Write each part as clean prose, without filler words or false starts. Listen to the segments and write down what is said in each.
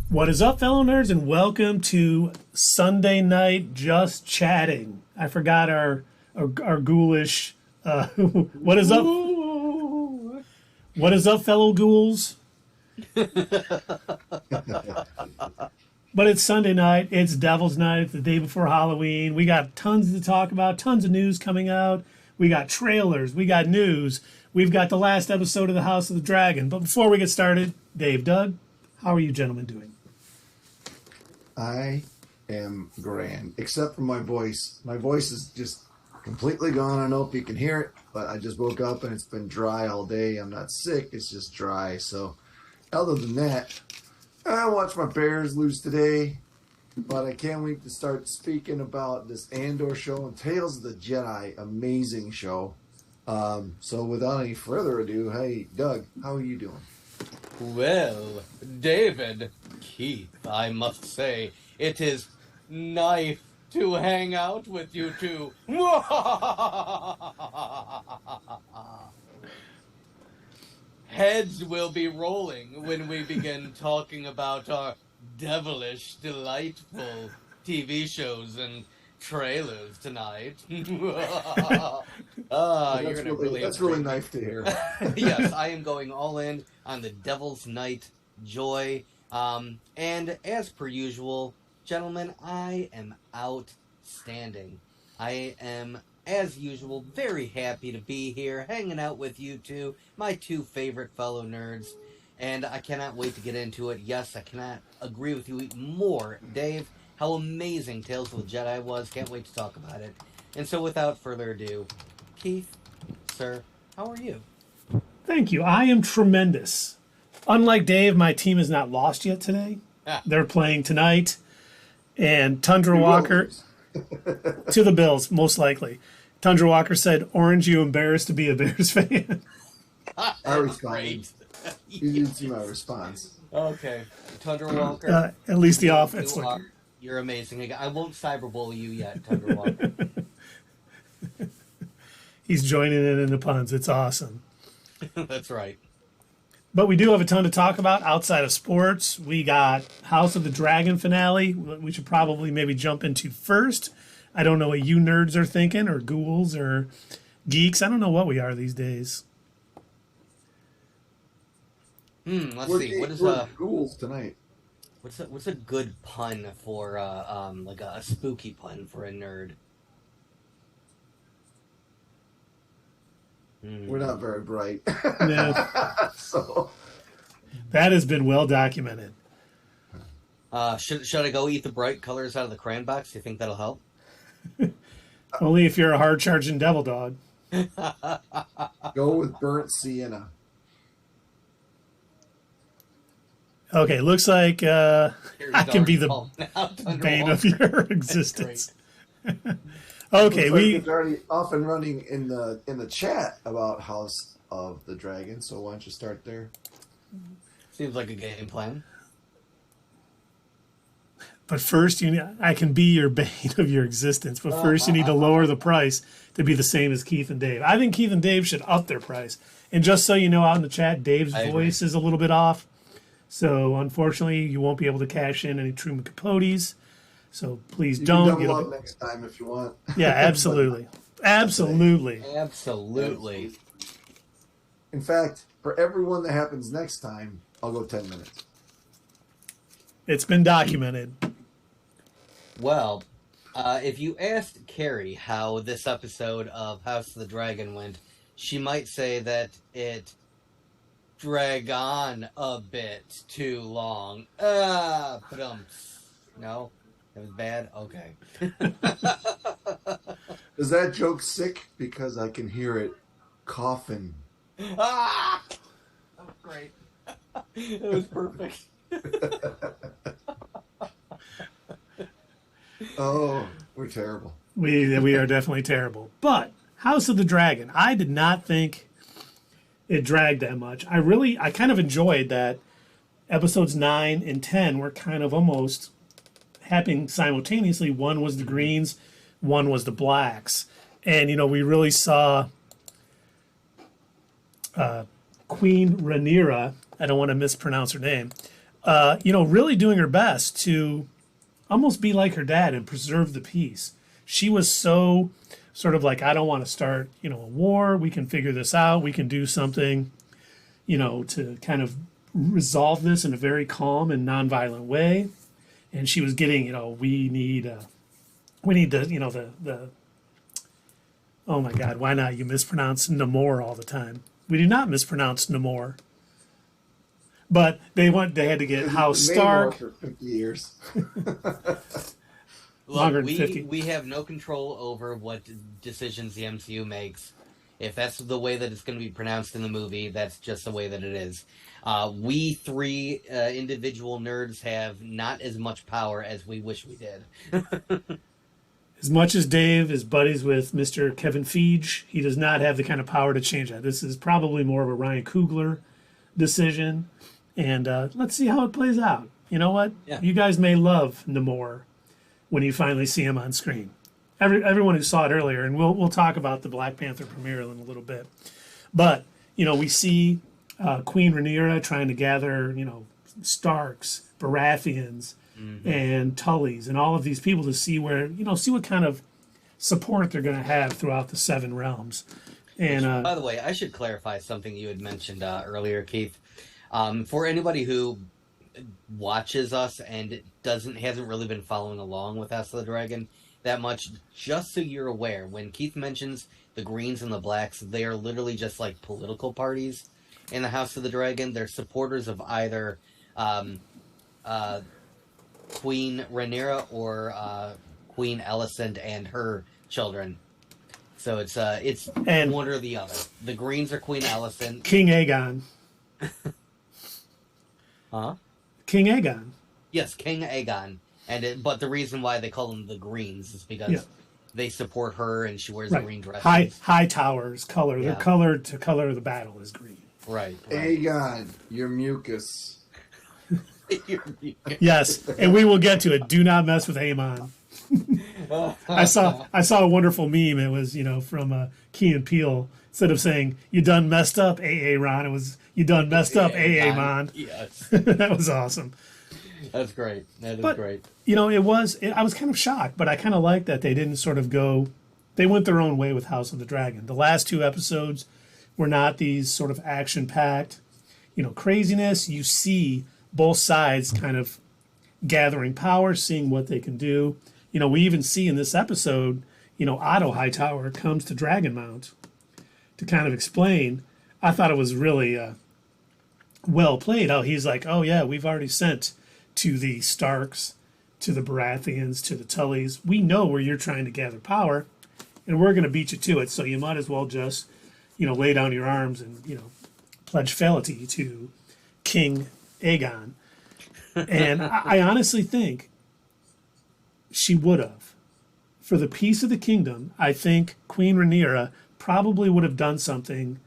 What is up, fellow nerds, and welcome to Sunday Night Just Chatting. I forgot our ghoulish. What is up? What is up, fellow ghouls? But it's Sunday night. It's Devil's Night. It's the day before Halloween. We got tons to talk about. Tons of news coming out. We got trailers. We got news. We've got the last episode of the House of the Dragon. But before we get started, Dave, Doug, how are you gentlemen doing? I am grand, except for my voice. My voice is just completely gone. I don't know if you can hear it, but I just woke up and it's been dry all day. I'm not sick. It's just dry. So other than that, I watched my Bears lose today, but I can't wait to start speaking about this Andor show and Tales of the Jedi. Amazing show. So without any further ado, hey, Doug, how are you doing? Well, David, Keith, I must say, it is nice to hang out with you two. Heads will be rolling when we begin talking about our devilish, delightful TV shows and trailers tonight. That's really nice to hear. Yes, I am going all in on the Devil's Night joy. And as per usual, gentlemen, I am outstanding. I am, as usual, very happy to be here, hanging out with you two, my two favorite fellow nerds. And I cannot wait to get into it. Yes, I cannot agree with you more, Dave. How amazing Tales of the Jedi was. Can't wait to talk about it. And so without further ado, Keith, sir, how are you? Thank you. I am tremendous. Unlike Dave, my team is not lost yet today. They're playing tonight. And Tundra Walker, to the Bills, most likely. Tundra Walker said, "Orange, you embarrassed to be a Bears fan?" I responded. You didn't see my response. Okay. Tundra Walker. At least the offense. You're amazing. I won't cyberbully you yet, Tundra Walker. He's joining in the puns. It's awesome. That's right. But we do have a ton to talk about outside of sports. We got House of the Dragon finale. We should probably maybe jump into first. I don't know what you nerds are thinking, or ghouls, or geeks. I don't know what we are these days. Let's see. What is ghouls tonight? What's a good pun for like a spooky pun for a nerd? We're not very bright. No. So that has been well documented. Should I go eat the bright colors out of the crayon box? Do you think that'll help? Only if you're a hard charging devil dog. Go with burnt sienna. Okay, looks like I can be the bane of your existence. Okay, It's already off and running in the chat about House of the Dragon. So why don't you start there? Seems like a game plan. But first, I can be your bane of your existence. But first, you need to lower the price to be the same as Keith and Dave. I think Keith and Dave should up their price. And just so you know, out in the chat, Dave's voice is a little bit off. So unfortunately, you won't be able to cash in any Truman Capotes. So please don't. You can double up next time if you want. Yeah, absolutely. Absolutely. Absolutely. In fact, for everyone that happens next time, I'll go 10 minutes. It's been documented. Well, if you asked Carrie how this episode of House of the Dragon went, she might say that it dragged on a bit too long. No? It was bad? Okay. Is that joke sick? Because I can hear it coughing. Ah! That was great. It was perfect. Oh, we're terrible. We are definitely terrible. But House of the Dragon, I did not think it dragged that much. I kind of enjoyed that episodes 9 and 10 were kind of almost happening simultaneously. One was the Greens, one was the Blacks. And, we really saw Queen Rhaenyra, I don't want to mispronounce her name, really doing her best to almost be like her dad and preserve the peace. She was so sort of like, I don't want to start, a war. We can figure this out. We can do something, to kind of resolve this in a very calm and nonviolent way. And she was getting, we need the oh my God, why not? You mispronounce Namor all the time. We do not mispronounce Namor. But they had to get House Stark. For 50 years. Longer than 50. We have no control over what decisions the MCU makes. If that's the way that it's going to be pronounced in the movie, that's just the way that it is. We three individual nerds have not as much power as we wish we did. As much as Dave is buddies with Mr. Kevin Feige, he does not have the kind of power to change that. This is probably more of a Ryan Coogler decision. And let's see how it plays out. You know what? Yeah. You guys may love Namor when you finally see him on screen. Everyone who saw it earlier, and we'll talk about the Black Panther premiere in a little bit. But, we see Queen Rhaenyra trying to gather, Starks, Baratheons, and Tullys, and all of these people to see where, see what kind of support they're going to have throughout the 7 realms. And by the way, I should clarify something you had mentioned earlier, Keith. For anybody who watches us and hasn't really been following along with House of the Dragon that much, just so you're aware, when Keith mentions the Greens and the Blacks, they are literally just like political parties in the House of the Dragon. They're supporters of either Queen Rhaenyra or Queen Alicent and her children. So it's one or the other. The Greens are Queen Alicent. King Aegon. Huh? King Aegon. Yes, King Aegon. But the reason why they call them the Greens is because they support her and she wears a green dress. High Tower's color. Yeah. Their color to color of the battle is green. Right. Aegon, your mucus. Yes, and we will get to it. Do not mess with Aemon. I saw a wonderful meme. It was, from Key and Peele. Instead of saying, you done messed up, Ron, it was, you done messed up, Mon. Yes. That was awesome. That's great. That is great. I was kind of shocked, but I kind of liked that they didn't sort of they went their own way with House of the Dragon. The last 2 episodes were not these sort of action-packed, craziness. You see both sides kind of gathering power, seeing what they can do. We even see in this episode, Otto Hightower comes to Dragonmount to kind of explain. I thought it was really well played. How he's like, oh yeah, we've already sent to the Starks, to the Baratheons, to the Tullys. We know where you're trying to gather power, and we're going to beat you to it. So you might as well just, lay down your arms and, pledge fealty to King Aegon. And I honestly think she would have. For the peace of the kingdom, I think Queen Rhaenyra probably would have done something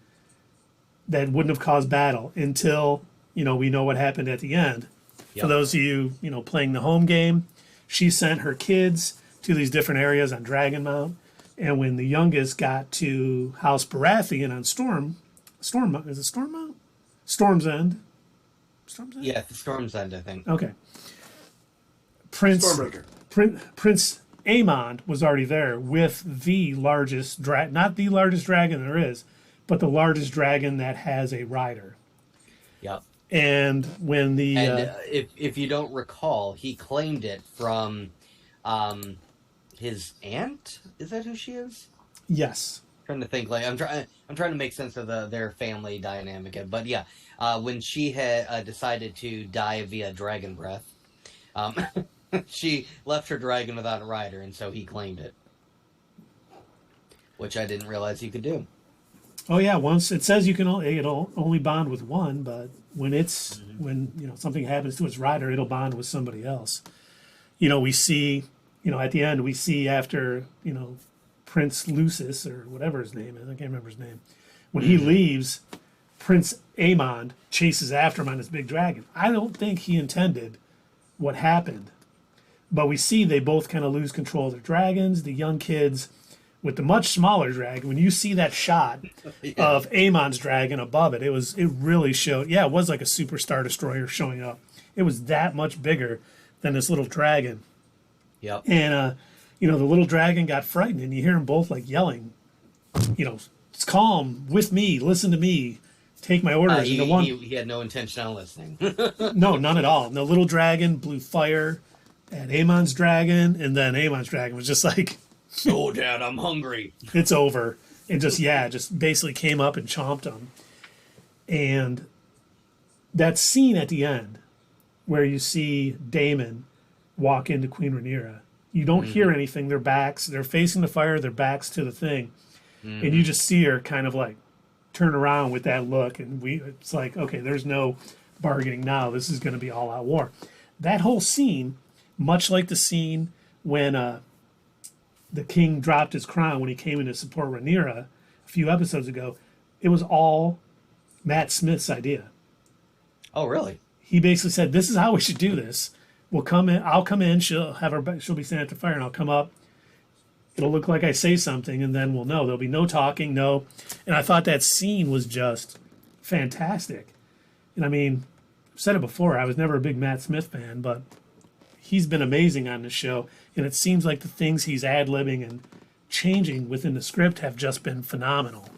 that wouldn't have caused battle until, we know what happened at the end. Yep. For those of you, playing the home game, she sent her kids to these different areas on Dragonmount. And when the youngest got to House Baratheon on is it Stormmount? Storm's End? Storm's End? Yeah, Storm's End, I think. Okay. Prince Aemon was already there with the largest not the largest dragon there is, but the largest dragon that has a rider. Yep. And when if you don't recall, he claimed it from his aunt. Is that who she is? Yes. I'm trying to think. I'm trying to make sense of their family dynamic. But yeah, when she had decided to die via dragon breath, she left her dragon without a rider, and so he claimed it, which I didn't realize he could do. Oh yeah, once it says it'll only bond with one, but when when something happens to its rider, it'll bond with somebody else. We see at the end we see after Prince Lucis or whatever his name is, I can't remember his name. When he leaves, Prince Aemon chases after him on his big dragon. I don't think he intended what happened, but we see they both kind of lose control of their dragons. The young kids with the much smaller dragon, when you see that shot of Aemon's dragon above it, it really showed, it was like a super Star Destroyer showing up It was that much bigger than this little dragon. Yep. And, the little dragon got frightened, and you hear them both like yelling, it's calm, with me, listen to me, take my orders. He, and the one, he had no intention on listening. no, none at all. And the little dragon blew fire at Amon's dragon, and then Amon's dragon was just like, Oh, Dad, I'm hungry. it's over. And just basically came up and chomped him. And that scene at the end where you see Daemon walk into Queen Rhaenyra, you don't hear anything. They're facing the fire, their backs to the thing. And you just see her kind of like turn around with that look. And it's like, okay, there's no bargaining now. This is going to be all out war. That whole scene, much like the scene when the king dropped his crown when he came in to support Rhaenyra a few episodes ago, it was all Matt Smith's idea. Oh, really? He basically said, "This is how we should do this. We'll come in. I'll come in. She'll be standing at the fire, and I'll come up. It'll look like I say something, and then we'll know. There'll be no talking, no." And I thought that scene was just fantastic. And I mean, I've said it before. I was never a big Matt Smith fan, but he's been amazing on this show. And it seems like the things he's ad-libbing and changing within the script have just been phenomenal.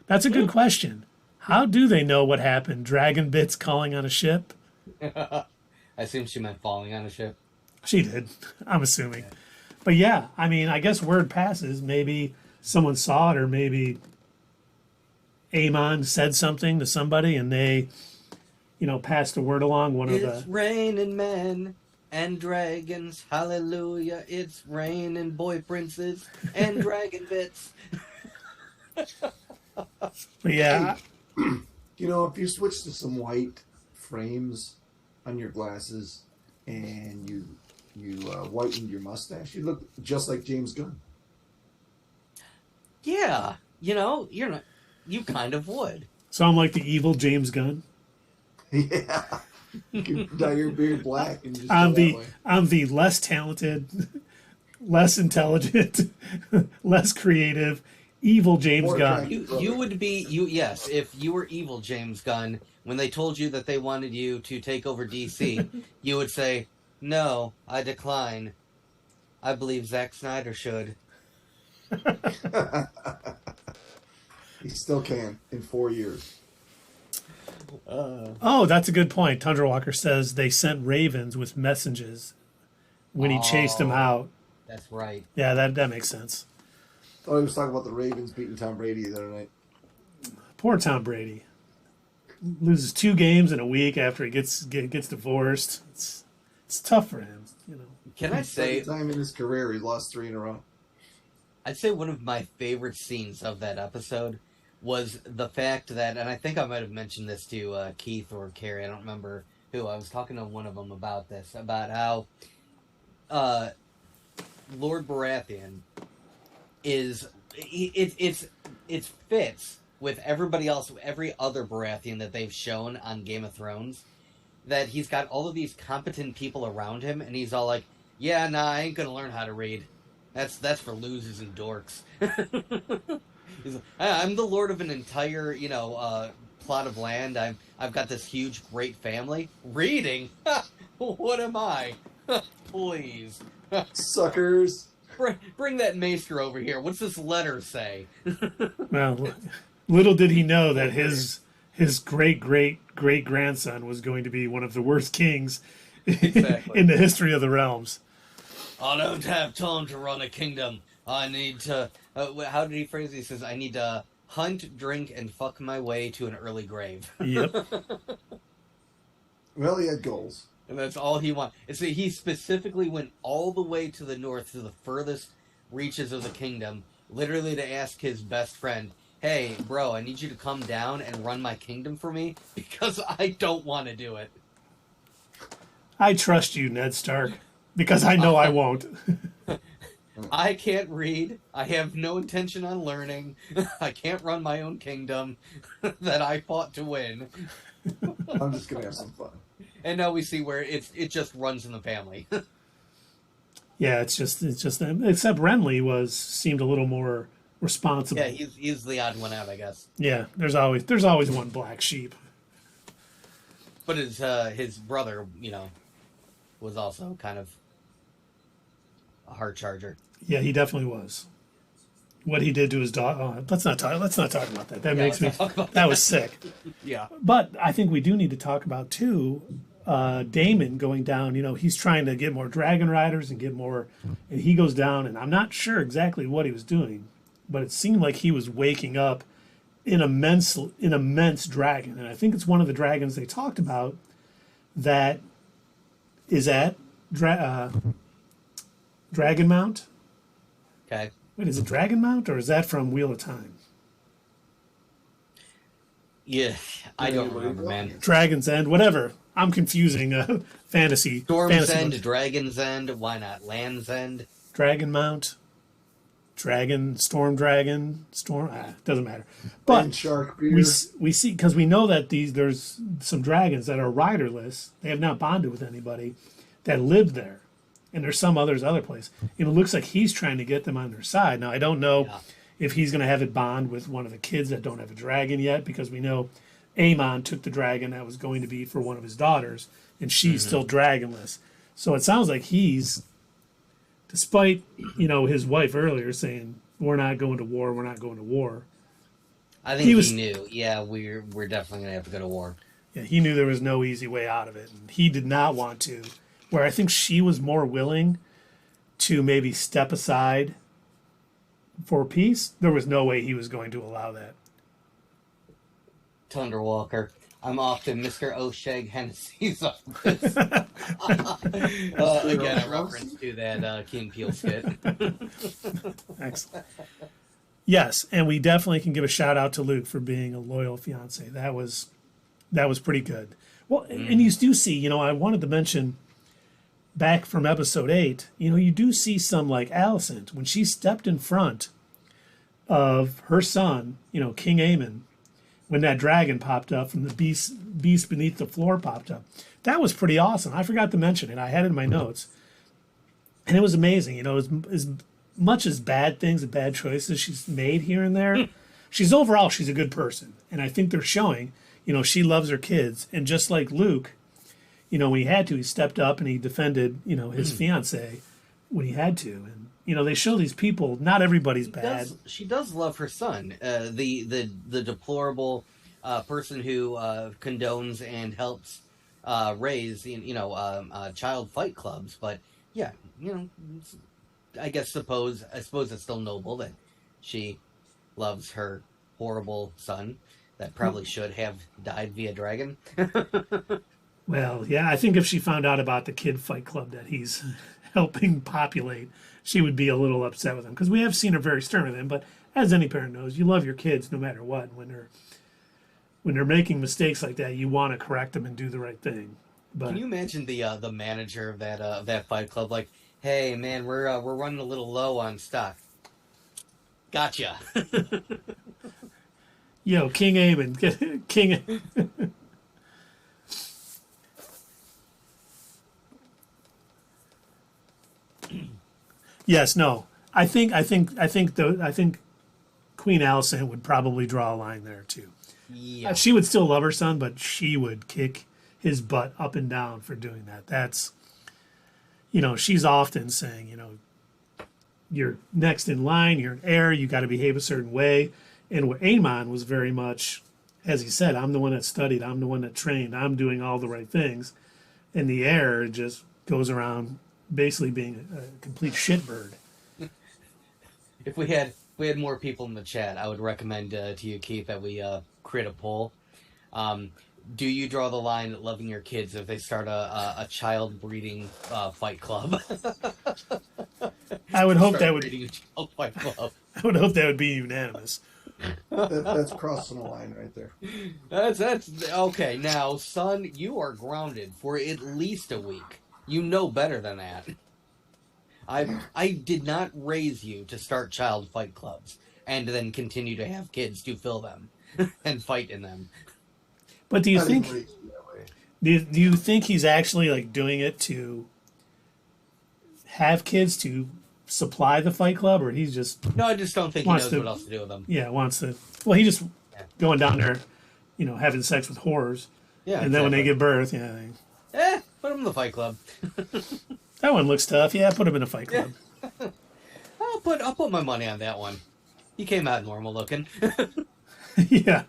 That's a good question. How do they know what happened? Dragon bits calling on a ship? I assume she meant falling on a ship. She did, I'm assuming. But yeah, I mean, I guess word passes. Maybe someone saw it, or maybe Aemon said something to somebody and they, passed the word along. It's raining men and dragons, hallelujah. It's raining boy princes and dragon bits. But yeah. Hey, if you switch to some white frames on your glasses and you whitened your mustache, you look just like James Gunn. Yeah, you kind of would. So I'm like the evil James Gunn. Yeah. You can dye your beard black and just I'm go that way. I'm the less talented, less intelligent, less creative, evil James More Gunn. You would be yes, if you were evil James Gunn, when they told you that they wanted you to take over DC, you would say, "No, I decline. I believe Zack Snyder should." He still can in 4 years. Oh, that's a good point. Tundra Walker says they sent ravens with messages when he chased them out. That's right. Yeah, that makes sense. Thought he was talking about the Ravens beating Tom Brady the other night. Poor Tom Brady. Loses 2 games in a week after he gets divorced. It's tough for him, Can I say, Second time in his career, he lost 3 in a row. I'd say one of my favorite scenes of that episode was the fact that, and I think I might have mentioned this to Keith or Carrie, I don't remember who. I was talking to one of them about this, about how Lord Baratheon is it fits with everybody else, every other Baratheon that they've shown on Game of Thrones, that he's got all of these competent people around him, and he's all like, "Yeah, nah, I ain't gonna learn how to read. That's for losers and dorks." He's like, "I'm the lord of an entire, plot of land. I've got this huge, great family. Reading? What am I? Please, Suckers. bring that maester over here. What's this letter say?" Well, little did he know that his great grandson was going to be one of the worst kings Exactly. in the history of the realms. "I don't have time to run a kingdom. I need to..." how did he phrase it? He says, "I need to hunt, drink, and fuck my way to an early grave." Yep. Well, he had goals. And that's all he wanted. And so he specifically went all the way to the north, to the furthest reaches of the kingdom, literally to ask his best friend, "Hey, bro, I need you to come down and run my kingdom for me, because I don't want to do it." I trust you, Ned Stark, because I know I won't. I can't read. I have no intention on learning. I can't run my own kingdom that I fought to win. I'm just going to have some fun. And now we see where it just runs in the family. Yeah, it's just except Renly seemed a little more responsible. Yeah, he's the odd one out, I guess. Yeah, there's always one black sheep. But his brother, was also kind of a hard charger. Yeah, he definitely was. What he did to his daughter. Oh, let's not talk about that. That makes me. That was sick. Yeah. But I think we do need to talk about too. Damon going down. He's trying to get more dragon riders and get more, and he goes down. And I'm not sure exactly what he was doing, but it seemed like he was waking up an immense dragon, and I think it's one of the dragons they talked about that is at Dragon Mount. Okay. Wait, is it Dragon Mount or is that from Wheel of Time? Yeah, I don't remember, man. Dragon's End, whatever. I'm confusing fantasy. Storm's fantasy End, books. Dragon's End. Why not Land's End? Dragon Mount. Storm Dragon, doesn't matter. But Shark beer. we see, because we know that there's some dragons that are riderless. They have not bonded with anybody that live there. And there's some other place. And it looks like he's trying to get them on their side. Now, I don't know if he's going to have it bond with one of the kids that don't have a dragon yet, because we know Aemon took the dragon that was going to be for one of his daughters, and she's still dragonless. So it sounds like he's, despite, his wife earlier saying, we're not going to war. I think he knew. Yeah, we're definitely going to have to go to war. Yeah, he knew there was no easy way out of it. And he did not want to. Where I think she was more willing to maybe step aside for peace, there was no way he was going to allow that. Thunderwalker. I'm off to Mr. O'Sheg Hennessy's office. Again, a reference to that King Peel skit. Excellent. Yes, and we definitely can give a shout out to Luke for being a loyal fiance. That was pretty good. Well, and you do see, I wanted to mention back from episode 8, you do see some, like Alicent, when she stepped in front of her son, King Aemon, when that dragon popped up from the beast beneath the floor popped up. That was pretty awesome. I forgot to mention it. I had it in my notes. And it was amazing. As much as bad things and bad choices she's made here and there, she's a good person. And I think they're showing, she loves her kids. And just like Luke, when he had to, he stepped up and he defended, his fiance when he had to. And, they show these people, not everybody's bad. She does love her son, the deplorable person who condones and helps raise, child fight clubs. But yeah, I suppose it's still noble that she loves her horrible son that probably should have died via dragon. Well, yeah, I think if she found out about the kid fight club that he's helping populate, she would be a little upset with him, because we have seen her very stern with him. But as any parent knows, you love your kids no matter what. When they're making mistakes like that, you want to correct them and do the right thing. But can you imagine the manager of that fight club, like, hey man, we're running a little low on stock. Gotcha. Yo, King Aemon, King. Yes, no. I think Queen Alicent would probably draw a line there too. Yeah. She would still love her son, but she would kick his butt up and down for doing that. That's, she's often saying, you're next in line, you're an heir, you got to behave a certain way. And what Aemon was very much, as he said, I'm the one that studied, I'm the one that trained, I'm doing all the right things. And the heir just goes around basically being a complete shitbird. If we had more people in the chat, I would recommend to you, Keith, that we create a poll. Do you draw the line at loving your kids if they start a child breeding fight club? I would hope that would. A child fight club. I would hope that would be unanimous. That's crossing the line right there. That's okay. Now, son, you are grounded for at least a week. You know better than that. I did not raise you to start child fight clubs and then continue to have kids to fill them and fight in them. But do you think he's actually like doing it to have kids to supply the Fight Club, or he's just No, I just don't think he wants knows to- what else to do with them. wants to. Well, he just going down there, having sex with whores, Yeah, and then when they give birth, put him in the Fight Club. that one looks tough. Yeah, put him in a Fight Club. I'll put my money on that one. He came out normal looking. Yeah.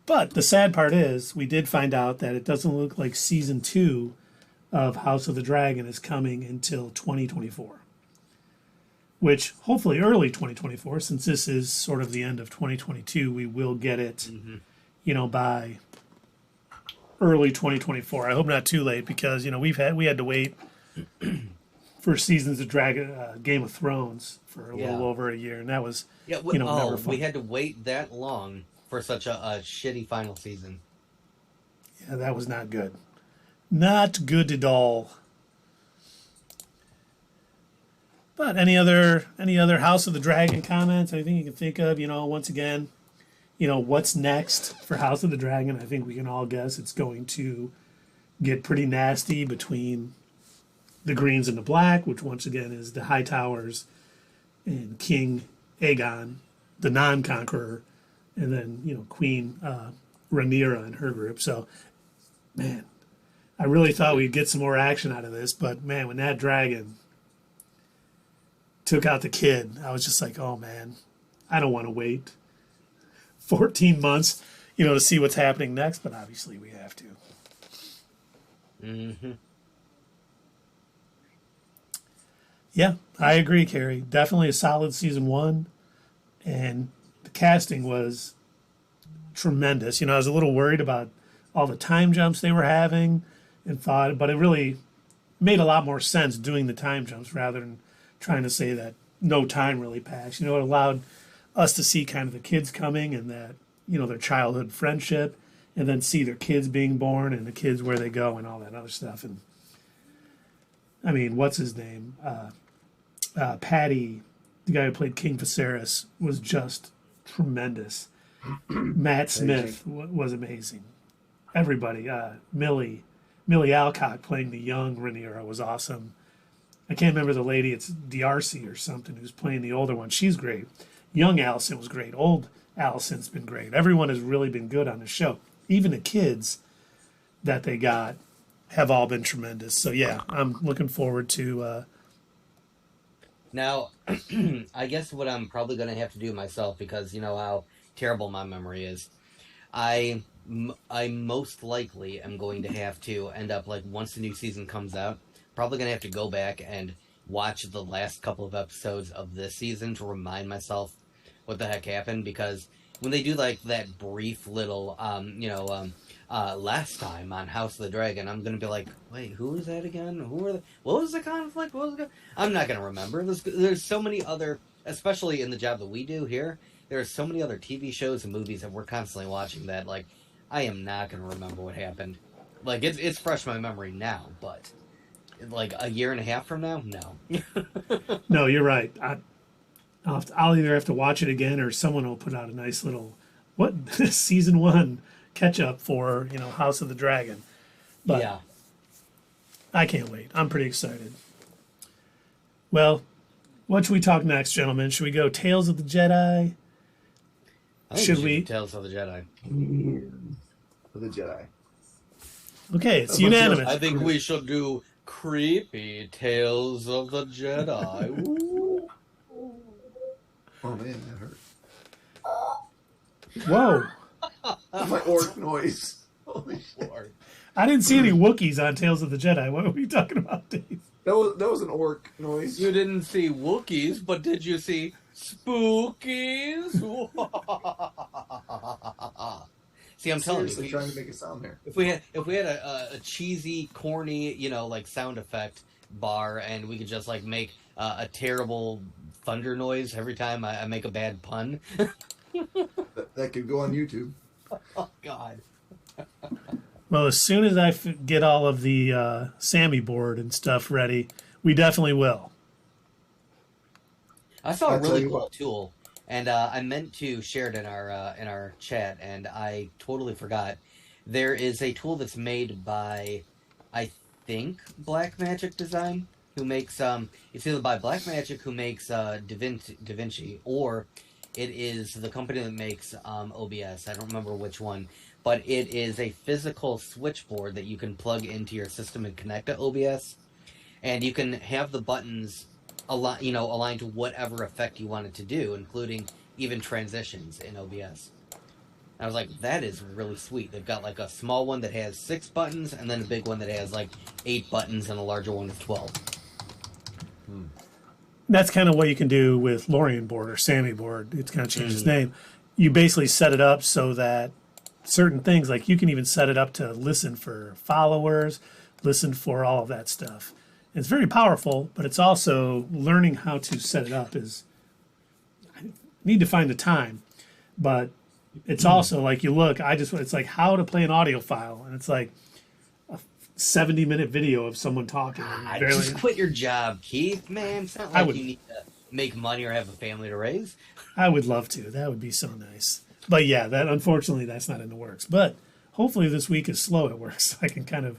But the sad part is, we did find out that it doesn't look like season 2 of House of the Dragon is coming until 2024. Which, hopefully early 2024, since this is sort of the end of 2022, we will get it, by early 2024. I hope not too late, because, we had to wait for seasons of Game of Thrones for a little over a year, and that was, never fun. We had to wait that long for such a shitty final season. Yeah, that was not good. Not good at all. But any other House of the Dragon comments? Anything you can think of? Once again, what's next for House of the Dragon? I think we can all guess it's going to get pretty nasty between the Greens and the Black, which once again is the Hightowers and King Aegon, the non-conqueror, and then, Queen Rhaenyra and her group. So, man, I really thought we'd get some more action out of this, but, man, when that dragon took out the kid, I was just like, oh, man, I don't want to wait 14 months, to see what's happening next, but obviously we have to. Mm-hmm. Yeah, I agree, Carrie. Definitely a solid season 1, and the casting was tremendous. I was a little worried about all the time jumps they were having but it really made a lot more sense doing the time jumps rather than trying to say that no time really passed. It allowed us to see kind of the kids coming and that, their childhood friendship, and then see their kids being born and the kids where they go and all that other stuff. And I mean, what's his name? Patty, the guy who played King Viserys, was just tremendous. Matt Smith was amazing. Everybody, Millie Alcock playing the young Rhaenyra was awesome. I can't remember the lady, it's D'Arcy or something, who's playing the older one. She's great. Young Allison was great. Old Allison's been great. Everyone has really been good on the show. Even the kids that they got have all been tremendous. So, yeah, I'm looking forward to... Now, I guess what I'm probably going to have to do myself, because you know how terrible my memory is, I most likely am going to have to end up, like, once the new season comes out, probably going to have to go back and watch the last couple of episodes of this season to remind myself what the heck happened, because when they do, like, that brief little, last time on House of the Dragon, I'm going to be like, wait, who was that again? What was the conflict? I'm not going to remember. There's so many other, especially in the job that we do here, there are so many other TV shows and movies that we're constantly watching that, like, I am not going to remember what happened. Like, it's fresh in my memory now, but, like, a year and a half from now? No. No, you're right. I'll either have to watch it again or someone will put out a nice little, season 1 catch up for, House of the Dragon. But yeah. I can't wait. I'm pretty excited. Well, what should we talk next, gentlemen? Should we go Tales of the Jedi? I think Should we we? do Tales of the Jedi. For the Jedi. Okay, it's unanimous. I think we should do Creepy Tales of the Jedi. Ooh. Oh man, that hurt. Whoa. That's my orc noise. Holy shit. I didn't see any Wookiees on Tales of the Jedi. What were you talking about, Dave? That was an orc noise. You didn't see Wookiees, but did you see Spookies? See, I'm telling you, trying to make a sound there. If we had a cheesy, corny, like sound effect bar, and we could just like make a terrible thunder noise every time I make a bad pun. that could go on YouTube. Oh God. Well, as soon as I get all of the Sammy board and stuff ready, we definitely will. I saw a really cool tool, and I meant to share it in our chat, and I totally forgot. There is a tool that's made by, I think, Black Magic Design, who makes it's either by Blackmagic who makes Da Vinci, or it is the company that makes OBS. I don't remember which one, but it is a physical switchboard that you can plug into your system and connect to OBS, and you can have the buttons aligned to whatever effect you want it to do, including even transitions in OBS. I was like, that is really sweet. They've got like a small one that has 6 buttons, and then a big one that has like 8 buttons, and a larger one with 12. That's kind of what you can do with Lorian board or Sammy board. It's kind of changed its name. You basically set it up so that certain things, like you can even set it up to listen for followers, listen for all of that stuff. It's very powerful, but it's also learning how to set it up is, I need to find the time, but it's also like you look, it's like how to play an audio file, and it's like a 70-minute video of someone talking. Just quit your job, Keith, man. It's not like you need to make money or have a family to raise. I would love to. That would be so nice. But yeah, unfortunately that's not in the works. But hopefully this week is slow at work, so I can kind of,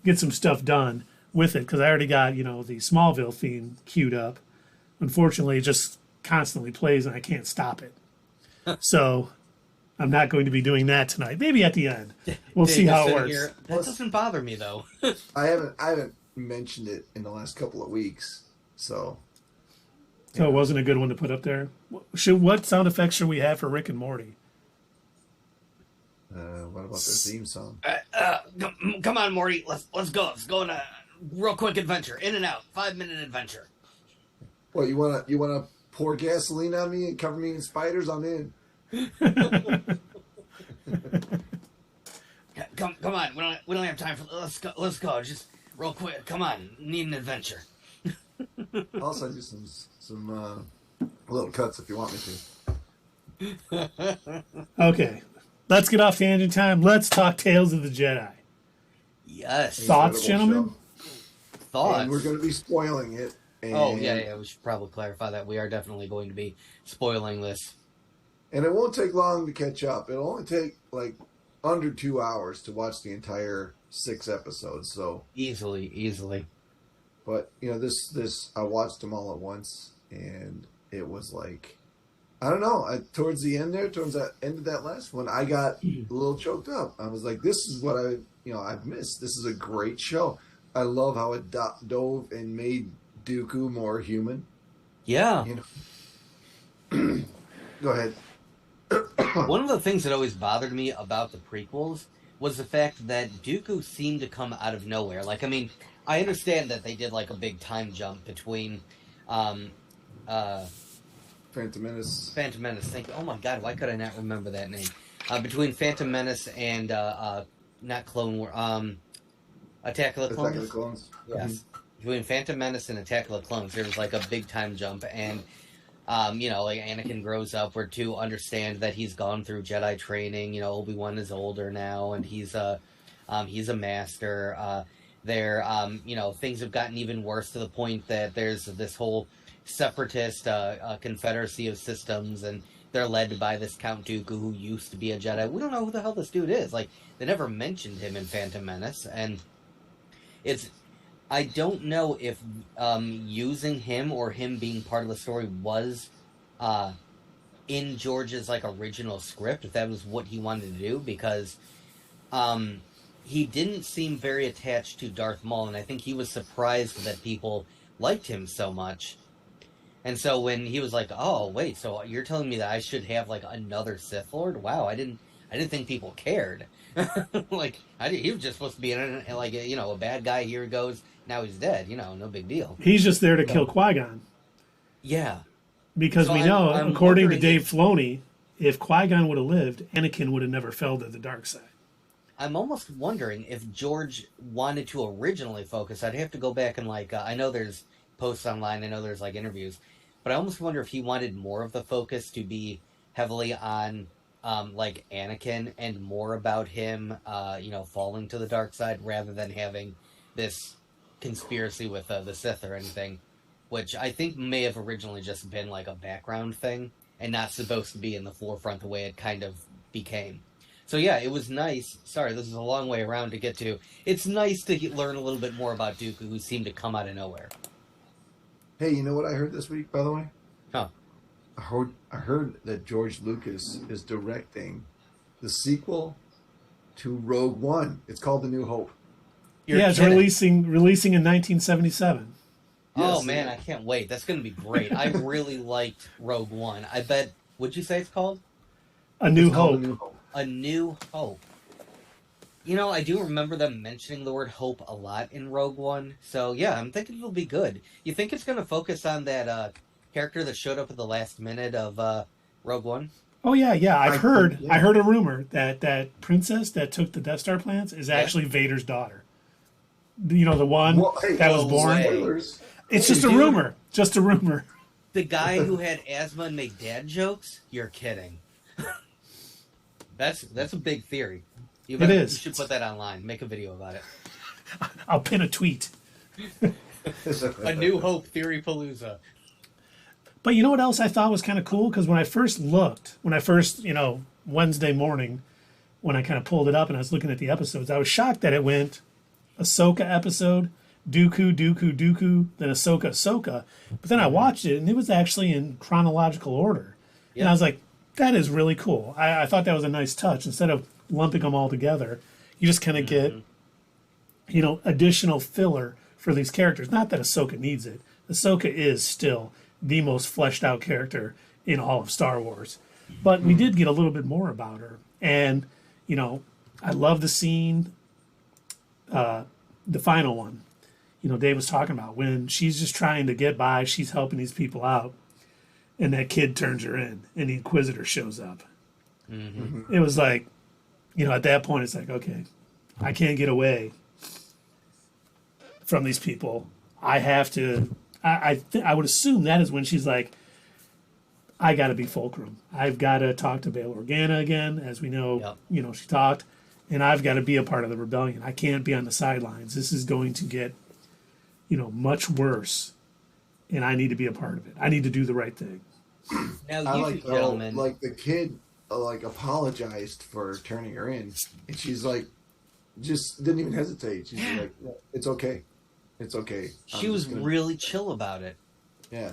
get some stuff done with it, because I already got, the Smallville theme queued up. Unfortunately, it just constantly plays and I can't stop it. So I'm not going to be doing that tonight. Maybe at the end. We'll see how it works. That doesn't bother me, though. I haven't mentioned it in the last couple of weeks, so. So it wasn't a good one to put up there. What sound effects should we have for Rick and Morty? What about their theme song? Come on, Morty. Let's go. Let's go on a real quick adventure. In and out. 5-minute adventure. What, you wanna pour gasoline on me and cover me in spiders? I'm in. Come on. We don't have time for. Let's go. Just real quick. Come on. Need an adventure. Also, do some little cuts if you want me to. Okay. Let's get off tangent time. Let's talk Tales of the Jedi. Yes. Thoughts, gentlemen? Thoughts. And we're going to be spoiling it. Oh, yeah. We should probably clarify that. We are definitely going to be spoiling this. And it won't take long to catch up. It'll only take, like, under 2 hours to watch the entire 6 episodes. So Easily. But, this I watched them all at once, and it was like, I don't know, towards the end there, towards that end of that last one, I got a little choked up. I was like, this is what I've missed. This is a great show. I love how it dove and made Dooku more human. Yeah. Go ahead. One of the things that always bothered me about the prequels was the fact that Dooku seemed to come out of nowhere. Like, I mean, I understand that they did like a big time jump between Phantom Menace. Thank you. Oh my god, why could I not remember that name? Between Phantom Menace and not Clone War, Attack of the Clones. Attack of the Clones. Yes. Mm-hmm. Between Phantom Menace and Attack of the Clones, there was like a big time jump, and like Anakin grows up, we're to understand that he's gone through Jedi training. Obi-Wan is older now, and he's a master. Things have gotten even worse to the point that there's this whole separatist confederacy of systems, and they're led by this Count Dooku who used to be a Jedi. We don't know who the hell this dude is. Like, they never mentioned him in Phantom Menace, and I don't know if using him or him being part of the story was in George's like original script, if that was what he wanted to do, because he didn't seem very attached to Darth Maul, and I think he was surprised that people liked him so much. And so when he was like, "Oh, wait, so you're telling me that I should have like another Sith Lord?" Wow, I didn't think people cared. Like, he was just supposed to be a bad guy. Here he goes. Now he's dead. No big deal. He's just there to kill Qui-Gon. Yeah. Because we know, according to Dave Filoni, if Qui-Gon would have lived, Anakin would have never fell to the dark side. I'm almost wondering if George wanted to originally focus. I'd have to go back and I know there's posts online. I know there's interviews, but I almost wonder if he wanted more of the focus to be heavily on Anakin and more about him, falling to the dark side rather than having this conspiracy with the Sith or anything, which I think may have originally just been a background thing and not supposed to be in the forefront the way it kind of became. So yeah, it was nice. Sorry, this is a long way around to get to. It's nice to learn a little bit more about Dooku, who seemed to come out of nowhere. Hey, you know what I heard this week, by the way? Huh. I heard that George Lucas is directing the sequel to Rogue One. It's called The New Hope. Yeah, it's releasing in 1977. Oh Yes, man, yeah. I can't wait. That's going to be great. I really liked Rogue One. I bet. What'd you say it's called? A New It's called Hope. A New Hope. A New Hope. You know, I do remember them mentioning the word hope a lot in Rogue One. So yeah, I'm thinking it'll be good. You think it's going to focus on that character that showed up at the last minute of Rogue One? Oh yeah, yeah. I think, I yeah. heard a rumor that that princess that took the Death Star plans is Yeah. actually Vader's daughter. You know, the one Well, hey, that was no born. way. spoilers. It's just a Dude. rumor. Just a rumor. The guy who had asthma and made dad jokes? You're kidding. That's a big theory. You is. You should put that online. Make a video about it. I'll pin a tweet. A New Hope Theory Palooza. But you know what else I thought was kind of cool? Because when I first, Wednesday morning, when I kind of pulled it up and I was looking at the episodes, I was shocked that it went Ahsoka episode, Dooku, Dooku, Dooku, then Ahsoka, Ahsoka. But then I watched it and it was actually in chronological order. And I was like, that is really cool. I thought that was a nice touch. Instead of lumping them all together, you just kind of get, additional filler for these characters. Not that Ahsoka needs it. Ahsoka is still the most fleshed out character in all of Star Wars. But we did get a little bit more about her. And, I love the scene, the final one, Dave was talking about when she's just trying to get by, she's helping these people out, and that kid turns her in, and the Inquisitor shows up. It was like, at that point, it's like, okay, I can't get away from these people. I have to. I would assume that is when she's like, I got to be Fulcrum. I've got to talk to Bail Organa again, as we know. Yep. She talked, and I've got to be a part of the rebellion. I can't be on the sidelines. This is going to get, much worse, and I need to be a part of it. I need to do the right thing. Now, I you like two gentlemen. like the kid apologized for turning her in, and she's like, just didn't even hesitate. She's like, yeah, it's okay, it's okay. She was really chill about it. Yeah.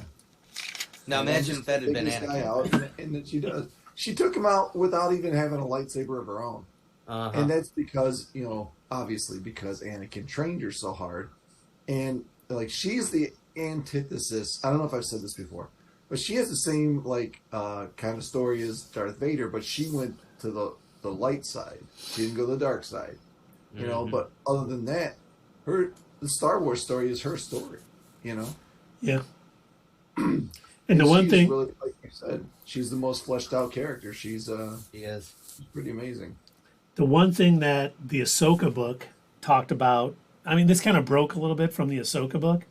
Now And imagine just if that had take been this guy Anakin. out, and then she does. She took him out without even having a lightsaber of her own, and that's because obviously because Anakin trained her so hard, and she's the antithesis. I don't know if I've said this before, but she has the same kind of story as Darth Vader, but she went to the light side. She didn't go to the dark side, But other than that, the Star Wars story is her story, Yeah. And the one she's thing, really, like you said, she's the most fleshed out character. She's She is. pretty amazing. the one thing that the Ahsoka book talked about, I mean, this kind of broke a little bit from the Ahsoka book,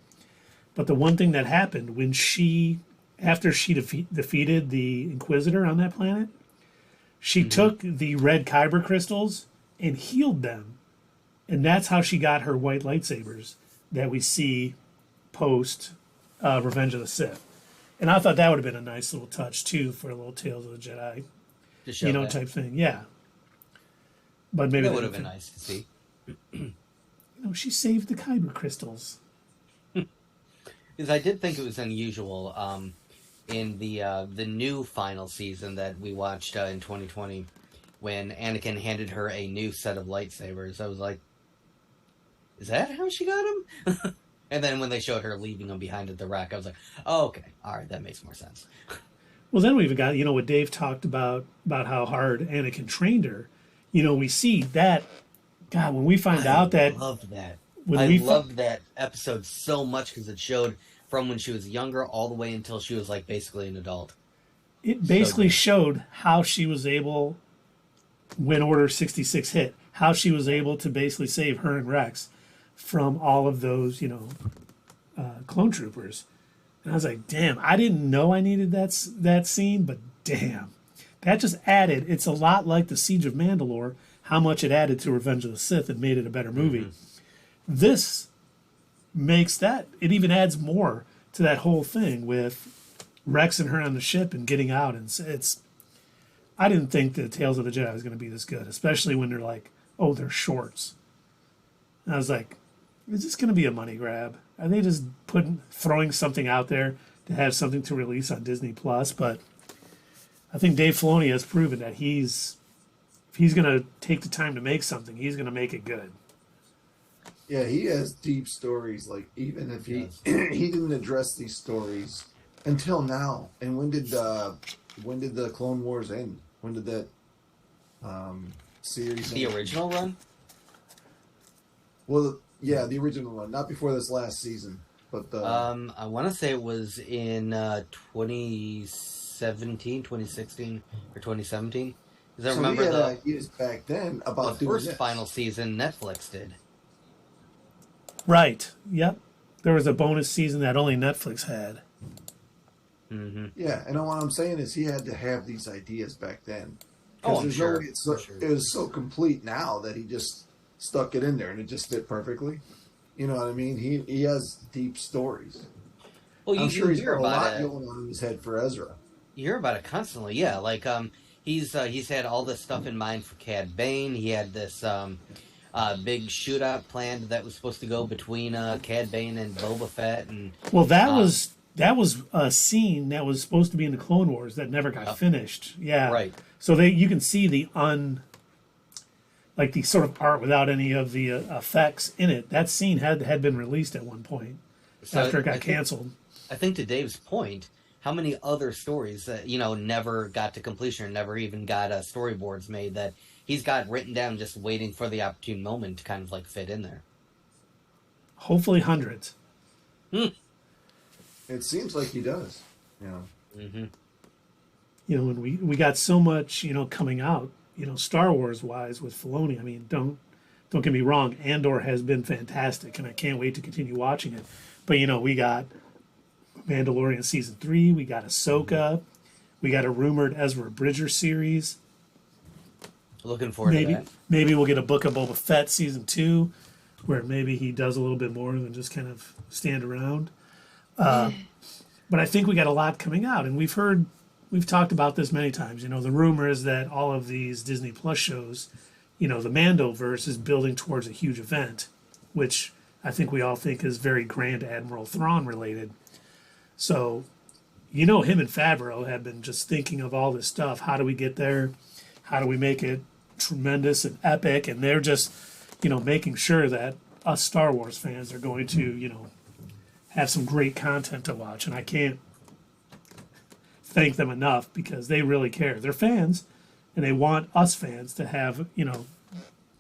but the one thing that happened when after she defeated the Inquisitor on that planet, she took the red kyber crystals and healed them. And that's how she got her white lightsabers that we see post Revenge of the Sith. And I thought that would have been a nice little touch, too, for a little Tales of the Jedi, To show that. type thing. Yeah. But maybe That would have been nice to see. She saved the kyber crystals. Because I did think it was unusual in the new final season that we watched in 2020 when Anakin handed her a new set of lightsabers. I was like, is that how she got them? And then when they showed her leaving them behind at the rack, I was like, oh, okay, all right, that makes more sense. Well, then we've got, what Dave talked about how hard Anakin trained her. We see that, God, when we find out that... I loved that. When I we loved that episode so much because it showed from when she was younger all the way until she was basically an adult. It basically showed how she was able, when Order 66 hit, how she was able to basically save her and Rex from all of those, clone troopers. And I was like, damn, I didn't know I needed that scene, but damn. That just added, it's a lot like the Siege of Mandalore, how much it added to Revenge of the Sith and made it a better movie. This makes it even adds more to that whole thing with Rex and her on the ship and getting out. And I didn't think the Tales of the Jedi was going to be this good, especially when they're like, oh, they're shorts. And I was like, is this going to be a money grab? Are they just throwing something out there to have something to release on Disney Plus? But I think Dave Filoni has proven that if he's going to take the time to make something, he's going to make it good. Yeah, he has deep stories. Like, even if he he didn't address these stories until now. And when did the Clone Wars end? When did that series The end? original run? Well, yeah, the original one, not before this last season, but I want to say it was in 2017, 2016, or 2017. Because I so remember he had the ideas back then about doing first this. final season Netflix did. Right. Yep. There was a bonus season that only Netflix had. Mm-hmm. Yeah, and what I'm saying is he had to have these ideas back then. Oh, I'm there's sure. No way it was so complete now that he just stuck it in there and it just fit perfectly. You know what I mean? He has deep stories. Well, I'm sure he's hear got a about lot it. going on in his head for Ezra. You hear about it constantly, yeah. Like he's had all this stuff in mind for Cad Bane. He had this big shootout planned that was supposed to go between Cad Bane and Boba Fett, and Well, that was a scene that was supposed to be in the Clone Wars that never got finished. Yeah. right. So you can see the sort of art without any of the effects in it. That scene had been released at one point after it got canceled. I think to Dave's point, how many other stories that never got to completion or never even got storyboards made that he's got written down, just waiting for the opportune moment to kind of like fit in there. Hopefully hundreds. It seems like he does. Mm-hmm. And we got so much, coming out, Star Wars wise with Filoni. I mean, don't get me wrong, Andor has been fantastic, and I can't wait to continue watching it. But we got Mandalorian season 3, we got Ahsoka, we got a rumored Ezra Bridger series. Looking forward to that. Maybe we'll get a Book of Boba Fett season 2, where maybe he does a little bit more than just kind of stand around. But I think we got a lot coming out, and we've talked about this many times. The rumor is that all of these Disney Plus shows, the Mandoverse is building towards a huge event, which I think we all think is very Grand Admiral Thrawn related. So, him and Favreau have been just thinking of all this stuff. How do we get there? How do we make it tremendous and epic? And they're just, making sure that us Star Wars fans are going to, have some great content to watch. And I can't thank them enough because they really care. They're fans, and they want us fans to have,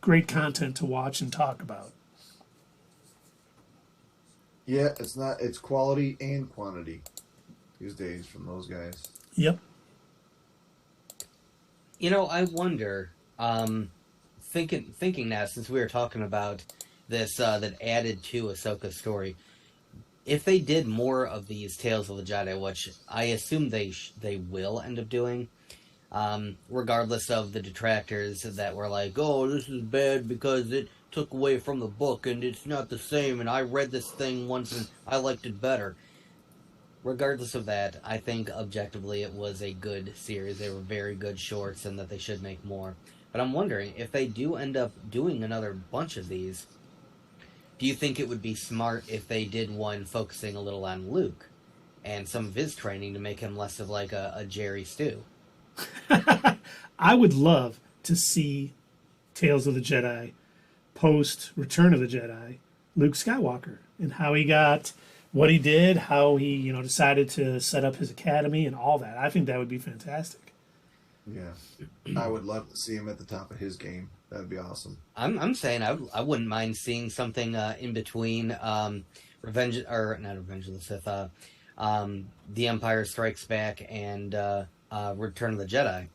great content to watch and talk about. Yeah, it's quality and quantity these days from those guys. Yep. I wonder, thinking now, since we were talking about this, that added to Ahsoka's story, if they did more of these Tales of the Jedi, which I assume they will end up doing, regardless of the detractors that were like, oh, this is bad because it took away from the book and it's not the same and I read this thing once and I liked it better. Regardless of that, I think objectively it was a good series. They were very good shorts and that they should make more. But I'm wondering, if they do end up doing another bunch of these, do you think it would be smart if they did one focusing a little on Luke and some of his training to make him less of like a Jerry Stew? I would love to see Tales of the Jedi post Return of the Jedi, Luke Skywalker, and how he got what he did, how he, decided to set up his academy and all that. I think that would be fantastic. Yeah. I would love to see him at the top of his game. That'd be awesome. I'm saying I wouldn't mind seeing something in between not Revenge of the Sith, The Empire Strikes Back and Return of the Jedi.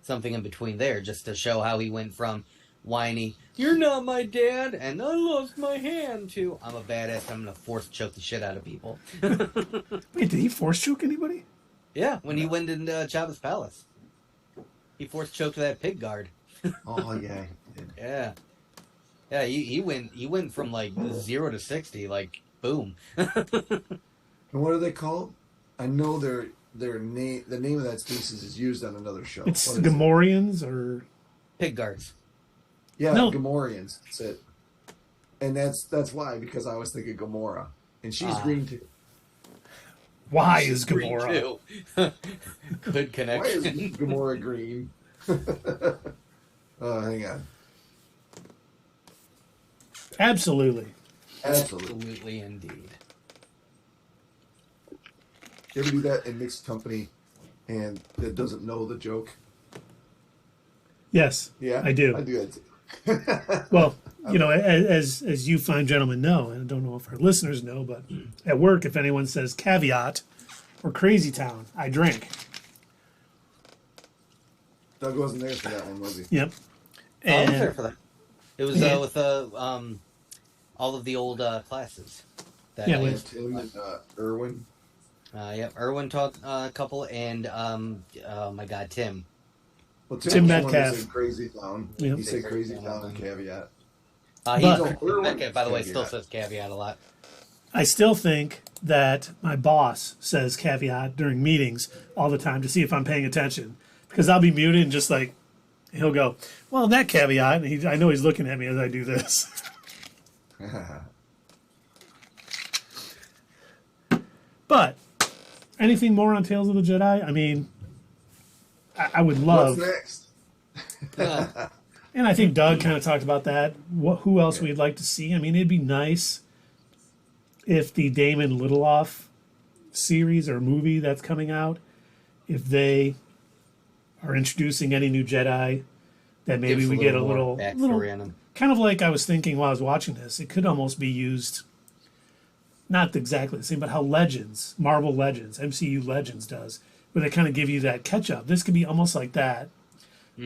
Something in between there, just to show how he went from whiny, "You're not my dad," and "I lost my hand," to "I'm a badass, I'm gonna force choke the shit out of people." Wait, did he force choke anybody? Yeah, when he went into Jabba's palace. He force choked that pig guard. Oh, yeah. He did. Yeah. Yeah, he went from like 0 to 60, like boom. And what are they called? I know the name of that species is used on another show. It's What is it? Gamorreans or Pig guards. Yeah, No. Gamorreans. That's it. And that's why, because I was thinking Gamora, and she's green too. why She's is green, Gamora? too. Good Why is connection. Gamora green? Oh, hang on. Absolutely. Absolutely. Absolutely, indeed. You ever do that in mixed company, and that doesn't know the joke? Yes. Yeah, I do. I do that too. Well, you know, as you fine gentlemen know, and I don't know if our listeners know, but at work, if anyone says caveat or crazy town, I drink. Doug wasn't there for that one, was he? Yep. I was And there for that. It was Yeah. with all of the old classes. That Yeah, I with- used to- Tim and Irwin. Yep, Erwin taught a couple, and oh my God, Tim. Well, Tim was the one that Metcalf. said crazy town. Yep. He said crazy town and caveat. He's But- Becca, by the way, still Caveat. says caveat a lot. I still think that my boss says caveat during meetings all the time to see if I'm paying attention, because I'll be muted and just like he'll go, well, that caveat, and I know he's looking at me as I do this. But anything more on Tales of the Jedi? I mean, I would love, What's next? and I think Doug kind of talked about that. Who else we'd like to see? I mean, it'd be nice if the Damon Lindelof series or movie that's coming out, if they are introducing any new Jedi, that maybe Gives we get a more little backstory on him. kind of like I was thinking while I was watching this. It could almost be used, not exactly the same, but how Legends, Marvel Legends, MCU Legends does, where they kind of give you that catch up. This could be almost like that,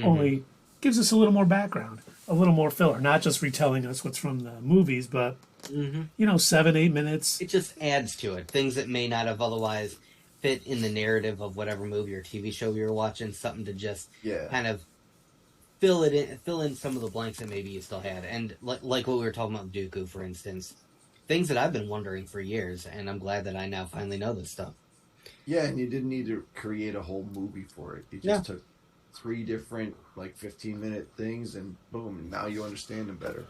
only gives us a little more background, a little more filler, not just retelling us what's from the movies, but you know, 7-8 minutes. It just adds to it. Things that may not have otherwise fit in the narrative of whatever movie or TV show you were watching. Something to just Yeah. kind of fill in some of the blanks that maybe you still had. And like what we were talking about with Dooku, for instance. Things that I've been wondering for years, and I'm glad that I now finally know this stuff. Yeah, and you didn't need to create a whole movie for it. You just took 3 different, like, 15-minute things, and boom, now you understand them better.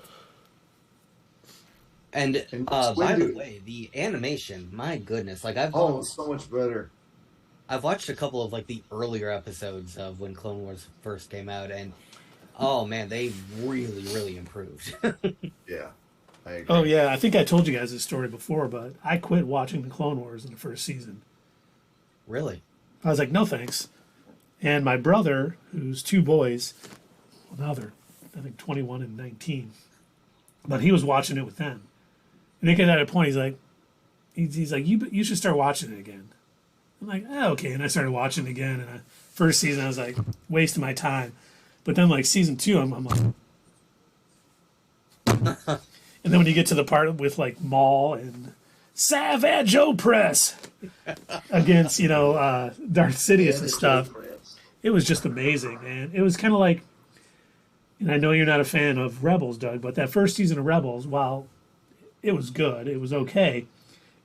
And And by the dude. way, the animation, my goodness, like I've Oh, it's so much better. I've watched a couple of like the earlier episodes of when Clone Wars first came out, and oh man, they really improved. Yeah, I agree. Oh yeah, I think I told you guys this story before, but I quit watching the Clone Wars in the first season. Really? I was like, no thanks. And my brother, who's 2 boys, well, now they're, I think, 21 and 19, but he was watching it with them. And they get at a point, he's like, you should start watching it again. I'm like, oh, okay. And I started watching it again. And first season, I was like, wasting my time. But then, like, season 2, I'm like... And then when you get to the part with, like, Maul and Savage Opress against, you know, Darth Sidious and stuff, it was just amazing. And it was kind of like... And I know you're not a fan of Rebels, Doug, but that first season of Rebels, while it was good, it was okay,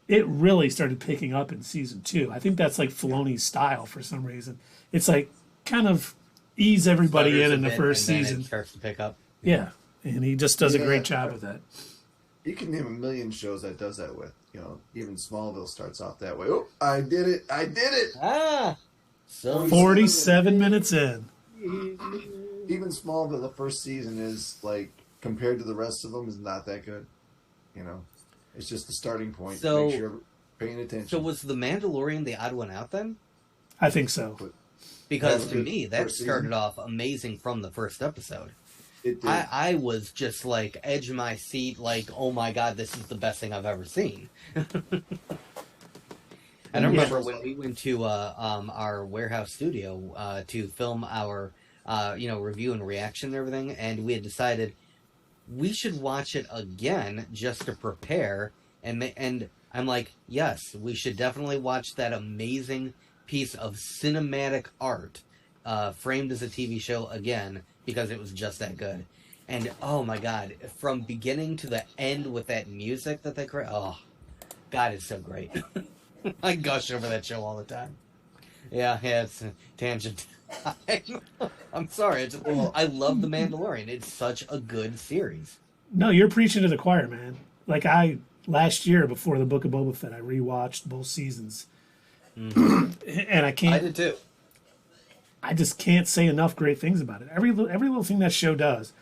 it really started picking up in season 2. I think that's like Filoni's style for some reason. It's like kind of ease everybody Stutters in a the bit, first and then season. it starts to pick up. Yeah, and he just does a Yeah. great job with that. You can name a million shows that does that with. You know, even Smallville starts off that way. Oh, I did it! I did it! Ah, so 47 minutes in. Even Smallville, the first season is like compared to the rest of them is not that good. You know, it's just the starting point. So- Make sure you're paying attention. So was the Mandalorian the odd one out then? I think so. Because That to was me, good that first started season. off amazing from the first episode. It did. I was just like edge of my seat, like, oh my god, this is the best thing I've ever seen. And I remember when we went to our warehouse studio to film our review and reaction and everything, and we had decided we should watch it again just to prepare. And I'm like, yes, we should definitely watch that amazing piece of cinematic art framed as a TV show again, because it was just that good. And oh my god, from beginning to the end with that music that they create, oh, God, it's so great. I gush over that show all the time. Yeah, it's a tangent. I'm sorry. Well, I love The Mandalorian. It's such a good series. No, you're preaching to the choir, man. Like last year before the Book of Boba Fett, I rewatched both seasons, Hmm. and I did too. I just can't say enough great things about it. Every little thing that show does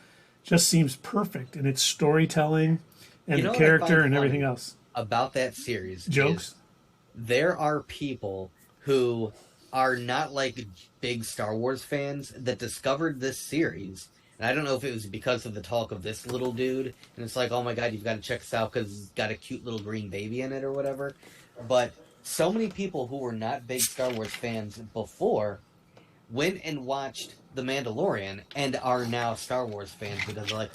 just seems perfect in its storytelling and You the know what I character find and everything funny else. about that series is Jokes. there are people who are not like big Star Wars fans that discovered this series. And I don't know if it was because of the talk of this little dude, and it's like, oh my god, you've got to check this out because it's got a cute little green baby in it or whatever. But so many people who were not big Star Wars fans before went and watched The Mandalorian and are now Star Wars fans because they're like,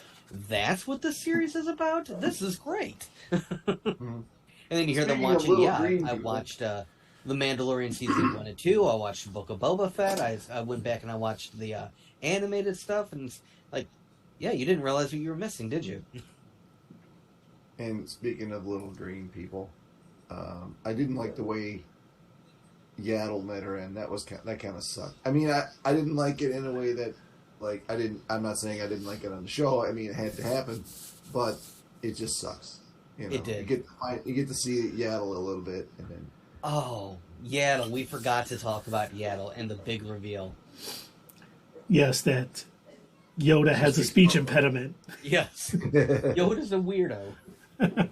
that's what this series is about? This is great. mhm. And then you hear them Speaking of watching, little yeah, green I people, watched The Mandalorian season 1 and 2. I watched the Book of Boba Fett. I went back and I watched the animated stuff. And it's like, yeah, you didn't realize what you were missing, did you? and speaking of little green people, I didn't like the way Yaddle met her in. That kind of sucked. I mean, I didn't like it in a way that, like, I didn't. I'm not saying I didn't like it on the show. I mean, it had to happen, but it just sucks. It did. You get to see Yaddle a little bit, and then Oh, Yaddle. We forgot to talk about Yaddle and the big reveal. Yes, that Yoda has a speech impediment. Yes. Yoda's a weirdo. Yoda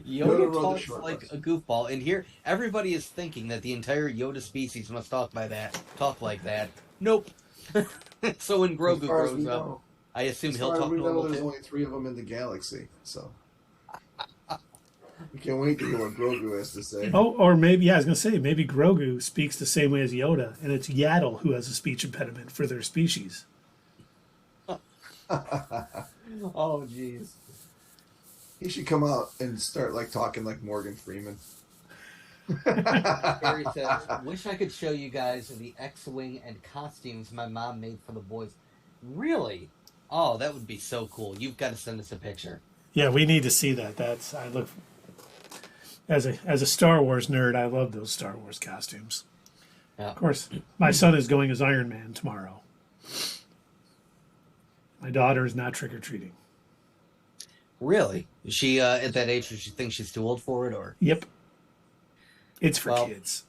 Yoda rode the talks short like bus. a goofball, and here everybody is thinking that the entire Yoda species must talk like that. Nope. So when As Grogu far as we grows up, know, I assume as he'll far as talk we know, normal there's too. only 3 of them in the galaxy. So we can't wait to hear what Grogu has to say. Oh, or maybe, yeah, I was going to say, maybe Grogu speaks the same way as Yoda, and it's Yaddle who has a speech impediment for their species. Oh, jeez. He should come out and start like talking like Morgan Freeman. Harry says, "Wish I could show you guys the X-wing and costumes my mom made for the boys." Really? Oh, that would be so cool. You've got to send us a picture. Yeah, we need to see that. I look as a Star Wars nerd, I love those Star Wars costumes. Yeah. Of course, my son is going as Iron Man tomorrow. My daughter is not trick or treating. Really? Is she at that age where she thinks she's too old for it, or? Yep, it's for Well, kids.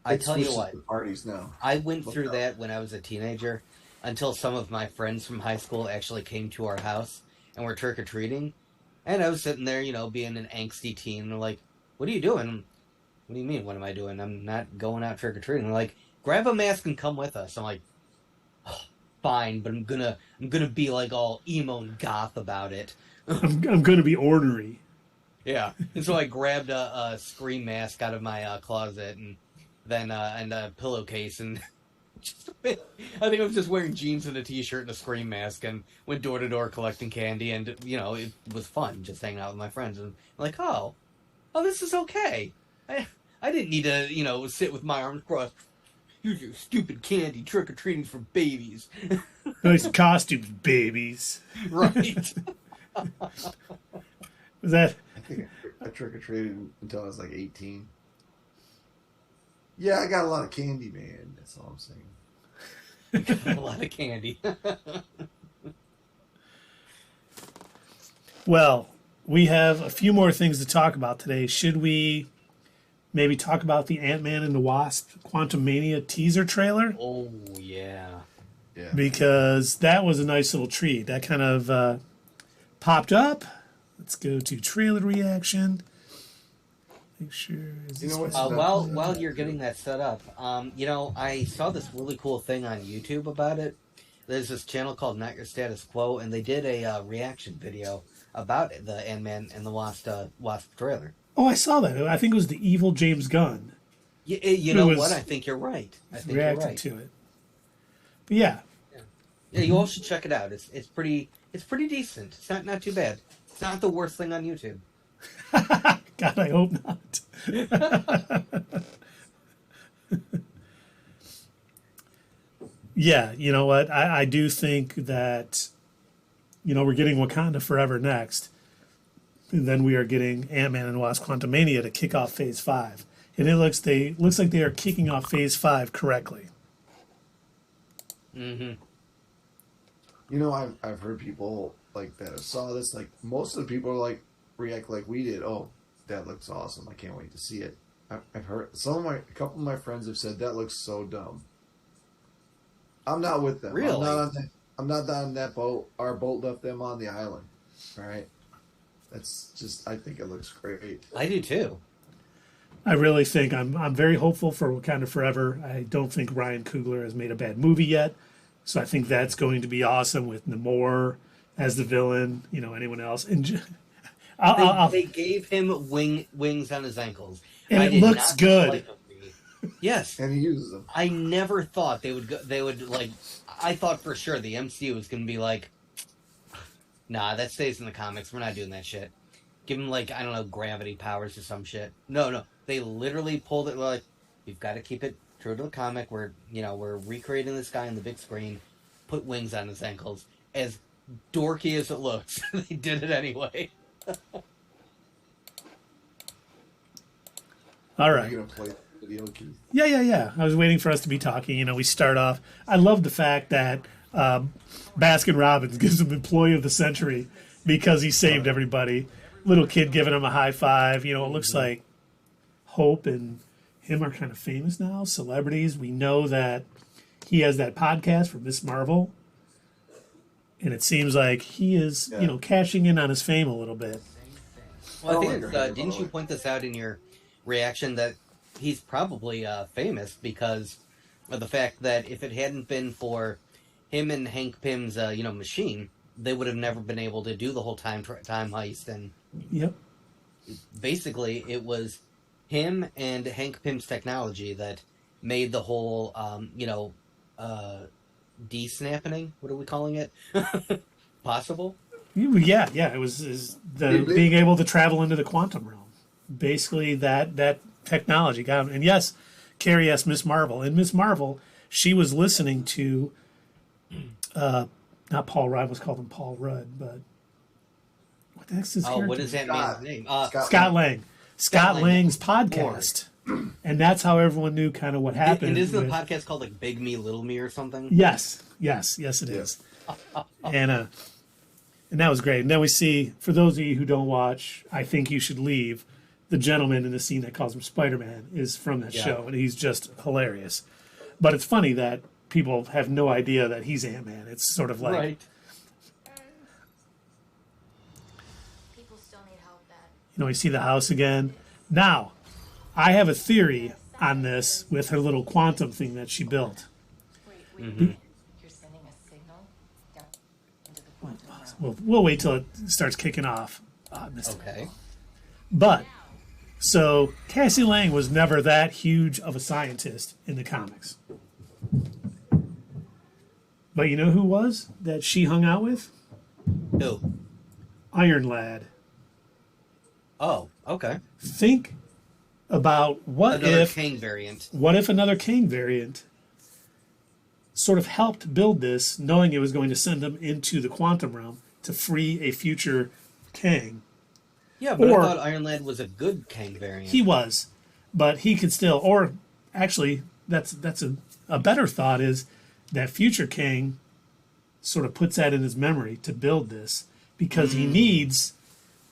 I It's tell you switched what, to parties now. I went through that when I was a teenager until some of my friends from high school actually came to our house and were trick or treating. And I was sitting there, being an angsty teen. And they're like, "What are you doing?" "What do you mean, what am I doing? I'm not going out trick or treating." They're like, "Grab a mask and come with us." I'm like, oh, "Fine, but I'm gonna be like all emo and goth about it." I'm going to be ornery. Yeah. And so I grabbed a scream mask out of my closet and then and a pillowcase and I think I was just wearing jeans and a t-shirt and a scream mask and went door to door collecting candy and it was fun just hanging out with my friends and I'm like, oh, this is okay. I didn't need to sit with my arms crossed. Here's your stupid candy. Trick or treating's for babies. Nice costumes, babies. Right. Was that? I think I trick or treated until I was like 18. Yeah, I got a lot of candy, man. That's all I'm saying. A lot of candy. Well, we have a few more things to talk about today. Should we maybe talk about the Ant-Man and the Wasp Quantumania teaser trailer? Oh yeah. Yeah. Because that was a nice little treat. That kind of popped up. Let's go to trailer reaction. Make sure. You know what's While you're getting that set up, I saw this really cool thing on YouTube about it. There's this channel called Not Your Status Quo, and they did a reaction video about the Ant-Man and the Wasp trailer. Oh, I saw that. I think it was the evil James Gunn You Who know was what? I think you're right. I think you're reacted right. to it. But yeah, Yeah, you all should check it out. It's pretty decent. It's not too bad. It's not the worst thing on YouTube. God, I hope not. Yeah, you know what? I do think that, we're getting Wakanda Forever next. And then we are getting Ant-Man and Wasp Quantumania to kick off Phase 5. and it looks like they are kicking off Phase 5 correctly. Mm-hmm. You know, I've heard people like that saw this. Like most of the people are like react like we did. Oh, that looks awesome! I can't wait to see it. I've heard a couple of my friends have said that looks so dumb. I'm not with them. Really? I'm not on that boat. Our boat left them on the island. All right. That's just. I think it looks great. I do too. I really think I'm very hopeful for Wakanda Forever. I don't think Ryan Coogler has made a bad movie yet, so I think that's going to be awesome with Namor as the villain. You know, anyone else? And They gave him wings on his ankles, and it looks good. Yes, and he uses them. I never thought they would go. They would like. I thought for sure the MCU was going to be like, nah, that stays in the comics. We're not doing that shit. Give him like, I don't know, gravity powers or some shit. No. They literally pulled it like, you've got to keep it true to the comic. We're recreating this guy on the big screen. Put wings on his ankles. As dorky as it looks, they did it anyway. All right. You're gonna play the video, Keith? Yeah. I was waiting for us to be talking. You know, we start off. I love the fact that Baskin Robbins gives him Employee of the Century because he saved everybody. Little kid giving him a high five. You know, it looks like Hope and him are kind of famous now, celebrities. We know that he has that podcast for Miss Marvel. And it seems like he is, cashing in on his fame a little bit. Well, I think didn't you point this out in your reaction that he's probably famous because of the fact that if it hadn't been for him and Hank Pym's, machine, they would have never been able to do the whole time heist. And yep, basically, it was him and Hank Pym's technology that made the whole, de-snapping. What are we calling it? Possible. Yeah. It was being able to travel into the quantum realm. Basically, that technology got him. And yes, Carrie asked Miss Marvel. And Miss Marvel, she was listening to, not Paul Rudd, was called him Paul Rudd, but what the heck's his character? What is that man's name? Scott Lang. Scott Lang's podcast. And that's how everyone knew kind of what happened. And isn't the podcast called like Big Me, Little Me or something? Yes, it is. And that was great. And then we see, for those of you who don't watch, I Think You Should Leave, the gentleman in the scene that calls him Spider-Man is from that show, and he's just hilarious. But it's funny that people have no idea that he's Ant-Man. It's sort of like... Right. People still need help, Dad. You know, we see the house again. Now, I have a theory on this with her little quantum thing that she built. Wait. Mm-hmm. You're sending a signal down into the quantum realm. We'll wait till it starts kicking off. Okay. But, so, Cassie Lang was never that huge of a scientist in the comics. But you know who was that she hung out with? Who? Iron Lad. Oh, okay. Think about Another Kang variant. What if another Kang variant sort of helped build this, knowing it was going to send them into the quantum realm to free a future Kang. Yeah, but I thought Iron Lad was a good Kang variant. He was, but he could still, or actually, that's a better thought is that future Kang sort of puts that in his memory to build this because he needs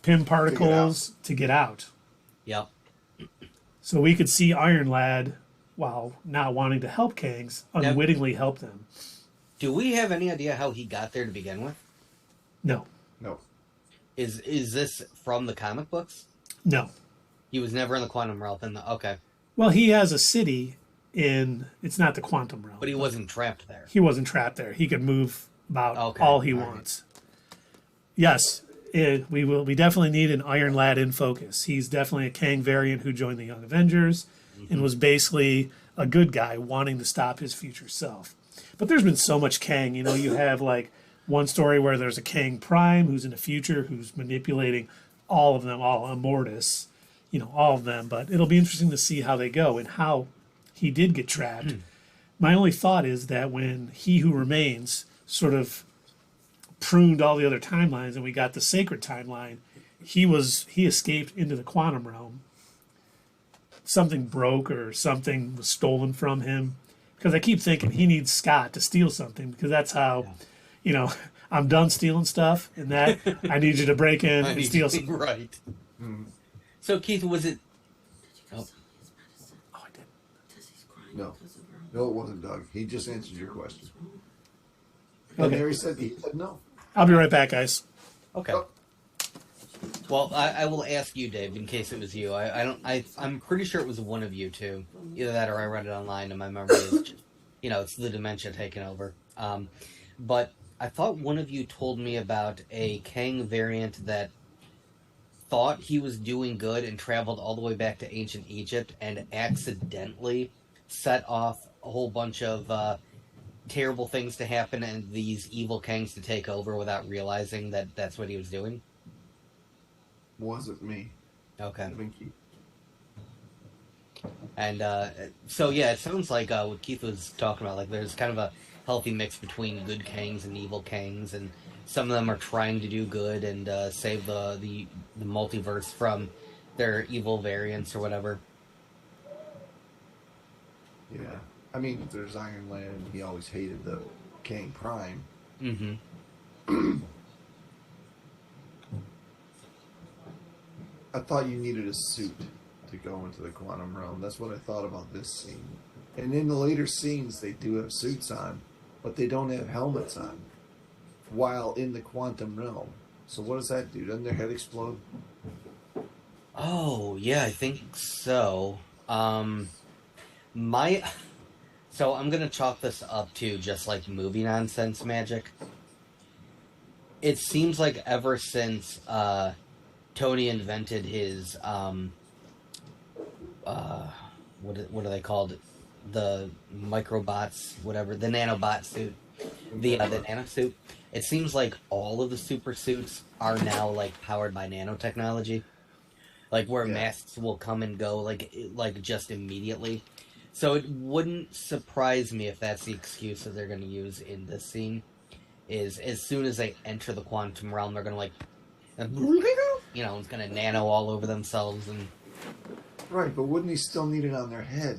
Pym particles to get out. Yep. So we could see Iron Lad, while not wanting to help Kangs, unwittingly help them. Do we have any idea how he got there to begin with? No. Is this from the comic books? No. He was never in the quantum realm. Okay. Well, he has a city in, it's not the quantum realm. But he wasn't trapped there. He wasn't trapped there. He could move about all he wants. Yes, we definitely need an Iron Lad in focus. He's definitely a Kang variant who joined the Young Avengers and was basically a good guy wanting to stop his future self. But there's been so much Kang. You know, you have like one story where there's a Kang Prime who's in the future who's manipulating all of them, all Immortus, all of them. But it'll be interesting to see how they go and how he did get trapped. My only thought is that when He Who Remains sort of pruned all the other timelines and we got the sacred timeline, he escaped into the quantum realm something broke or something was stolen from him. Because I keep thinking he needs Scott to steal something because that's how, you know, I'm done stealing stuff and that I need you to break in and steal something. Right. So, Keith, was it... Oh, Oh, I did. No. No, it wasn't Doug. He just answered your question. Okay. And Mary said he said no. I'll be right back, guys. okay. Well, I will ask you, Dave, in case it was you. I'm pretty sure it was one of you two. Either that or I read it online and my memory is just, it's the dementia taking over. But I thought one of you told me about a Kang variant that thought he was doing good and traveled all the way back to ancient Egypt and accidentally set off a whole bunch of terrible things to happen and these evil Kangs to take over without realizing that that's what he was doing. Wasn't me. Okay. Vinky. And so, yeah, it sounds like what Keith was talking about, like there's kind of a healthy mix between good Kangs and evil Kangs, and some of them are trying to do good and save the multiverse from their evil variants or whatever. Yeah. I mean, if there's Iron Land, he always hated the Kang Prime. Mm-hmm. I thought you needed a suit to go into the quantum realm. That's what I thought about this scene. And in the later scenes, they do have suits on, but they don't have helmets on while in the quantum realm. So what does that do? Doesn't their head explode? Oh, yeah, I think so. So I'm going to chalk this up to just like movie nonsense magic. It seems like ever since Tony invented his what are they called? The microbots, whatever, the nanobot suit, the nano suit. It seems like all of the super suits are now like powered by nanotechnology, like where masks will come and go like just immediately. So it wouldn't surprise me if that's the excuse that they're going to use in this scene. Is as soon as they enter the quantum realm, they're going to it's going to nano all over themselves and. Right, but wouldn't he still need it on their head?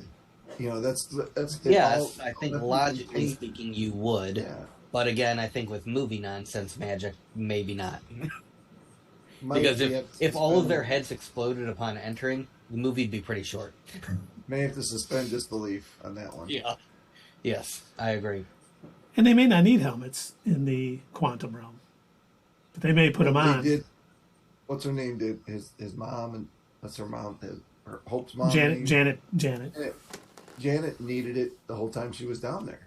That's yes. I think logically speaking, you would. Yeah. But again, I think with movie nonsense magic, maybe not. Because if all of their heads exploded upon entering, the movie'd be pretty short. May have to suspend disbelief on that one. Yeah. Yes, I agree. And they may not need helmets in the quantum realm, but they may put them on. Did. What's her name? Did his mom and that's her mom? Her Hope's mom. Janet. Janet needed it the whole time she was down there.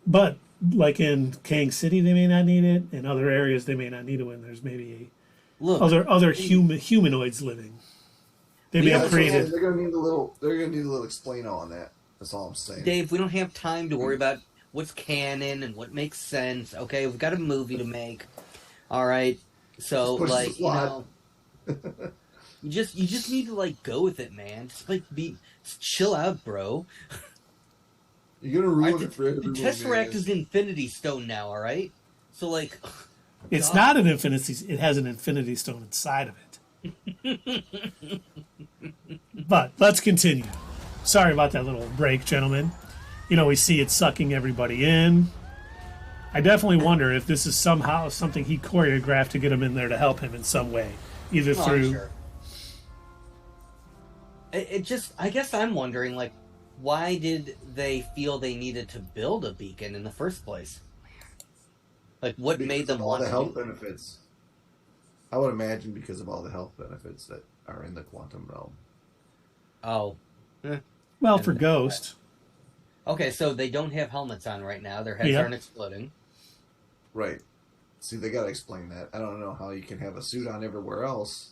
But like in Kang City, they may not need it. In other areas, they may not need it when there's maybe other humanoids living. They may have created. They're gonna need a little. They're gonna need a little explain on that. That's all I'm saying. Dave, we don't have time to worry about what's canon and what makes sense. Okay, we've got a movie to make. All right, so you just need to go with it, man. Just chill out, bro. You're gonna ruin it for everyone. The Tesseract is an Infinity Stone now. All right, so it's not an Infinity. It has an Infinity Stone inside of it. But let's continue. Sorry about that little break, gentlemen. We see it sucking everybody in. I definitely wonder if this is somehow something he choreographed to get him in there to help him in some way. Either through... Sure. I guess I'm wondering, why did they feel they needed to build a beacon in the first place? What made them want all the health benefits? I would imagine because of all the health benefits that are in the quantum realm. Oh. Well, for Ghost. Okay, so they don't have helmets on right now. Their heads aren't exploding. Right. See, they got to explain that. I don't know how you can have a suit on everywhere else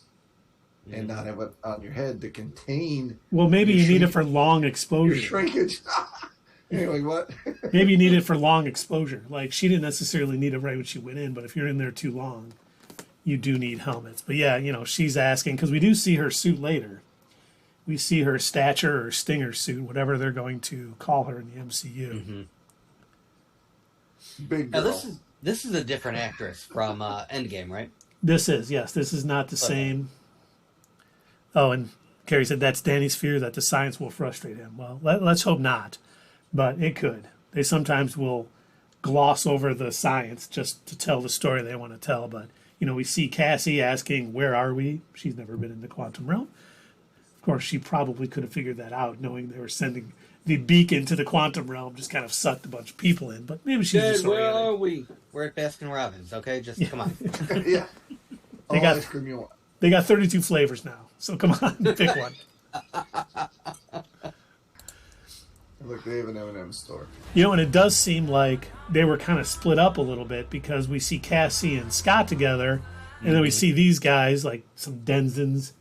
and not have it on your head to contain... Well, maybe you need it for long exposure. Your shrinkage. Anyway, what? Maybe you need it for long exposure. She didn't necessarily need it right when she went in, but if you're in there too long, you do need helmets. But yeah, she's asking, because we do see her suit later. We see her stature or stinger suit, whatever they're going to call her in the MCU. Mm-hmm. Big girl. Now, this is a different actress from Endgame, right? This is, yes. This is not the same. Oh, and Carrie said that's Danny's fear that the science will frustrate him. Well, let's hope not, but it could. They sometimes will gloss over the science just to tell the story they want to tell. But, you know, we see Cassie asking, where are we? She's never been in the quantum realm. Of course, she probably could have figured that out, knowing they were sending the beacon to the quantum realm, just kind of sucked a bunch of people in. But maybe she's just where are we? We're at Baskin Robbins, okay? Just come on. Yeah. They All got- ice cream you want. They got 32 flavors now, so come on, pick one. Look, they have an M&M store. You know, and it does seem like they were kind of split up a little bit because we see Cassie and Scott together, and then we see these guys, like some Denzins,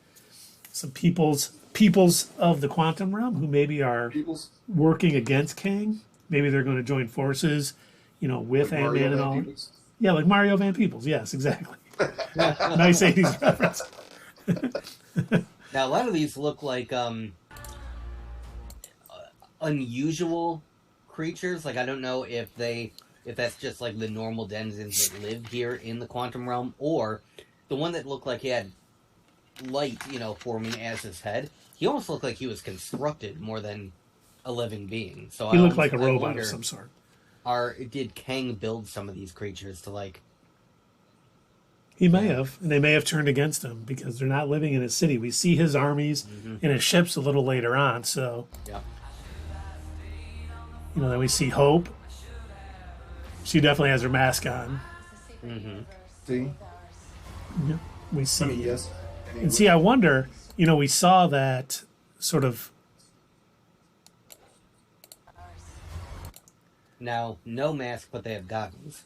some peoples of the quantum realm who maybe are Peoples. working against Kang. Maybe they're going to join forces, you know, with Like Ant-Man Mario and Van all. Peebles. Yeah, like Mario Van Peebles. Yes, exactly. Nice 80s reference. Now, a lot of these look like unusual creatures. Like, I don't know if that's just like the normal denizens that live here in the quantum realm, or the one that looked like he had light, you know, forming as his head. He almost looked like he was constructed more than a living being. So He I looked like a I robot wonder, of some sort. did Kang build some of these creatures to like? He may have, and they may have turned against him because they're not living in his city. We see his armies and his ships a little later on, so Yeah. you know, then we see Hope. She definitely has her mask on. See? Yeah. We I mean, see, yes. and see, I wonder. You know, we saw that sort of. Now, no mask, but they have goggles.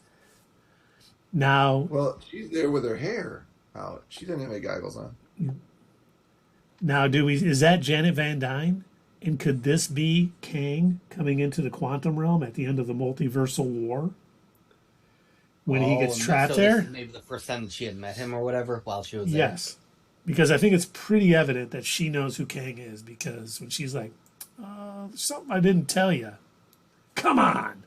Now, Well, she's there with her hair out. She didn't have any goggles on. is that Janet Van Dyne? And could this be Kang coming into the quantum realm at the end of the multiversal war? When he gets and trapped so this there? is maybe the first time that she had met him or whatever while she was there. Yes. Because I think it's pretty evident that she knows who Kang is, because when she's like, there's something I didn't tell you. Come on.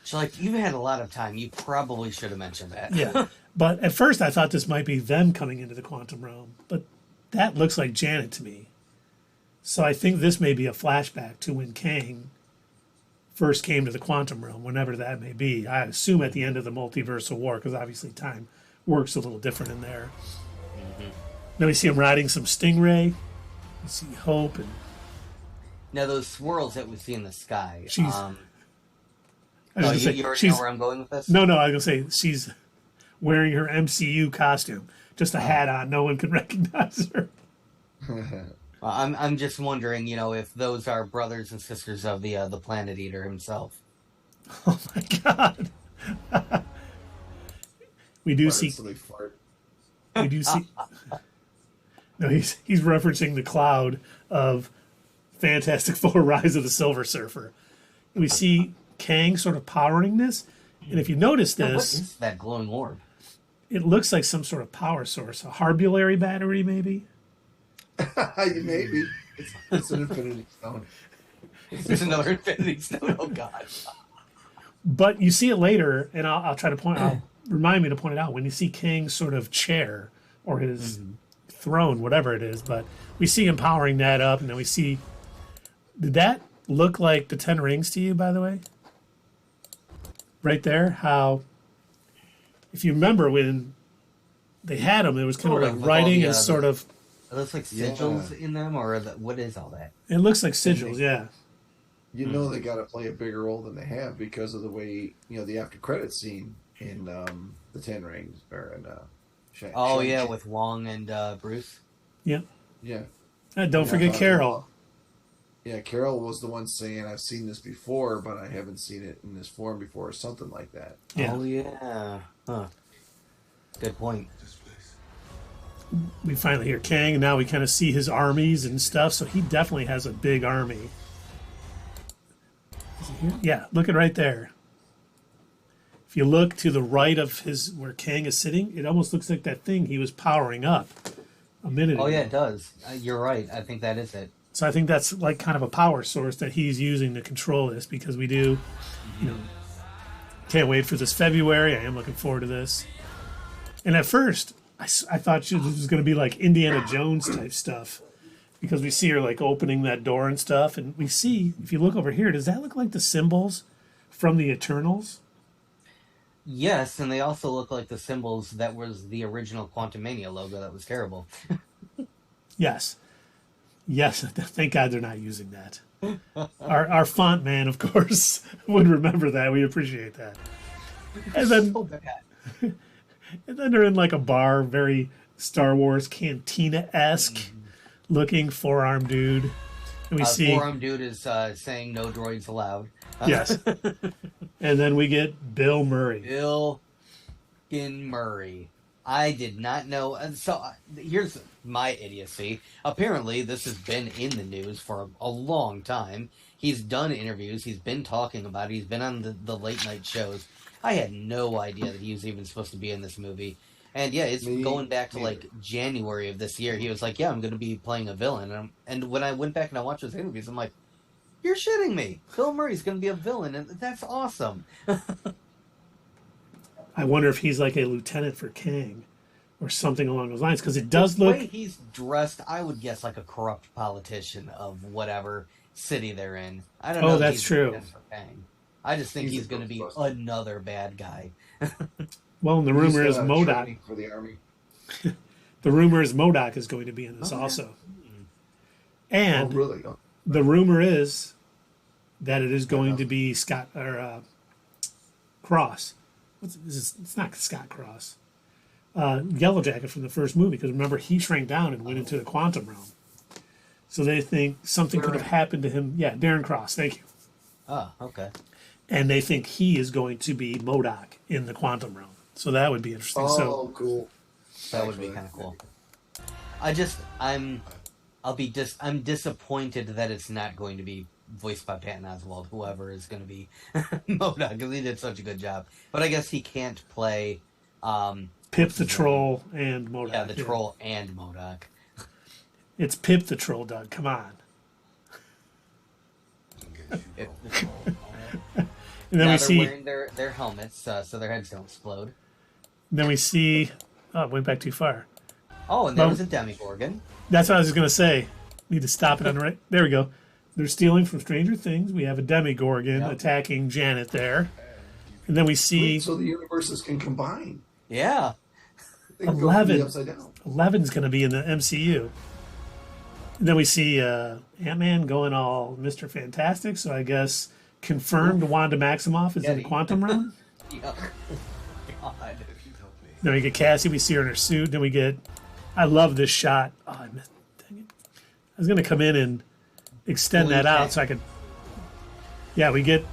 She's like, you've had a lot of time. You probably should have mentioned that. Yeah. But at first I thought this might be them coming into the quantum realm. But that looks like Janet to me. So I think this may be a flashback to when Kang first came to the quantum realm, whenever that may be. I assume at the end of the multiversal war, because obviously time works a little different in there. Then we see him riding some Stingray. We see Hope, and Now, those swirls that we see in the sky. She's- I was Oh, gonna say, you already she's know where I'm going with this? no. I was gonna say she's wearing her MCU costume, just a hat on. No one can recognize her. I'm just wondering, you know, if those are brothers and sisters of the Planet Eater himself. Oh my god. We do see. Silly fart. We do see. No, he's referencing the cloud of Fantastic Four: Rise of the Silver Surfer. We see Kang sort of powering this, and if you notice What this, is that glowing orb? it looks like some sort of power source, a Harbulary battery, maybe. Maybe. It's an infinity stone. There's another Infinity Stone. Oh, God. But you see it later, and I'll try to point. Remind me to point it out when you see Kang's sort of chair or his throne, whatever it is. But we see him powering that up, and then we see. Did that look like the Ten Rings to you, by the way? Right there, how. If you remember when they had him, it was kind Sort of of like with all writing the, and sort of. Are those like sigils in them, or what is all that? It looks like sigils, yeah. You know they got to play a bigger role than they have because of the way, you know, the after credit scene in the Ten Rings or in Oh, Shang-Chi. yeah, with Wong and Bruce. Yeah. Yeah. Don't forget Carol. Yeah, Carol was the one saying, I've seen this before, but I haven't seen it in this form before, or something like that. Yeah. Oh, yeah. Huh. Good point. We finally hear Kang, and now we kind of see his armies and stuff. So he definitely has a big army. Is he here? Yeah, look at right there. If you look to the right of his where Kang is sitting, it almost looks like that thing he was powering up a minute ago. Oh, yeah, it does. You're right. I think that is it. So I think that's like kind of a power source that he's using to control this, because we do, you know, can't wait for this February. I am looking forward to this. And at first, I thought this was going to be like Indiana Jones type stuff. because we see her like opening that door and stuff, and we see, if you look over here, does that look like the symbols from the Eternals? Yes, and they also look like the symbols that was the original Quantumania logo that was terrible. Yes. Yes, thank God they're not using that. Our font man, of course, would remember that. We appreciate that. And then, So bad. and then they're in like a bar, very Star Wars cantina-esque looking four-arm dude. And we see... Forearm dude is saying no droids allowed. Yes. And then we get Bill Murray. Bill Murray. I did not know. And so here's my idiocy. Apparently, this has been in the news for a long time. He's done interviews. He's been talking about it. He's been on the late night shows. I had no idea that he was even supposed to be in this movie. And yeah, it's going back to like January of this year. He was like, yeah, I'm going to be playing a villain. And when I went back and I watched those interviews, I'm like, you're shitting me. Bill Murray's going to be a villain, and that's awesome. I wonder if he's like a lieutenant for Kang or something along those lines, because it does look... The way he's dressed, I would guess like a corrupt politician of whatever city they're in. I don't know. Oh, if that's he's true. for Kang. I just think he's going to be another bad guy. Well, and the rumor is MODOK. For the army. The rumor is MODOK is going to be in this also. And really? the rumor is that it is going to be Scott or Cross. It's not Scott Cross. Yellow Jacket from the first movie, because remember he shrank down and went into the quantum realm. So they think something could have happened to him. Yeah, Darren Cross. Thank you. Oh, okay. And they think he is going to be MODOK in the quantum realm. So that would be interesting. Oh, cool. That would be kind of cool. I'm disappointed that it's not going to be voiced by Patton Oswalt, whoever is going to be MODOK, because he did such a good job. But I guess he can't play Pip the Troll and MODOK. Yeah, the Troll and MODOK. It's Pip the Troll, Doug. Come on. And then now we they're see wearing their helmets, so their heads don't explode. Then we see... Oh, it went back too far. Oh, and there was a Demogorgon. That's what I was going to say. Need to stop it on the right... There we go. They're stealing from Stranger Things. We have a Demogorgon attacking Janet there. And then we see... So the universes can combine. Yeah. 11. Upside down. 11's going to be in the MCU. And then we see Ant-Man going all Mr. Fantastic. So I guess confirmed Wanda Maximoff is in the quantum realm. Yeah. God. Then we get Cassie. We see her in her suit. Then we get... I love this shot. Oh, I missed... Dang it. I was going to come in and extend that out so I could... Yeah, we get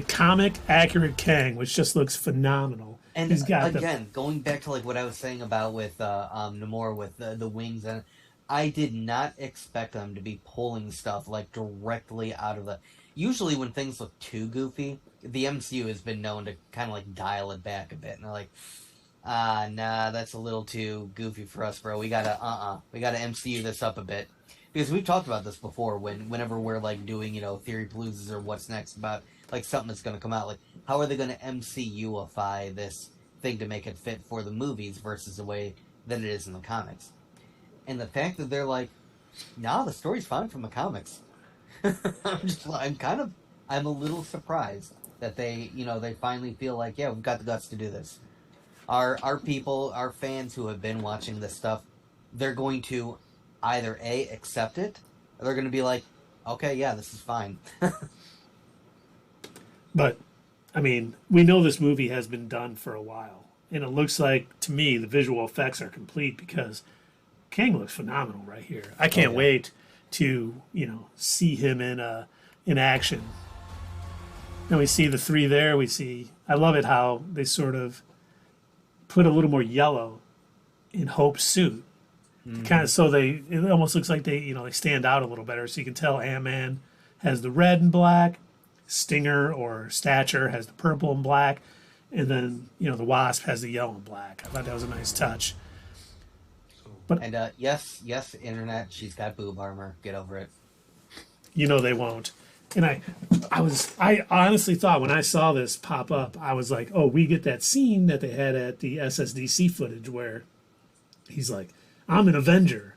comic accurate Kang, which just looks phenomenal. And he's got again, going back to like what I was saying about with Namor with the wings, and I did not expect them to be pulling stuff like directly out of the... Usually when things look too goofy, the MCU has been known to kind of like dial it back a bit, and they're like, nah, that's a little too goofy for us, bro. We gotta MCU this up a bit. Because we've talked about this before whenever we're like doing, Theory Paloozas or what's next about like something that's gonna come out. Like, how are they gonna MCU-ify this thing to make it fit for the movies versus the way that it is in the comics? And the fact that they're like, nah, the story's fine from the comics. I'm a little surprised that they finally feel like, yeah, we've got the guts to do this. Our people, our fans who have been watching this stuff, they're going to either A, accept it, or they're going to be like, okay, yeah, this is fine. But, I mean, we know this movie has been done for a while. And it looks like, to me, the visual effects are complete because Kang looks phenomenal right here. I can't wait to, see him in action. And we see the three there. I love it how they sort of put a little more yellow in Hope's suit. Kind of so it almost looks like they stand out a little better. So you can tell Ant-Man has the red and black, Stinger or Stature has the purple and black, and then the Wasp has the yellow and black. I thought that was a nice touch. But yes, internet, she's got boob armor. Get over it. They won't. And I honestly thought when I saw this pop up, I was like, oh, we get that scene that they had at the SSDC footage where he's like, I'm an Avenger.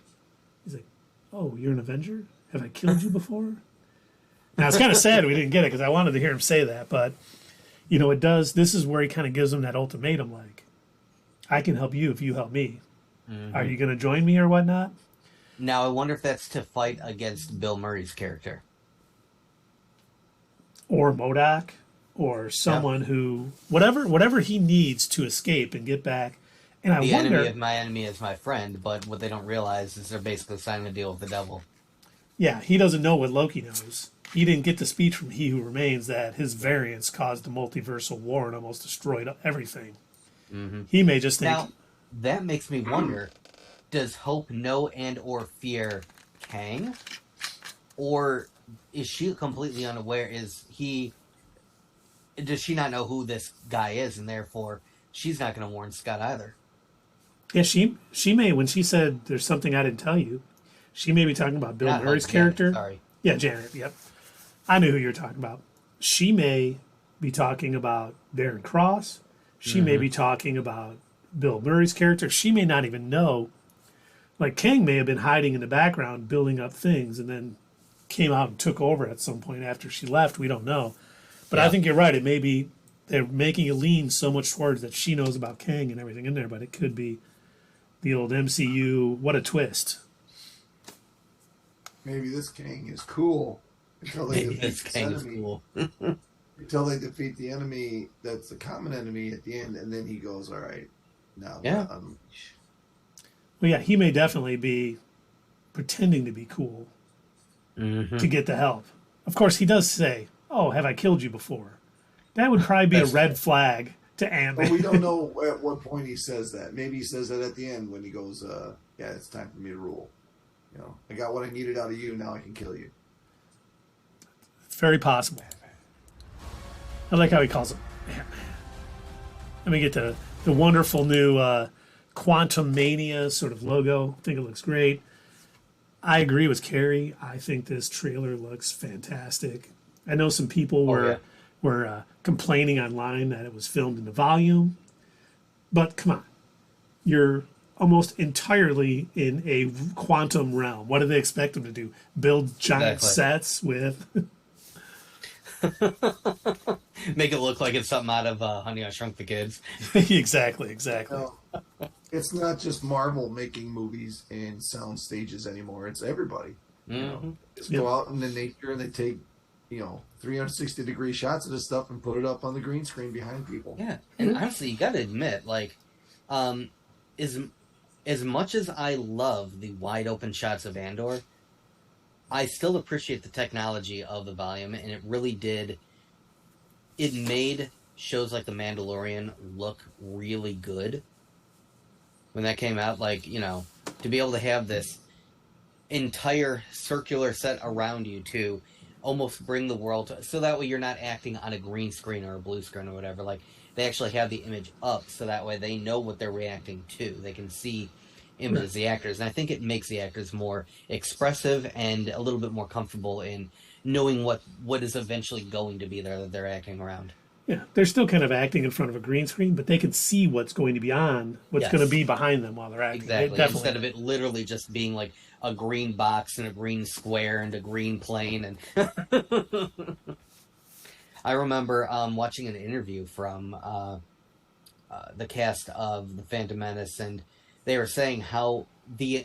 He's like, oh, you're an Avenger? Have I killed you before? Now, it's kind of sad we didn't get it because I wanted to hear him say that, but, it does. This is where he kind of gives him that ultimatum, like, I can help you if you help me. Are you going to join me or whatnot? Now, I wonder if that's to fight against Bill Murray's character. Or MODOK, or someone who, whatever he needs to escape and get back. And I the wonder, enemy of my enemy is my friend, but what they don't realize is they're basically signing a deal with the devil. yeah, he doesn't know what Loki knows. He didn't get the speech from He Who Remains that his variants caused a multiversal war and almost destroyed everything. He may just think... Now, that makes me wonder, does Hope know and or fear Kang? Or is she completely unaware? Does she not know who this guy is, and therefore she's not going to warn Scott either? Yeah, she may, when she said there's something I didn't tell you, she may be talking about Bill Murray's character. Sorry. Yeah, Janet, yep. I knew who you were talking about. She may be talking about Darren Cross. She may be talking about Bill Murray's character. She may not even know. Like, Kang may have been hiding in the background, building up things, and then came out and took over at some point after she left. We don't know. But I think you're right. It may be they're making a lean so much towards that she knows about Kang and everything in there, but it could be the old MCU. What a twist. Maybe this Kang is cool until they defeat This this Kang is enemy. cool. Until they defeat the enemy that's the common enemy at the end, and then he goes, all right, now Yeah. Well, yeah, he may definitely be pretending to be cool to get the help. Of course, he does say, oh, have I killed you before? That would probably be a red flag to But we Ant-Man. don't know at what point he says that. Maybe he says that at the end when he goes, yeah, it's time for me to rule. I got what I needed out of you, now I can kill you. It's very possible. I like how he calls it Ant-Man. Let me get the wonderful new Quantumania sort of logo. I think it looks great. I agree with Carrie. I think this trailer looks fantastic. I know some people were complaining online that it was filmed in the volume, but come on, you're almost entirely in a quantum realm. What do they expect them to do? Build giant sets with... Make it look like it's something out of Honey, I Shrunk the Kids. Exactly. No, it's not just Marvel making movies and sound stages anymore. It's everybody. Just go out in the nature and they take 360-degree shots of this stuff and put it up on the green screen behind people. Yeah, and honestly, you got to admit, like, as much as I love the wide open shots of Andor, I still appreciate the technology of the volume, and it really did. It made shows like The Mandalorian look really good when that came out. Like, to be able to have this entire circular set around you to almost bring the world to, so that way you're not acting on a green screen or a blue screen or whatever. Like, they actually have the image up so that way they know what they're reacting to. They can see images of the actors, and I think it makes the actors more expressive and a little bit more comfortable in knowing what is eventually going to be there that they're acting around. Yeah, they're still kind of acting in front of a green screen, but they can see what's going to be on, what's going to be behind them while they're acting. Exactly. Instead of it literally just being like a green box and a green square and a green plane. And I remember watching an interview from the cast of The Phantom Menace, and they were saying how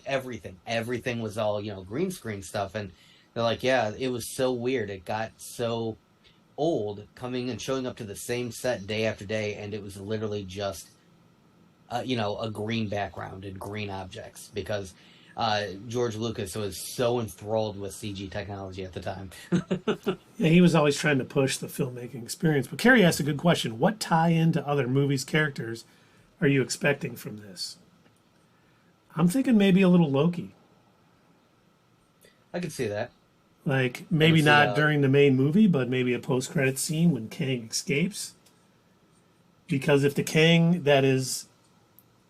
everything was all, green screen stuff. And they're like, yeah, it was so weird. It got so old coming and showing up to the same set day after day, and it was literally just, a green background and green objects because George Lucas was so enthralled with CG technology at the time. Yeah, he was always trying to push the filmmaking experience. But Carrie asked a good question. What tie-in to other movies' characters are you expecting from this? I'm thinking maybe a little Loki. I could see that. Like, maybe not during the main movie, but maybe a post-credit scene when Kang escapes. Because if the Kang that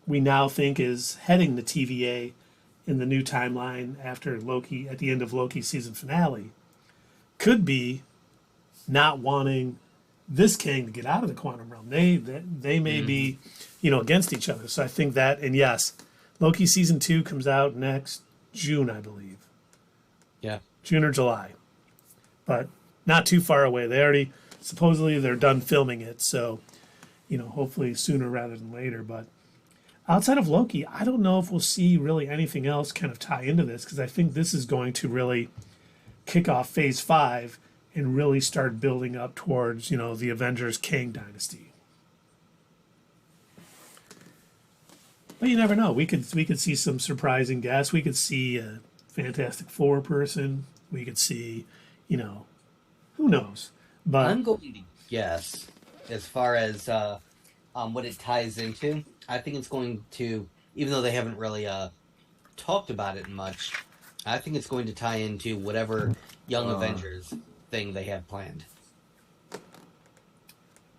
we now think is heading the TVA in the new timeline after Loki, at the end of Loki's season finale, could be not wanting this Kang to get out of the quantum realm. They may be, against each other. So I think that, and yes, Loki season 2 comes out next June, I believe. Yeah. June or July, but not too far away. They already supposedly they're done filming it, so hopefully sooner rather than later. But outside of Loki, I don't know if we'll see really anything else kind of tie into this because I think this is going to really kick off Phase 5 and really start building up towards the Avengers Kang Dynasty. But you never know. We could see some surprising guests. We could see a Fantastic Four person. We could see, who knows. But I'm going to guess, as far as what it ties into, I think it's going to, even though they haven't really talked about it much, I think it's going to tie into whatever Young Avengers thing they have planned.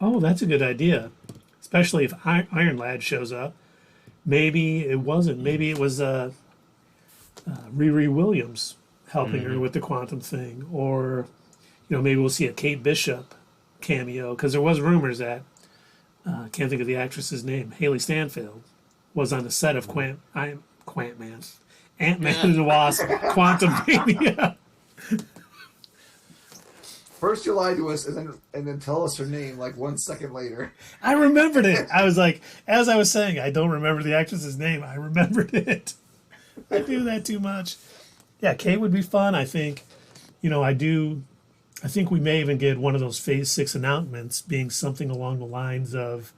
Oh, that's a good idea. Especially if Iron Lad shows up. Maybe it wasn't. Maybe it was Riri Williams helping her with the quantum thing. Or, maybe we'll see a Kate Bishop cameo. Because there was rumors that, I can't think of the actress's name, Haley Stanfield, was on the set of Ant-Man and the Wasp, Quantumania. First you lie to us, and then tell us her name like 1 second later. I remembered it. I was like, as I was saying, I don't remember the actress's name. I remembered it. I do that too much. Yeah, Kate would be fun. I think, I think we may even get one of those Phase 6 announcements being something along the lines of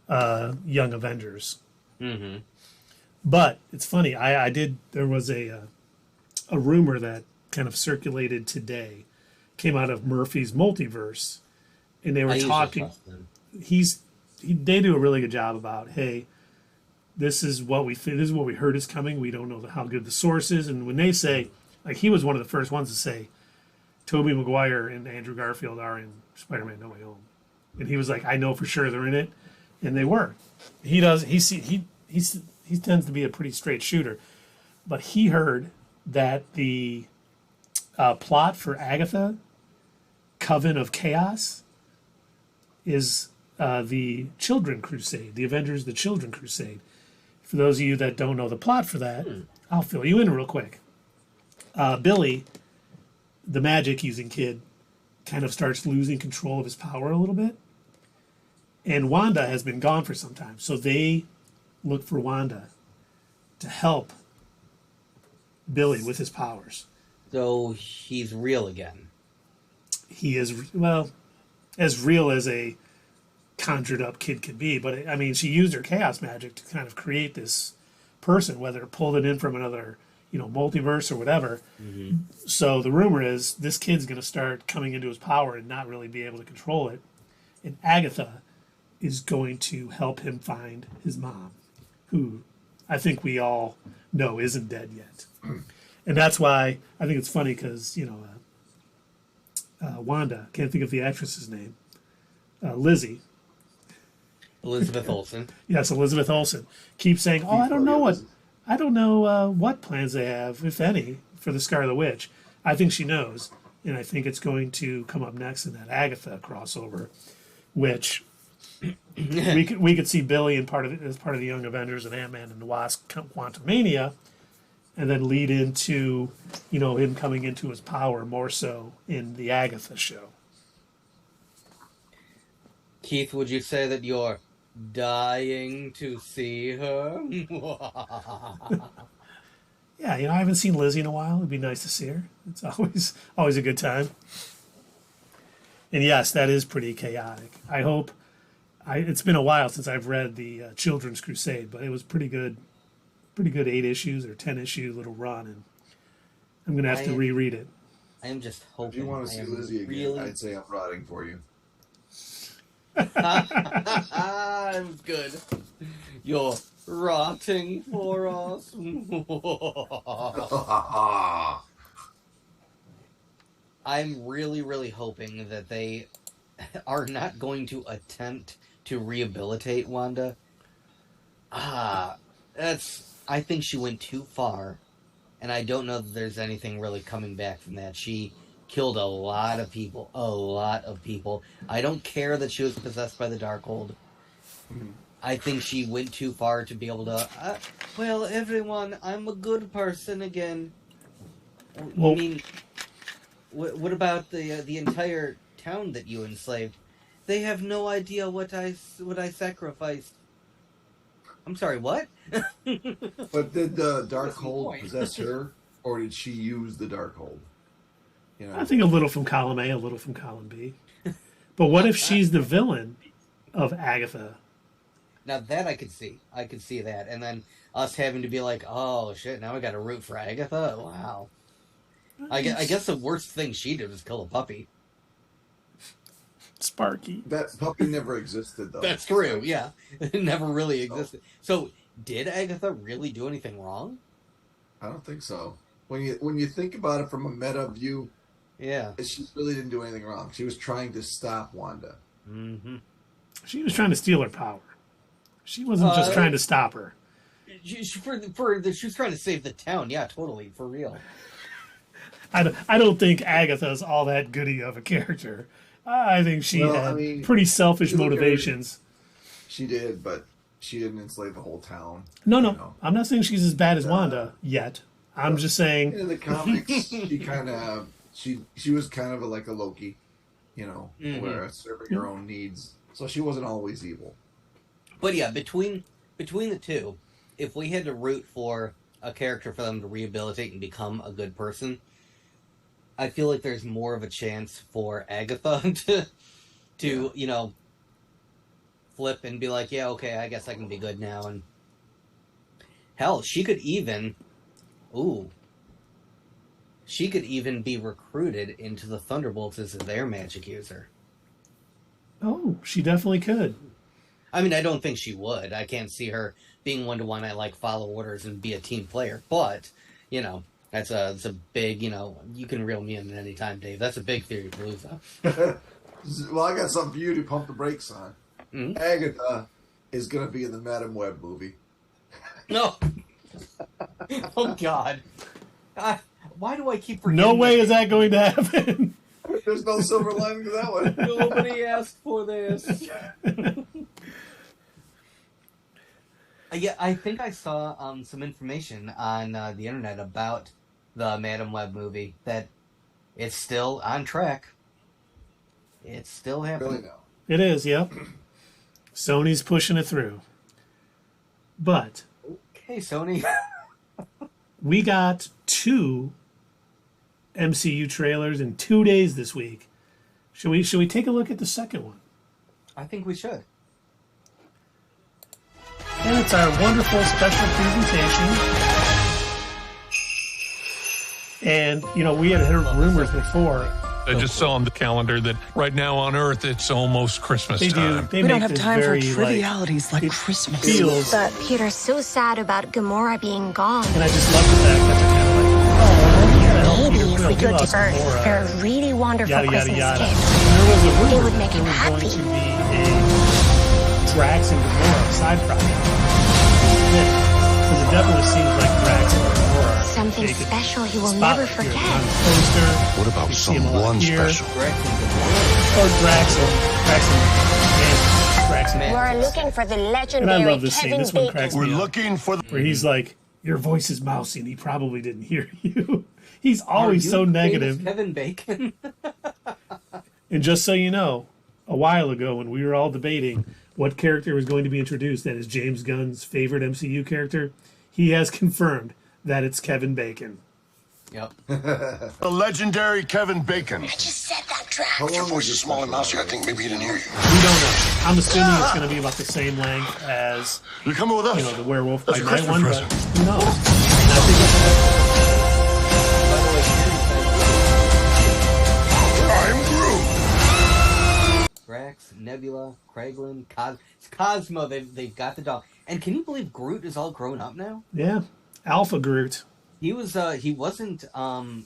Young Avengers. Mm-hmm. But it's funny. There was a rumor that kind of circulated today, came out of Murphy's Multiverse, and they were talking. They do a really good job about, hey, this is what we think, this is what we heard is coming. We don't know how good the source is, and when they say, like, he was one of the first ones to say, Tobey Maguire and Andrew Garfield are in Spider-Man: No Way Home, and he was like, I know for sure they're in it, and they were. He tends to be a pretty straight shooter, but he heard that the plot for Agatha, Coven of Chaos, is the Children Crusade, the Avengers: The Children Crusade. For those of you that don't know the plot for that, I'll fill you in real quick. Billy, the magic-using kid, kind of starts losing control of his power a little bit, and Wanda has been gone for some time, so they look for Wanda to help Billy with his powers. So he's real again. He is, well, as real as a conjured up kid can be, but I mean, she used her chaos magic to kind of create this person, whether it pulled it in from another, multiverse or whatever. Mm-hmm. So the rumor is this kid's going to start coming into his power and not really be able to control it. And Agatha is going to help him find his mom, who I think we all know isn't dead yet. And that's why I think it's funny because, Wanda, can't think of the actress's name, Lizzie. Elizabeth Olsen. Yes, Elizabeth Olsen keeps saying, I don't know what plans they have, if any, for the Scarlet Witch. I think she knows, and I think it's going to come up next in that Agatha crossover, which we could see Billy as part of the Young Avengers and Ant-Man and the Wasp Quantumania, and then lead into him coming into his power more so in the Agatha show. Keith, would you say that you're dying to see her? Yeah, I haven't seen Lizzie in a while. It'd be nice to see her. It's always a good time. And yes, that is pretty chaotic. I hope. It's been a while since I've read the Children's Crusade, but it was pretty good 8 issues or 10 issue little run, and I'm gonna have to reread it. I am just hoping. If you want to see Lizzie again, I'd say I'm rotting for you. That was good. You're rotting for us. I'm really, really hoping that they are not going to attempt to rehabilitate Wanda. I think she went too far, and I don't know that there's anything really coming back from that. She killed a lot of people. I don't care that she was possessed by the Darkhold. I think she went too far to be able to, well, everyone, I'm a good person again. Well, I mean, what about the entire town that you enslaved? They have no idea what I sacrificed. I'm sorry, what? But did the dark What's the hold point? possess her, or did she use the dark hold? You I know, think a little from column A, a little from column B. But what if she's the villain of Agatha? Now that I could see. I could see that. And then us having to be like, oh shit, now we got to root for Agatha? Wow. I guess the worst thing she did was kill a puppy. Sparky. that puppy never existed, though. That's true, yeah. It never really existed. So, did Agatha really do anything wrong? I don't think so. When you think about it from a meta view, Yeah. she really didn't do anything wrong. She was trying to stop Wanda. Mm-hmm. She was trying to steal her power. She wasn't just trying to stop her. She was trying to save the town. Yeah, totally, for real. I don't think Agatha's all that goody of a character. I think she had pretty selfish motivations. She did, but she didn't enslave the whole town. No. I'm not saying she's as bad as Wanda yet. I'm just saying. In the comics, she was kind of like a Loki, where serving her own needs. So she wasn't always evil. But yeah, between the two, if we had to root for a character for them to rehabilitate and become a good person, I feel like there's more of a chance for Agatha to flip and be like, yeah, okay, I guess I can be good now. And hell, she could even be recruited into the Thunderbolts as their magic user. Oh, she definitely could. I mean, I don't think she would. I can't see her being one to one. I like follow orders and be a team player. But, that's a big, you can reel me in at any time, Dave. That's a big theory to lose, though. Well, I got something for you to pump the brakes on. Mm-hmm. Agatha is going to be in the Madam Web movie. No. Oh, God. Why do I keep forgetting? No way is that going to happen. There's no silver lining to that one. Nobody asked for this. Yeah, I think I saw some information on the internet about the Madam Web movie, that it's still on track. It's still happening. Really, no. It is, yep. Sony's pushing it through. But Okay, Sony. we got 2 MCU trailers in 2 days this week. Should we take a look at the second one? I think we should. And it's our wonderful special presentation. And, we had heard rumors before. I just saw on the calendar that right now on Earth it's almost Christmas They do. time. They We make don't have this time for very, trivialities like it Christmas. feels, But Peter's so sad about Gamora being gone. and I just love the fact that they're kind of like, we gotta help Maybe Peter if Quill. we He could lost give her Gamora. their really wonderful Yada, yada, Christmas yada. gift. And there was a rumor It would make that him there was happy. going to be a Drax and Gamora side project. Because it definitely seems like Drax and Gamora. Something they could special he will spot never here on forget. the poster. What about You see him a lot someone here. special? Or Drax and We're looking for the And I legendary love this scene. Kevin This one Bacon. cracks We're me up. looking for the... Where he's like, your voice is mousy, and he probably didn't hear you. He's always Are you so famous negative. Kevin Bacon. And just so you know, a while ago when we were all debating what character was going to be introduced that is James Gunn's favorite MCU character, he has confirmed that it's Kevin Bacon. Yep. The legendary Kevin Bacon. Just said that, Drax. How long Your was voice is this small and special? mousy. I think maybe he didn't hear you. We don't know. I'm assuming it's going to be about the same length as, You're coming with us. the Werewolf by That's a Night one, Christmas but present. who knows? And I think I'm Groot. Drax, Nebula, Kraglin, Cosmo. They've got the dog. And can you believe Groot is all grown up now? yeah, Alpha Groot. He wasn't an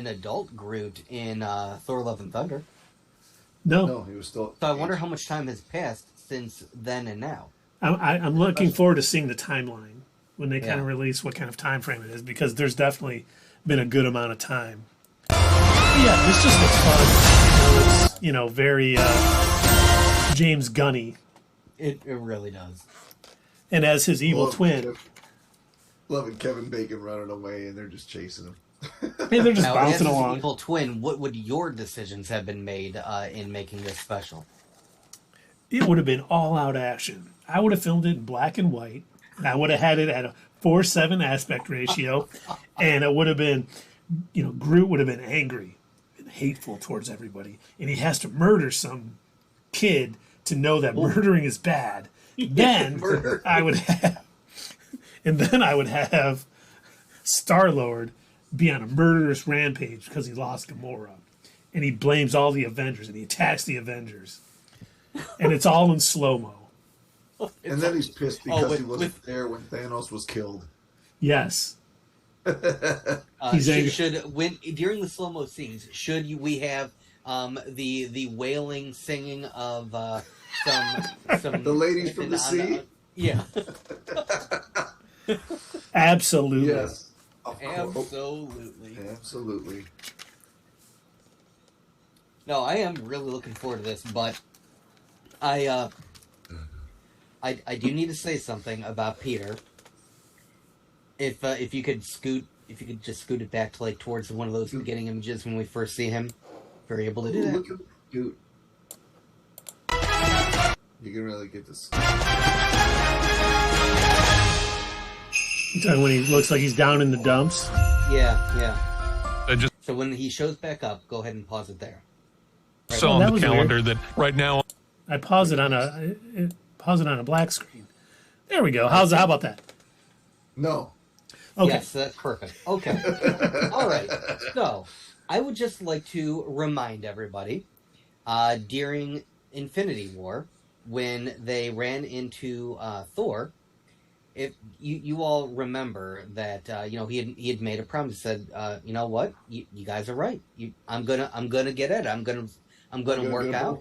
adult Groot in Thor: Love and Thunder. No, he was still. So I wonder how much time has passed since then and now. I'm looking forward to seeing the timeline when they kind of Yeah. release what kind of time frame it is, because there's definitely been a good amount of time. But yeah, this just looks fun. It's very James Gunny, It really does. and as his evil Love twin. Loving Kevin Bacon running away, and they're just chasing him. Hey, they're just Now, as bouncing his along. evil twin, what would your decisions have been made in making this special? It would have been all out action. I would have filmed it in black and white, and I would have had it at a 4:7 aspect ratio, and it would have been, Groot would have been angry and hateful towards everybody, and he has to murder some kid to know that murdering is bad. Then I would have Star-Lord be on a murderous rampage because he lost Gamora, and he blames all the Avengers and he attacks the Avengers, and it's all in slow-mo. And then he's pissed because he wasn't with there when Thanos was killed. Yes. He's angry. When during the slow mo scenes, we have the wailing singing of some The ladies from the sea? Yeah. Absolutely. Yes. Of course. Absolutely. Absolutely. No, I am really looking forward to this, but I do need to say something about Peter. If you could just scoot it back to towards one of those beginning images when we first see him, if you're able to do that. Look at dude. You can really get this. You're talking when he looks like he's down in the dumps. Yeah. So when he shows back up, go ahead and pause it there. Right. Saw on the calendar weird. that right now. I pause it on a black screen. There we go. How about that? No. Okay. Yes, that's perfect. Okay. All right. So, I would just like to remind everybody, during Infinity War, when they ran into Thor, if you all remember that he had made a promise, said, you know what, you guys are right. I'm gonna get it. I'm gonna work out.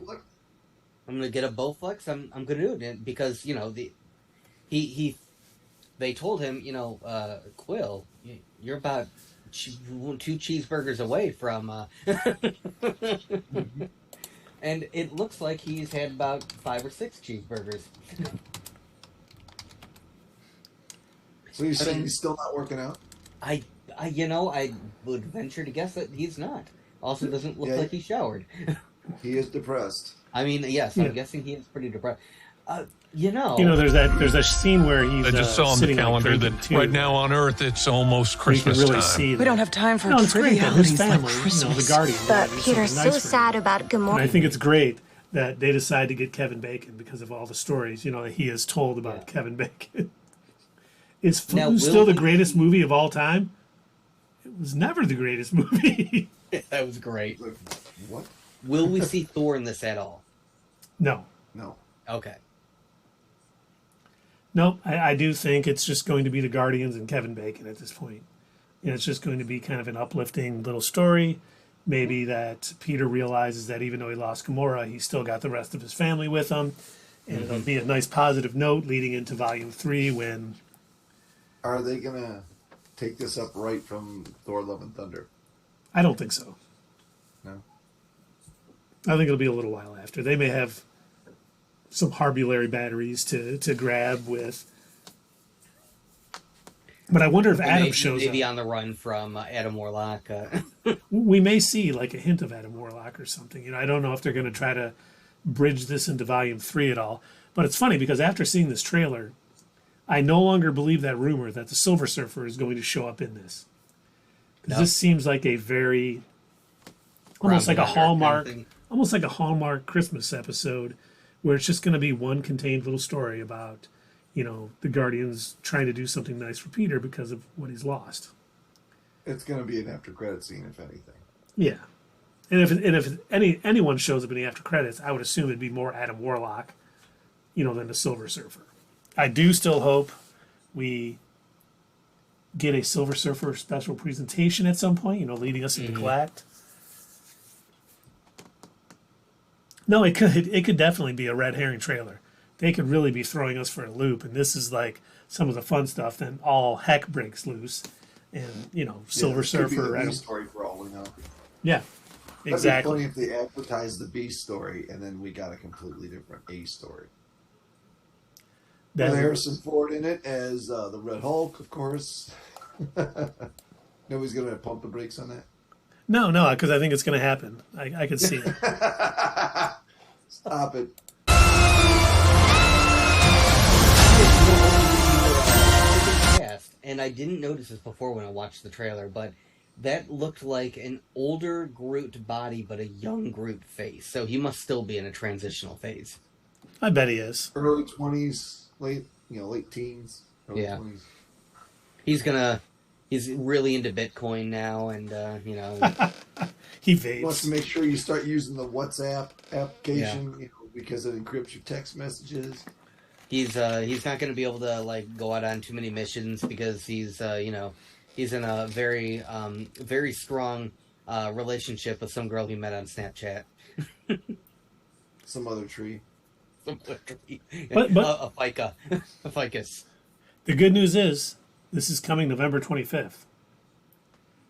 I'm gonna get a Bowflex. I'm gonna do it because they told him, Quill, you're about 2 cheeseburgers away from, and it looks like he's had about 5 or 6 cheeseburgers. So you're saying he's still not working out? I would venture to guess that he's not. Also, doesn't look like he showered. He is depressed. I mean, yes, I'm guessing he is pretty depressed. There's that scene where he's I just saw on the calendar that right now on Earth it's almost Christmas really time. See we don't have time for it's great that his trivialities family, like Christmas. the Guardians. But Peter's so sad about Gamora. And I think it's great that they decide to get Kevin Bacon because of all the stories, that he has told about Kevin Bacon. Is Food still the greatest movie of all time? It was never the greatest movie. That was great. What? Will we see Thor in this at all? No. Okay. Nope. I do think it's just going to be the Guardians and Kevin Bacon at this point. It's just going to be kind of an uplifting little story. Maybe that Peter realizes that even though he lost Gamora, he's still got the rest of his family with him. And it'll be a nice positive note leading into Volume 3 when... Are they going to take this up right from Thor Love and Thunder? I don't think so. No? I think it'll be a little while after. They may have some Harbulary batteries to grab with. But I wonder if Adam shows up. Maybe on the run from Adam Warlock. We may see like a hint of Adam Warlock or something. I don't know if they're going to try to bridge this into Volume 3 at all. But it's funny because after seeing this trailer, I no longer believe that rumor that the Silver Surfer is going to show up in this. Because this seems like a very, almost like a Hallmark Christmas episode where it's just going to be one contained little story about, the Guardians trying to do something nice for Peter because of what he's lost. It's going to be an after credit scene, if anything. Yeah. And if anyone shows up in the after credits, I would assume it'd be more Adam Warlock, than the Silver Surfer. I do still hope we get a Silver Surfer special presentation at some point, leading us into Galactus. No, it could definitely be a red herring trailer. They could really be throwing us for a loop, and this is like some of the fun stuff. Then all heck breaks loose, and Silver Surfer. Could be the B story for all we know. Yeah, exactly. That'd be funny if they advertised the B story and then we got a completely different A story. With Harrison Ford in it as the Red Hulk, of course. Nobody's gonna pump the brakes on that. No, because I think it's going to happen. I could see it. Stop it. And I didn't notice this before when I watched the trailer, but that looked like an older Groot body, but a young Groot face. So he must still be in a transitional phase. I bet he is. Early 20s, late teens. Early Yeah. 20s. He's really into Bitcoin now, and He He wants vapes. to make sure you start using the WhatsApp application, because it encrypts your text messages. he's not going to be able to like go out on too many missions because he's in a very very strong relationship with some girl he met on Snapchat. Some other tree. But- a FICA, a ficus. The good news is this is coming November 25th.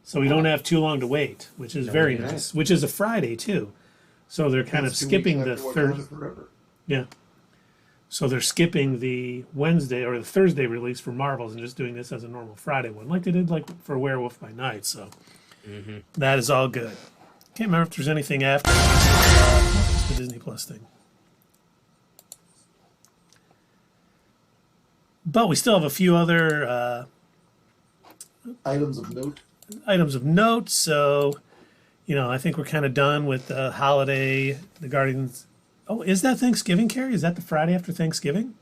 So we don't have too long to wait, which is very really nice. nice. Which is a Friday, too. So they're kind of That's 2 skipping weeks the after third. Wakanda Forever. Yeah. So they're skipping the Wednesday or the Thursday release for Marvels and just doing this as a normal Friday one, like they did for Werewolf by Night. So that is all good. Can't remember if there's anything after the Disney Plus thing. But we still have a few other Items of note. items of note. So, I think we're kind of done with the holiday, the Guardians. Oh, is that Thanksgiving, Carrie? Is that the Friday after Thanksgiving?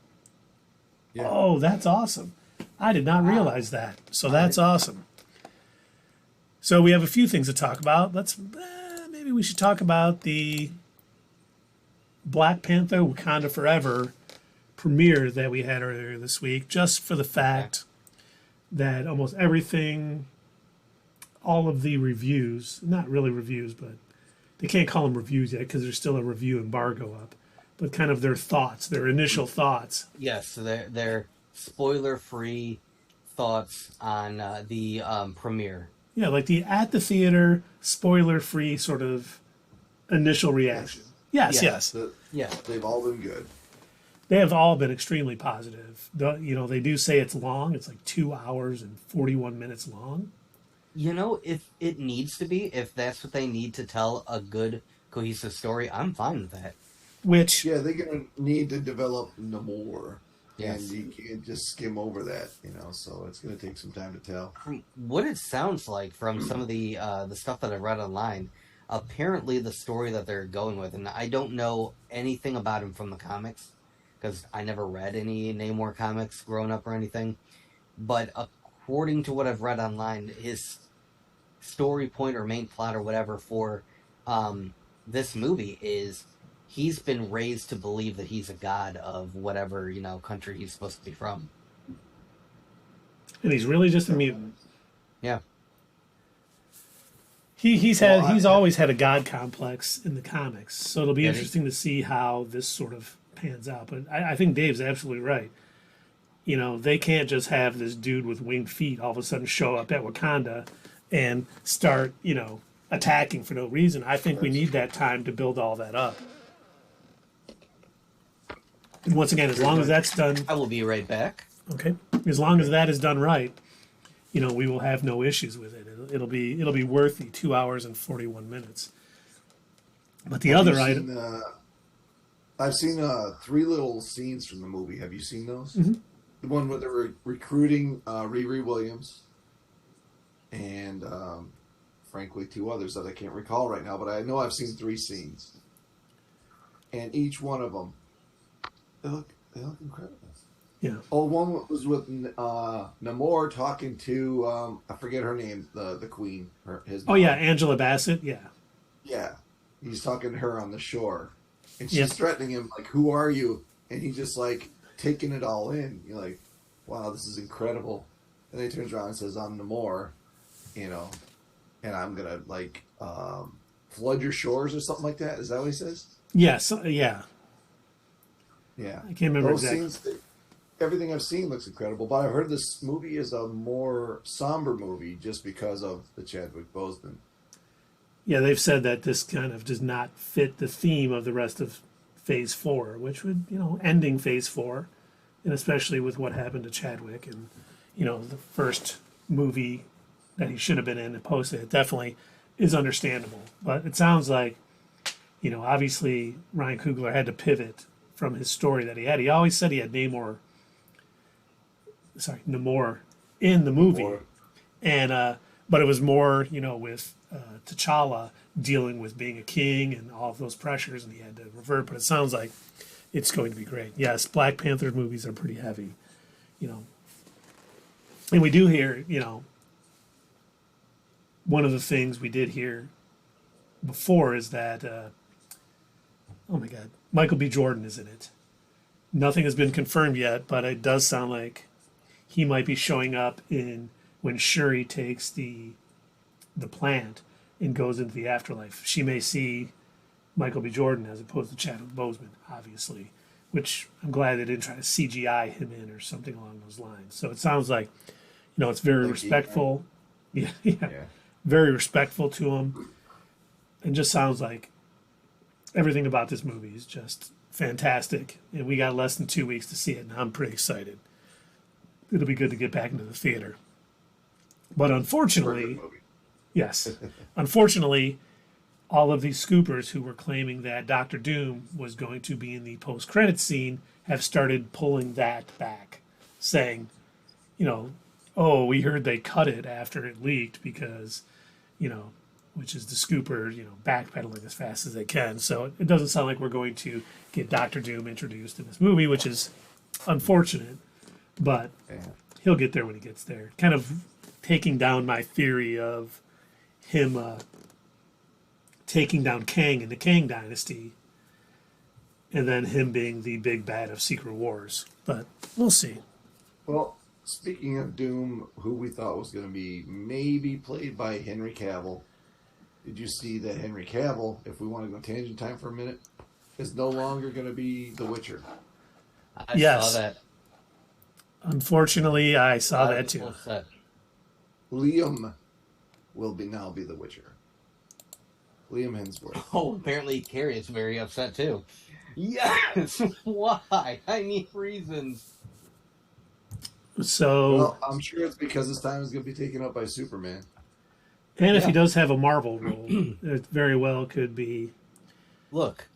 Yeah. Oh, that's awesome. I did not realize that. So that's awesome. So we have a few things to talk about. Maybe we should talk about the Black Panther Wakanda Forever premiere that we had earlier this week, just for the fact that almost everything, all of the reviews, not really reviews, but they can't call them reviews yet because there's still a review embargo up, but kind of their thoughts, their initial thoughts. Yes, so they're spoiler-free thoughts on the premiere. Yeah, like the at the theater, spoiler-free sort of initial reaction. Yes. Yeah. They've all been good. They have all been extremely positive. They do say it's long. It's like 2 hours and 41 minutes long. If it needs to be, if that's what they need to tell a good, cohesive story, I'm fine with that. Which, Yeah, they're going to need to develop more. Yes. And you can't just skim over that, so it's going to take some time to tell. From what it sounds like from some of the stuff that I read online, apparently the story that they're going with, and I don't know anything about him from the comics, because I never read any Namor comics growing up or anything, but according to what I've read online, his story point or main plot or whatever for this movie is he's been raised to believe that he's a god of whatever, country he's supposed to be from. and he's really just a mutant. Yeah. He's always had a god complex in the comics, so it'll be interesting to see how this sort of pans out. But I think Dave's absolutely right. They can't just have this dude with winged feet all of a sudden show up at Wakanda and start, attacking for no reason. I think we need that time to build all that up. And once again, as long as that's done, I will be right back. okay, as long as that is done right, we will have no issues with it. It'll be worth the 2 hours and 41 minutes. But the other item, I've seen 3 little scenes from the movie. Have you seen those? Mm-hmm. The one where they're recruiting Riri Williams and, frankly, 2 others that I can't recall right now, but I know I've seen 3 scenes. And each one of them, they look incredible. yeah, Oh, one was with Namor talking to I forget her name, the queen. His oh yeah, Angela Bassett, yeah. yeah. He's talking to her on the shore, and she's Yep. threatening him like, "Who are you?" And he's just like taking it all in. You're like, "Wow, this is incredible." And then he turns around and says, "I'm Namor, and I'm gonna flood your shores or something like that." Is that what he says? Yes, yeah. Yeah, I can't remember those exactly. scenes. Everything I've seen looks incredible, but I've heard this movie is a more somber movie just because of the Chadwick Boseman. Yeah, they've said that this kind of does not fit the theme of the rest of Phase 4, which would, ending Phase 4, and especially with what happened to Chadwick and, the first movie that he should have been in and posted. It definitely is understandable. But it sounds like, obviously Ryan Coogler had to pivot from his story that he had. He always said he had Namor in the movie. Namor. And but it was more, with T'Challa dealing with being a king and all of those pressures, and he had to revert. But it sounds like it's going to be great. Yes, Black Panther movies are pretty heavy, And we do hear, one of the things we did hear before is that, oh my God, Michael B. Jordan is in it. Nothing has been confirmed yet, but it does sound like he might be showing up when Shuri takes the plant and goes into the afterlife. She may see Michael B. Jordan as opposed to Chadwick Boseman, obviously, which I'm glad they didn't try to CGI him in or something along those lines. So it sounds like, it's very respectful. Yeah, very respectful to him. And just sounds like everything about this movie is just fantastic. And we got less than 2 weeks to see it, and I'm pretty excited. It'll be good to get back into the theater. But unfortunately, yes, unfortunately, all of these scoopers who were claiming that Doctor Doom was going to be in the post-credit scene have started pulling that back, saying, oh, we heard they cut it after it leaked because, which is the scooper, backpedaling as fast as they can. So it doesn't sound like we're going to get Doctor Doom introduced in this movie, which is unfortunate, but he'll get there when he gets there. Kind of taking down my theory of him taking down Kang in the Kang Dynasty, and then him being the big bad of Secret Wars. But we'll see. Well, speaking of Doom, who we thought was going to be maybe played by Henry Cavill, did you see that Henry Cavill, if we want to go tangent time for a minute, is no longer going to be The Witcher? I saw that. Unfortunately, I saw that too. Upset. Liam will now be The Witcher. Liam Hemsworth. Oh, apparently Carrie is very upset too. Yes! Why? I need reasons. So, well, I'm sure it's because his time is going to be taken up by Superman. And if he does have a Marvel role, it very well could be. Look,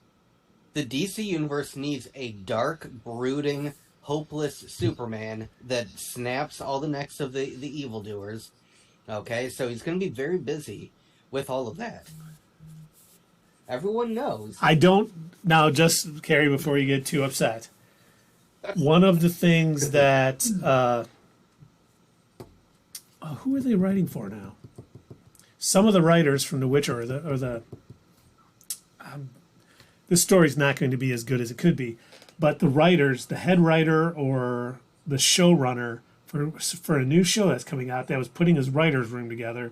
the DC Universe needs a dark, brooding, hopeless Superman that snaps all the necks of the evildoers. Okay, so he's going to be very busy with all of that. Everyone knows. I don't... Now, just, Carrie, before you get too upset. One of the things that... who are they writing for now? Some of the writers from The Witcher this story's not going to be as good as it could be, but the writers, the head writer or the showrunner for a new show that's coming out that was putting his writer's room together,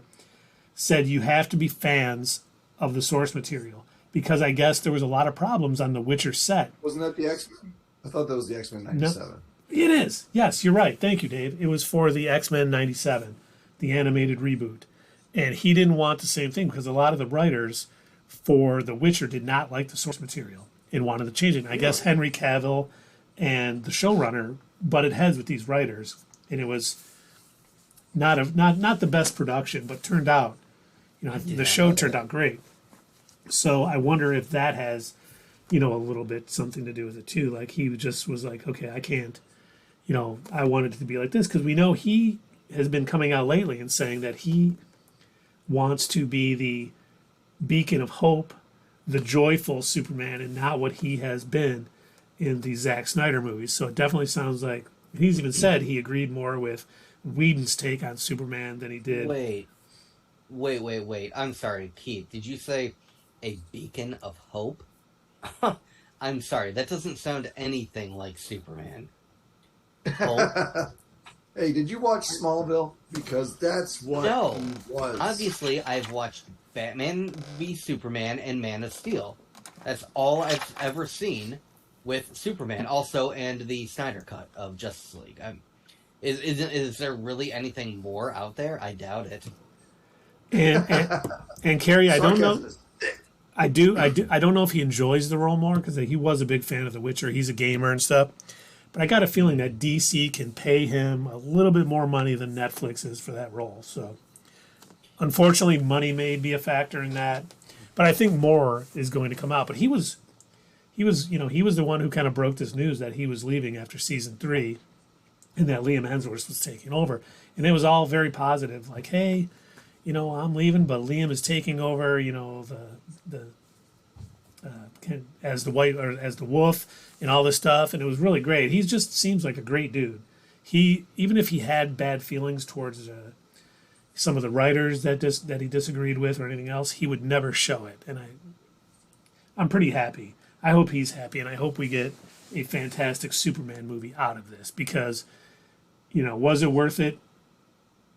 said you have to be fans of the source material, because I guess there was a lot of problems on the Witcher set. Wasn't that the X-Men? I thought that was the X-Men 97. No, it is. Yes, you're right. Thank you, Dave. It was for the X-Men 97, the animated reboot. And he didn't want the same thing because a lot of the writers for The Witcher did not like the source material and wanted to change it. And I guess Henry Cavill and the showrunner butted heads with these writers, and it was not the best production, but turned out, the show turned out great. So I wonder if that has, a little bit something to do with it too. Like he just was like, okay, I can't, I wanted it to be like this, because we know he has been coming out lately and saying that he wants to be the beacon of hope, the joyful Superman, and not what he has been in the Zack Snyder movies. So it definitely sounds like he's even said he agreed more with Whedon's take on Superman than he did. Wait. I'm sorry, Keith. Did you say a beacon of hope? I'm sorry. That doesn't sound anything like Superman. Hope? Hey, did you watch Smallville? Because that's what he was. Obviously, I've watched Batman v Superman and Man of Steel. That's all I've ever seen with Superman. Also, and the Snyder Cut of Justice League. Is there really anything more out there? I doubt it. And Carrie, I don't know. I don't know if he enjoys the role more, because he was a big fan of The Witcher. He's a gamer and stuff. But I got a feeling that DC can pay him a little bit more money than Netflix is for that role. So Unfortunately, money may be a factor in that, but I think more is going to come out. But he was the one who kind of broke this news that he was leaving after season 3, and that Liam Hemsworth was taking over, and it was all very positive. Like, hey, I'm leaving, but Liam is taking over. The as the white or as the wolf and all this stuff, and it was really great. He just seems like a great dude. He, even if he had bad feelings towards some of the writers that he disagreed with or anything else, he would never show it, and I'm pretty happy. I hope he's happy, and I hope we get a fantastic Superman movie out of this, because was it worth it?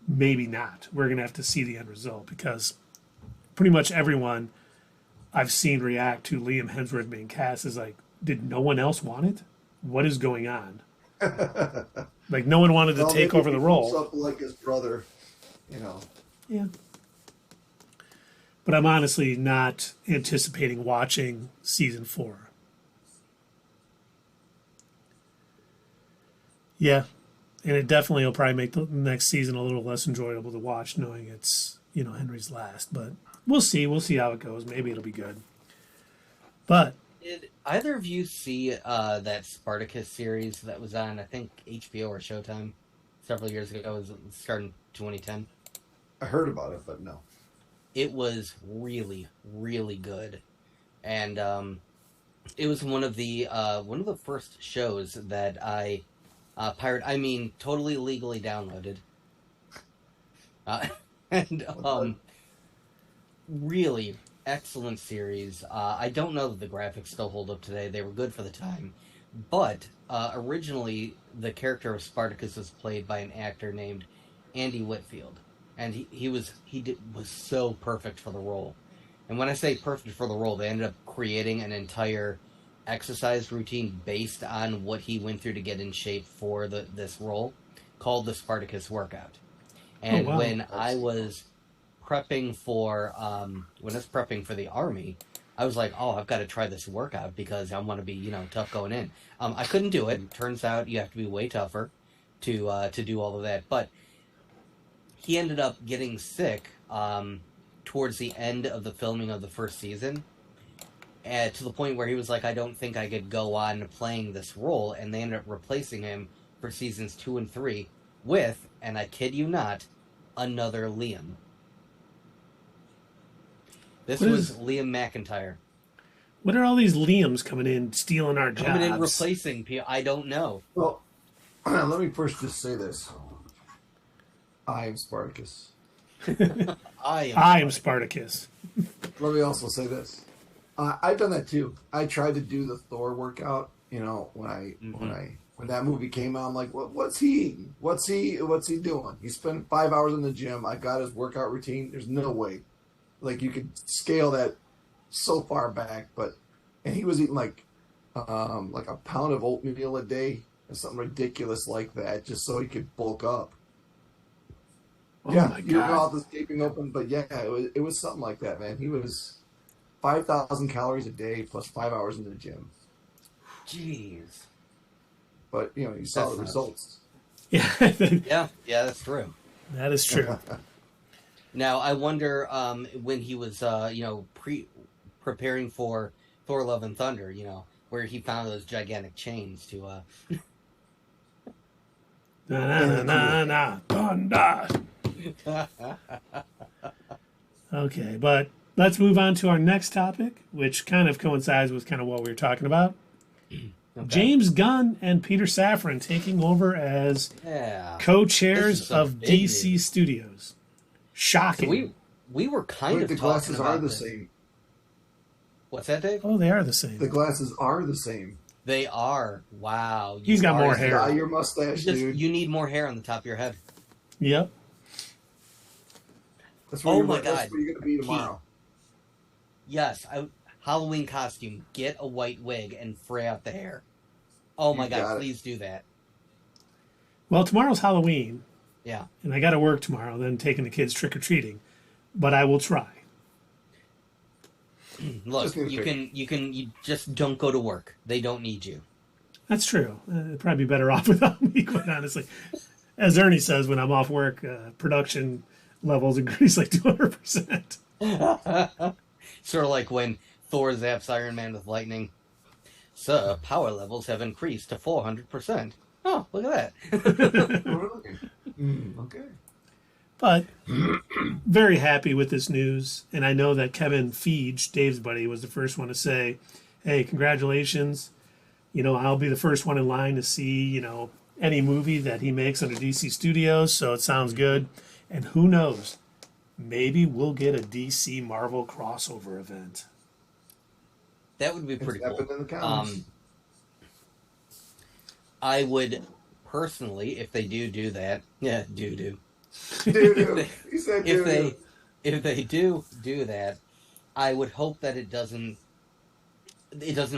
Maybe not. We're going to have to see the end result, because pretty much everyone I've seen react to Liam Hemsworth being cast is like, did no one else want it? What is going on? Like, no one wanted to take over the role. Something like his brother, Yeah. But I'm honestly not anticipating watching season 4. Yeah. And it definitely will probably make the next season a little less enjoyable to watch, knowing it's, Henry's last. But we'll see. We'll see how it goes. Maybe it'll be good. But did either of you see that Spartacus series that was on, I think, HBO or Showtime several years ago? It was starting 2010. I heard about it, but no. It was really, really good, and it was one of the first shows that I totally legally downloaded, and really excellent series. I don't know that the graphics still hold up today. They were good for the time, but originally the character of Spartacus was played by an actor named Andy Whitfield. And he was so perfect for the role. And when I say perfect for the role, they ended up creating an entire exercise routine based on what he went through to get in shape for this role, called the Spartacus Workout. And when I was prepping for the Army, I was like, oh, I've got to try this workout because I want to be tough going in. I couldn't do it. Turns out you have to be way tougher to do all of that, but he ended up getting sick towards the end of the filming of the first season, to the point where he was like, I don't think I could go on playing this role, and they ended up replacing him for seasons 2 and 3 with, and I kid you not, another Liam. This was Liam McIntyre. What are all these Liams coming in, stealing our jobs? Coming in, replacing people? I don't know. Well, let me first just say this. I am Spartacus. I am Spartacus. Let me also say this. I've done that too. I tried to do the Thor workout. When that movie came out, I'm like, what's he eating? What's he doing? He spent 5 hours in the gym. I got his workout routine. There's no way. Like, you could scale that so far back, and he was eating like a pound of oatmeal a day or something ridiculous like that, just so he could bulk up. Oh yeah, my God. Your mouth is gaping open, but yeah, it was something like that, man. He was 5,000 calories a day plus 5 hours in the gym. Jeez. But you saw the results. Yeah. yeah, that's true. That is true. Now I wonder when he was preparing for Thor: Love and Thunder, where he found those gigantic chains to. Thunder. Okay, but let's move on to our next topic, which kind of coincides with kind of what we were talking about. Okay. James Gunn and Peter Safran taking over as co-chairs of DC Studios. Shocking. So we were kind of the talking glasses about are the this. same. What's that, Dave? Oh, they are the same. The glasses are the same. They are. Wow. He's got more hair. Dye your mustache, dude. You need more hair on the top of your head. Yep. That's where God. That's where you're going to be tomorrow. Yes. Halloween costume. Get a white wig and fray out the hair. Oh my God, please do that. Well, tomorrow's Halloween. Yeah. And I got to work tomorrow, then taking the kids trick-or-treating. But I will try. Look, you just don't go to work. They don't need you. That's true. They'd probably be better off without me, quite honestly. As Ernie says, when I'm off work, production levels increased like 200%. Sort of like when Thor zaps Iron Man with lightning. Sir, power levels have increased to 400%. Oh, look at that. Okay. But very happy with this news. And I know that Kevin Feige, Dave's buddy, was the first one to say, hey, congratulations. You know, I'll be the first one in line to see, you know, any movie that he makes under DC Studios. So it sounds good. And who knows? Maybe we'll get a DC Marvel crossover event. That would be pretty cool. In the comics. I would personally, if they do that, yeah, do. He said if they do that, I would hope that it doesn't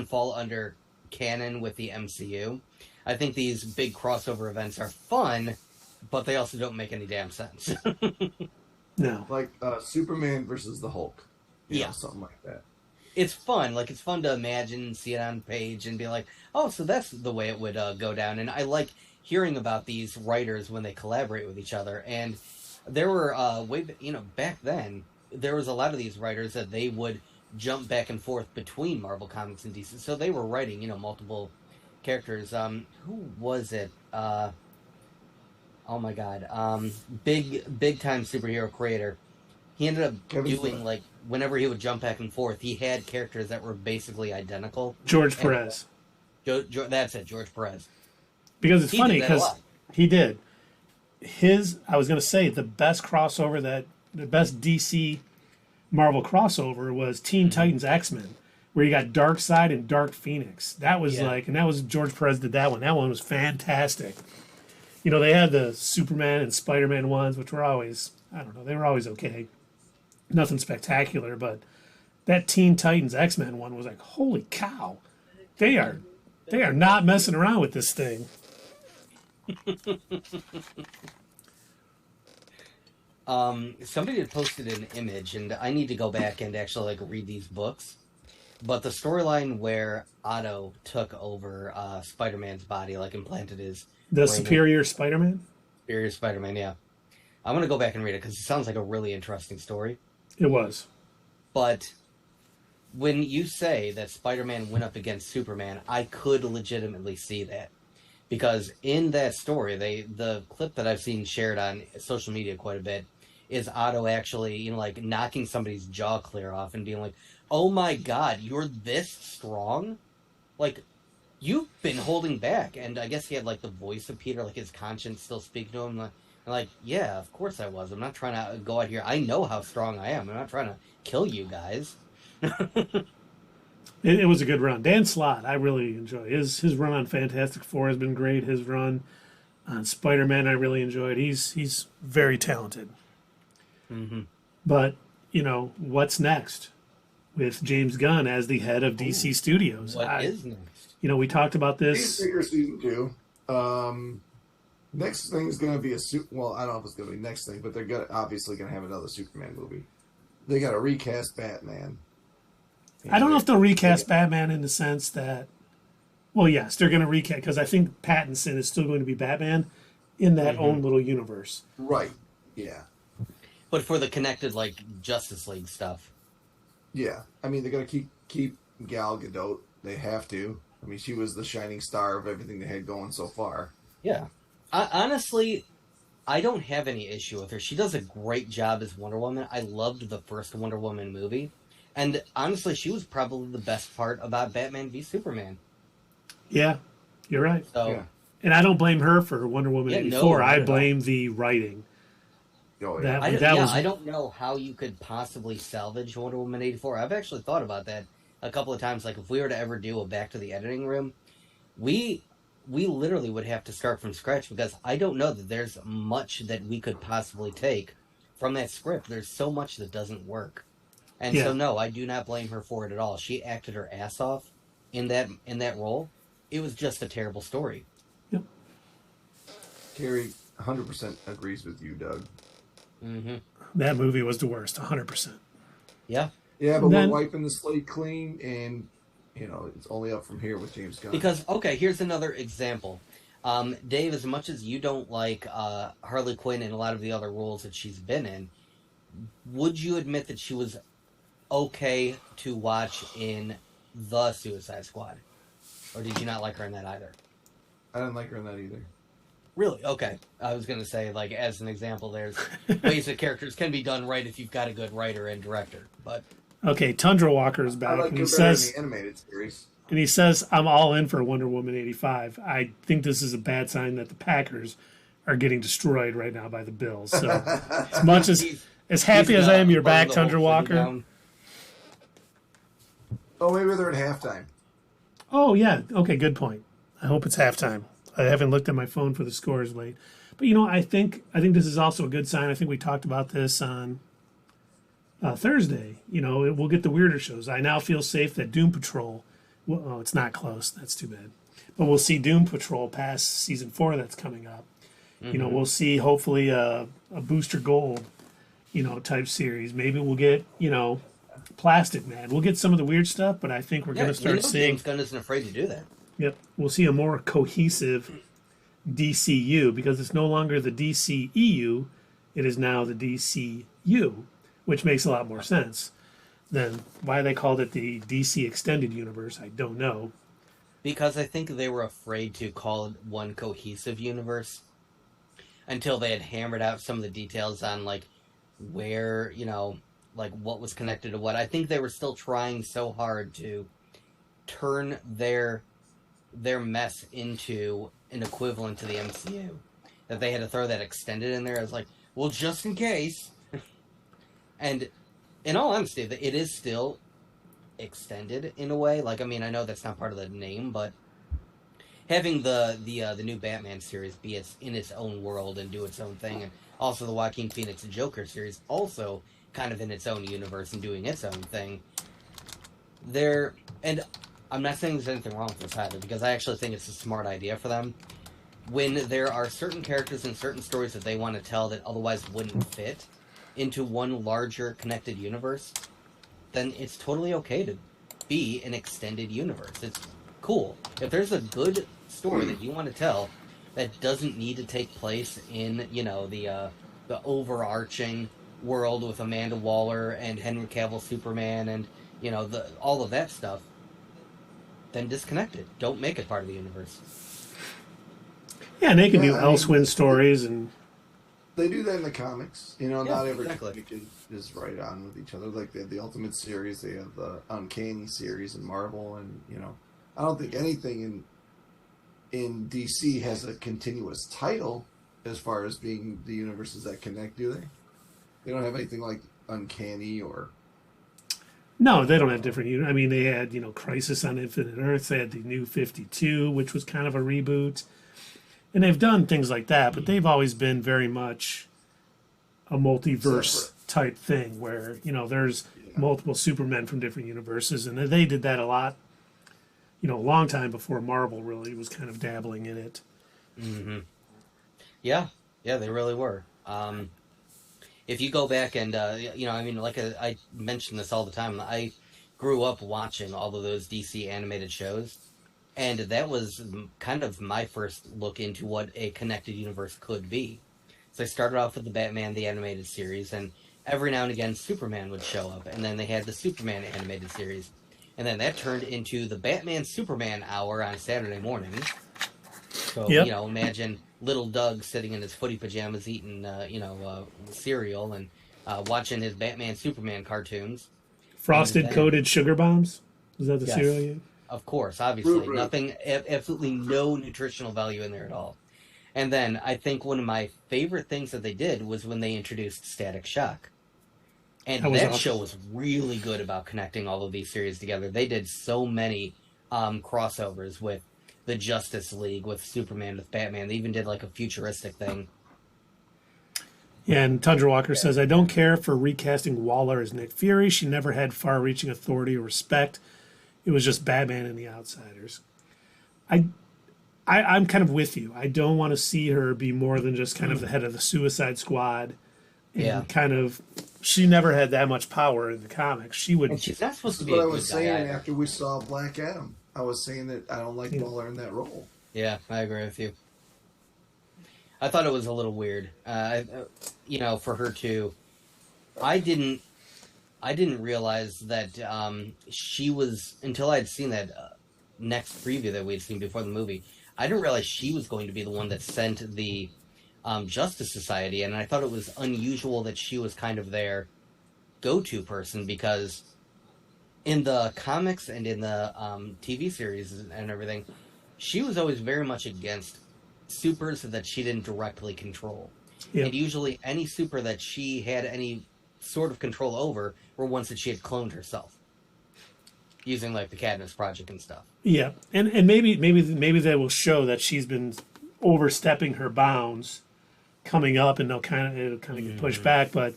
fall under canon with the MCU. I think these big crossover events are fun, but they also don't make any damn sense. No. Like Superman versus the Hulk. You Yeah. know, something like that. It's fun. Like, it's fun to imagine, see it on page, and be like, oh, so that's the way it would go down. And I like hearing about these writers when they collaborate with each other. And there were, back then, there was a lot of these writers that they would jump back and forth between Marvel Comics and DC. So they were writing, multiple characters. Who was it? Oh my god. Big time superhero creator. He ended up doing, like, whenever he would jump back and forth, he had characters that were basically identical. George Perez. That's it, George Perez. Because it's funny, did that a because lot. he did. I was going to say, the best DC Marvel crossover was Teen Titans X-Men, where you got Darkseid and Dark Phoenix. That was and that was George Perez did that one. That one was fantastic. You know, they had the Superman and Spider-Man ones, which were always, I don't know, they were always okay. Nothing spectacular, but that Teen Titans X-Men one was like, holy cow. They are not messing around with this thing. Somebody had posted an image, and I need to go back and actually read these books. But the storyline where Otto took over Spider-Man's body, implanted his The brain Superior Spider-Man? Superior Spider-Man, yeah. I'm going to go back and read it because it sounds like a really interesting story. It was. But when you say that Spider-Man went up against Superman, I could legitimately see that. Because in that story, the clip that I've seen shared on social media quite a bit is Otto actually, knocking somebody's jaw clear off and being like, oh my god, you're this strong? You've been holding back. And I guess he had, the voice of Peter, his conscience still speaking to him. Yeah, of course I was. I'm not trying to go out here. I know how strong I am. I'm not trying to kill you guys. It was a good run. Dan Slott, I really enjoy. His run on Fantastic Four has been great. His run on Spider-Man I really enjoyed. He's very talented. Mm-hmm. But, what's next with James Gunn as the head of DC Studios? What is next? We talked about this. He's Figure Season 2. Next thing's going to be well, I don't know if it's going to be next thing, but they're obviously going to have another Superman movie. They got to recast Batman. I don't know if they'll recast Batman in the sense that, well, yes, they're going to recast, because I think Pattinson is still going to be Batman in that own little universe. Right, yeah. But for the connected, Justice League stuff. Yeah, I mean, they're going to keep Gal Gadot. They have to. I mean, she was the shining star of everything they had going so far. Yeah. Honestly, I don't have any issue with her. She does a great job as Wonder Woman. I loved the first Wonder Woman movie. And honestly, she was probably the best part about Batman v Superman. Yeah, you're right. So, Yeah. And I don't blame her for Wonder Woman 84. I blame the writing. Oh, yeah. I don't know how you could possibly salvage Wonder Woman 84. I've actually thought about that a couple of times. If we were to ever do a Back to the Editing Room, we literally would have to start from scratch, because I don't know that there's much that we could possibly take from that script. There's so much that doesn't work. And so, no, I do not blame her for it at all. She acted her ass off in that role. It was just a terrible story. Yep. Carrie 100% agrees with you, Doug. Mm-hmm. That movie was the worst, 100%. Yeah. Yeah, but Then- we're wiping the slate clean, and, it's only up from here with James Gunn. Because, okay, here's another example. Dave, as much as you don't like Harley Quinn and a lot of the other roles that she's been in, would you admit that she was okay to watch in the Suicide Squad? Or did you not like her in that either? I didn't like her in that either. Really? Okay. I was going to say, like, as an example, there's ways that characters can be done right if you've got a good writer and director. But Okay, Tundra Walker is I back, like and her he better says, in the animated series. I'm all in for Wonder Woman 85. I think this is a bad sign that the Packers are getting destroyed right now by the Bills. So as much as happy as I am you're back, Tundra Walker. Oh, maybe they're at halftime. Oh, yeah. Okay, good point. I hope it's halftime. I haven't looked at my phone for the scores late. But, I think this is also a good sign. I think we talked about this on Thursday. We'll get the weirder shows. I now feel safe that Doom Patrol, it's not close. That's too bad. But we'll see Doom Patrol past season 4 that's coming up. Mm-hmm. We'll see hopefully a Booster Gold, type series. Maybe we'll get, Plastic Man. We'll get some of the weird stuff, but I think we're going to start seeing. James Gunn isn't afraid to do that. Yep, we'll see a more cohesive DCU because it's no longer the DCEU; it is now the DCU, which makes a lot more sense than why they called it the DC Extended Universe. I don't know. Because I think they were afraid to call it one cohesive universe until they had hammered out some of the details on like where like what was connected to what. I think they were still trying so hard to turn their mess into an equivalent to the MCU that they had to throw that extended in there as like, well, just in case. And in all honesty, it is still extended in a way. Like, I mean, I know that's not part of the name, but having the new Batman series be in its own world and do its own thing, and also the Joaquin Phoenix Joker series also kind of in its own universe and doing its own thing. And I'm not saying there's anything wrong with this either, because I actually think it's a smart idea for them. When there are certain characters and certain stories that they want to tell that otherwise wouldn't fit into one larger connected universe, then it's totally okay to be an extended universe. It's cool. If there's a good story that you want to tell that doesn't need to take place in, the overarching world with Amanda Waller and Henry Cavill Superman and, all of that stuff, then disconnect it. Don't make it part of the universe. Yeah, and they can do Elsewind stories and... They do that in the comics. Not every exactly. comic is right on with each other. Like they have the Ultimate series, they have the Uncanny series in Marvel, and I don't think anything in DC has a continuous title as far as being the universes that connect, do they? They don't have anything like Uncanny or... No, they don't have different... I mean, they had, Crisis on Infinite Earths. They had the New 52, which was kind of a reboot. And they've done things like that, but they've always been very much a multiverse type thing where, there's multiple Supermen from different universes. And they did that a lot, a long time before Marvel really was kind of dabbling in it. Mm-hmm. Yeah, they really were. If you go back and, I mention this all the time, I grew up watching all of those DC animated shows. And that was kind of my first look into what a connected universe could be. So I started off with the Batman, the animated series, and every now and again Superman would show up. And then they had the Superman animated series. And then that turned into the Batman-Superman hour on Saturday mornings. So, imagine little Doug sitting in his footy pajamas eating, cereal and watching his Batman-Superman cartoons. Frosted Coated Sugar Bombs? Is that the cereal you... Of course, obviously. Nothing, absolutely no nutritional value in there at all. And then I think one of my favorite things that they did was when they introduced Static Shock. And that show was really good about connecting all of these series together. They did so many crossovers with the Justice League, with Superman, with Batman. They even did like a futuristic thing. Yeah, and Tundra Walker says, I don't care for recasting Waller as Nick Fury. She never had far-reaching authority or respect. It was just Batman and the Outsiders. I'm kind of with you. I don't want to see her be more than just kind of the head of the Suicide Squad. And kind of, she never had that much power in the comics. She would. And she's not supposed to be. What I was saying after we saw Black Adam, I was saying that I don't like Waller in that role. Yeah, I agree with you. I thought it was a little weird, for her to I didn't realize that she was, until I'd seen that next preview that we'd seen before the movie. I didn't realize she was going to be the one that sent the Justice Society, and I thought it was unusual that she was kind of their go-to person, because in the comics and in the TV series and everything, she was always very much against supers that she didn't directly control. Yep. And usually any super that she had any sort of control over were ones that she had cloned herself, using like the Cadmus Project and stuff. Yeah, and maybe they will show that she's been overstepping her bounds coming up, and it'll kind of get pushed back. But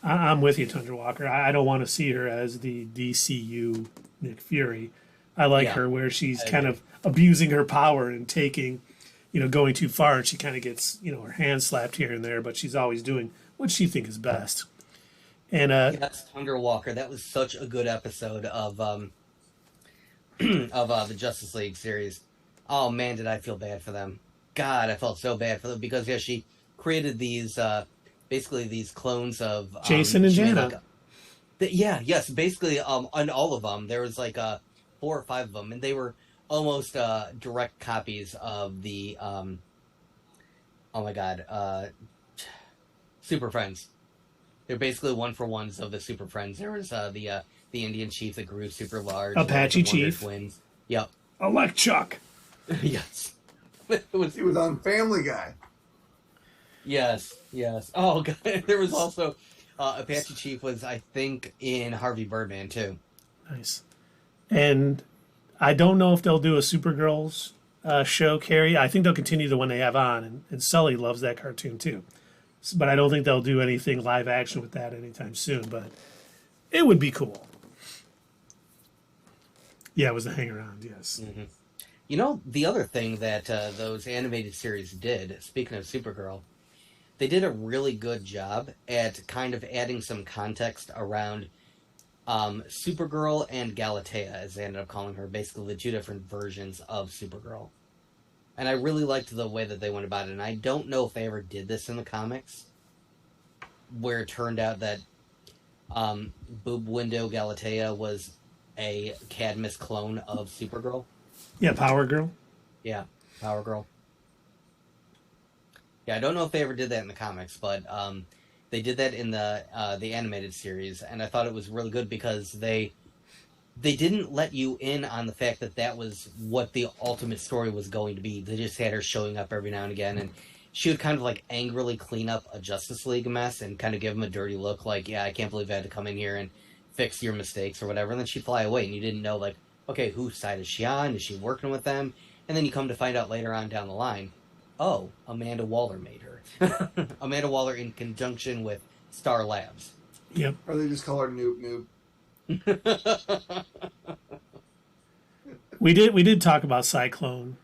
I'm with you, Tundra Walker. I don't want to see her as the DCU Nick Fury. I like her where she's kind of abusing her power and taking, going too far, and she kind of gets, her hand slapped here and there, but she's always doing what she thinks is best. And yes, Tundra Walker. That was such a good episode of the Justice League series. Oh man, did I feel bad for them. God, I felt so bad for them, because she created these basically these clones of Jason and Jana. Basically on all of them there was like 4 or 5 of them, and they were almost direct copies of the Super Friends. They're basically 1-for-1s of the Super Friends. There was the Indian chief that grew super large. Apache Chief. Twins. Yep. Elect Chuck. Yes. He was on Family Guy. Yes. Oh, God. There was also Apache Chief was, I think, in Harvey Birdman, too. Nice. And I don't know if they'll do a Supergirls show, Carrie. I think they'll continue the one they have on, and Sully loves that cartoon, too. But I don't think they'll do anything live action with that anytime soon, but it would be cool. Yeah, it was a hang-around, yes. Mm-hmm. The other thing that those animated series did, speaking of Supergirl, they did a really good job at kind of adding some context around Supergirl and Galatea, as they ended up calling her, basically the 2 different versions of Supergirl. And I really liked the way that they went about it. And I don't know if they ever did this in the comics, where it turned out that Boob Window Galatea was a Cadmus clone of Supergirl. Yeah, Power Girl. Yeah, Power Girl. Yeah, I don't know if they ever did that in the comics, but they did that in the animated series, and I thought it was really good because they didn't let you in on the fact that that was what the ultimate story was going to be. They just had her showing up every now and again, and she would kind of like angrily clean up a Justice League mess and kind of give them a dirty look, like, yeah, I can't believe I had to come in here and fix your mistakes or whatever, and then she'd fly away, and you didn't know, like, okay, whose side is she on? Is she working with them? And then you come to find out later on down the line, oh, Amanda Waller made her. Amanda Waller in conjunction with Star Labs. Yep. Or they just call her Noob Noob. We did talk about Cyclone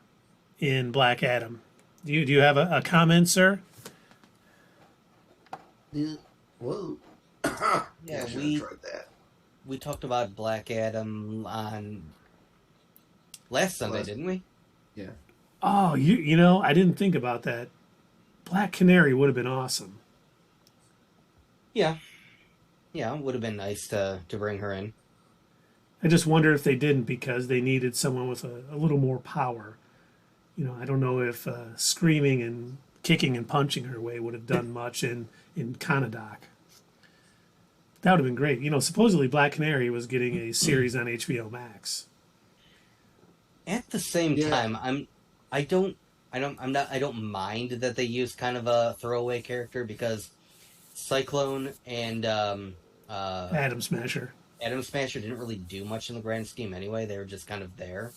in Black Adam. Do you have a comment, sir? Whoa. Yeah, we tried that. We talked about Black Adam on last Sunday, didn't we? Yeah. Oh, you know, I didn't think about that. Black Canary would have been awesome. Yeah. Yeah, it would have been nice to bring her in. I just wonder if they didn't because they needed someone with a little more power. You know, I don't know if screaming and kicking and punching her way would have done much in Conadoc. That would have been great. You know, supposedly Black Canary was getting a series on HBO Max. At the same time, I don't mind that they used kind of a throwaway character because Cyclone and Atom Smasher didn't really do much in the grand scheme anyway. They were just kind of there.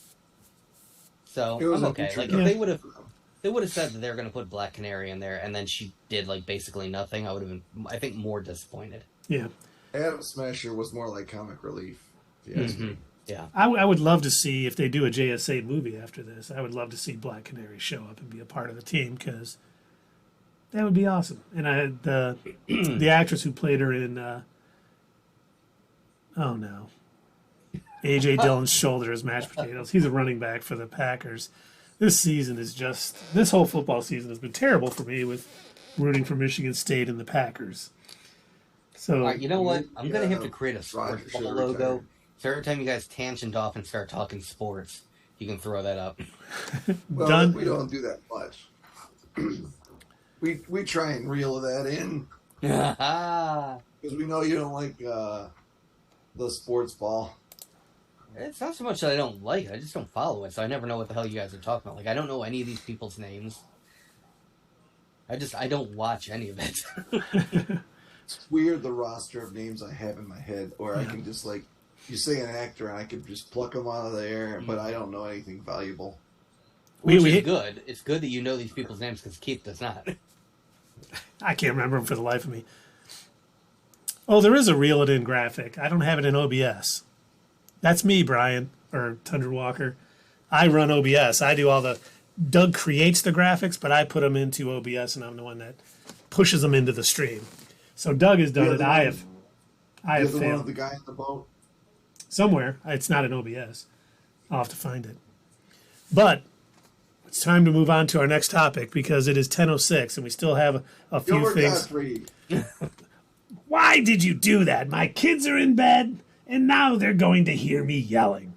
So I'm okay. Like if they would have said that they were going to put Black Canary in there and then she did like basically nothing, I would have been, I think, more disappointed. Yeah. Atom Smasher was more like comic relief. If you ask me. Yeah. I would love to see, if they do a JSA movie after this, I would love to see Black Canary show up and be a part of the team because that would be awesome. And the actress who played her in, A.J. Dillon's shoulder is mashed potatoes. He's a running back for the Packers. This whole football season has been terrible for me with rooting for Michigan State and the Packers. So All right, you know what? I'm gonna have to Yeah, create a Roger sports should ball retire. logo. So every time you guys tangent off and start talking sports, you can throw that up. Well, done. we don't do that much. we try and reel that in because we know you don't like the sports ball. It's not so much that I don't like it; I just don't follow it, so I never know what the hell you guys are talking about. Like, I don't know any of these people's names. I don't watch any of it. It's weird the roster of names I have in my head, or I can just like you say an actor and I could just pluck them out of the air, but I don't know anything valuable. Which is good. It's good that you know these people's names because Keith does not. I can't remember them for the life of me. Oh, there is a reel it in graphic. I don't have it in OBS. That's me, Brian, or Tundra Walker. I run OBS. I do all the... Doug creates the graphics, but I put them into OBS, and I'm the one that pushes them into the stream. So Doug has done it. I have the one failed. of the guy in the boat. Somewhere. It's not in OBS. I'll have to find it. But it's time to move on to our next topic because it is 10:06, and we still have a few Gilbert things. Godfrey. Why did you do that? My kids are in bed, and now they're going to hear me yelling.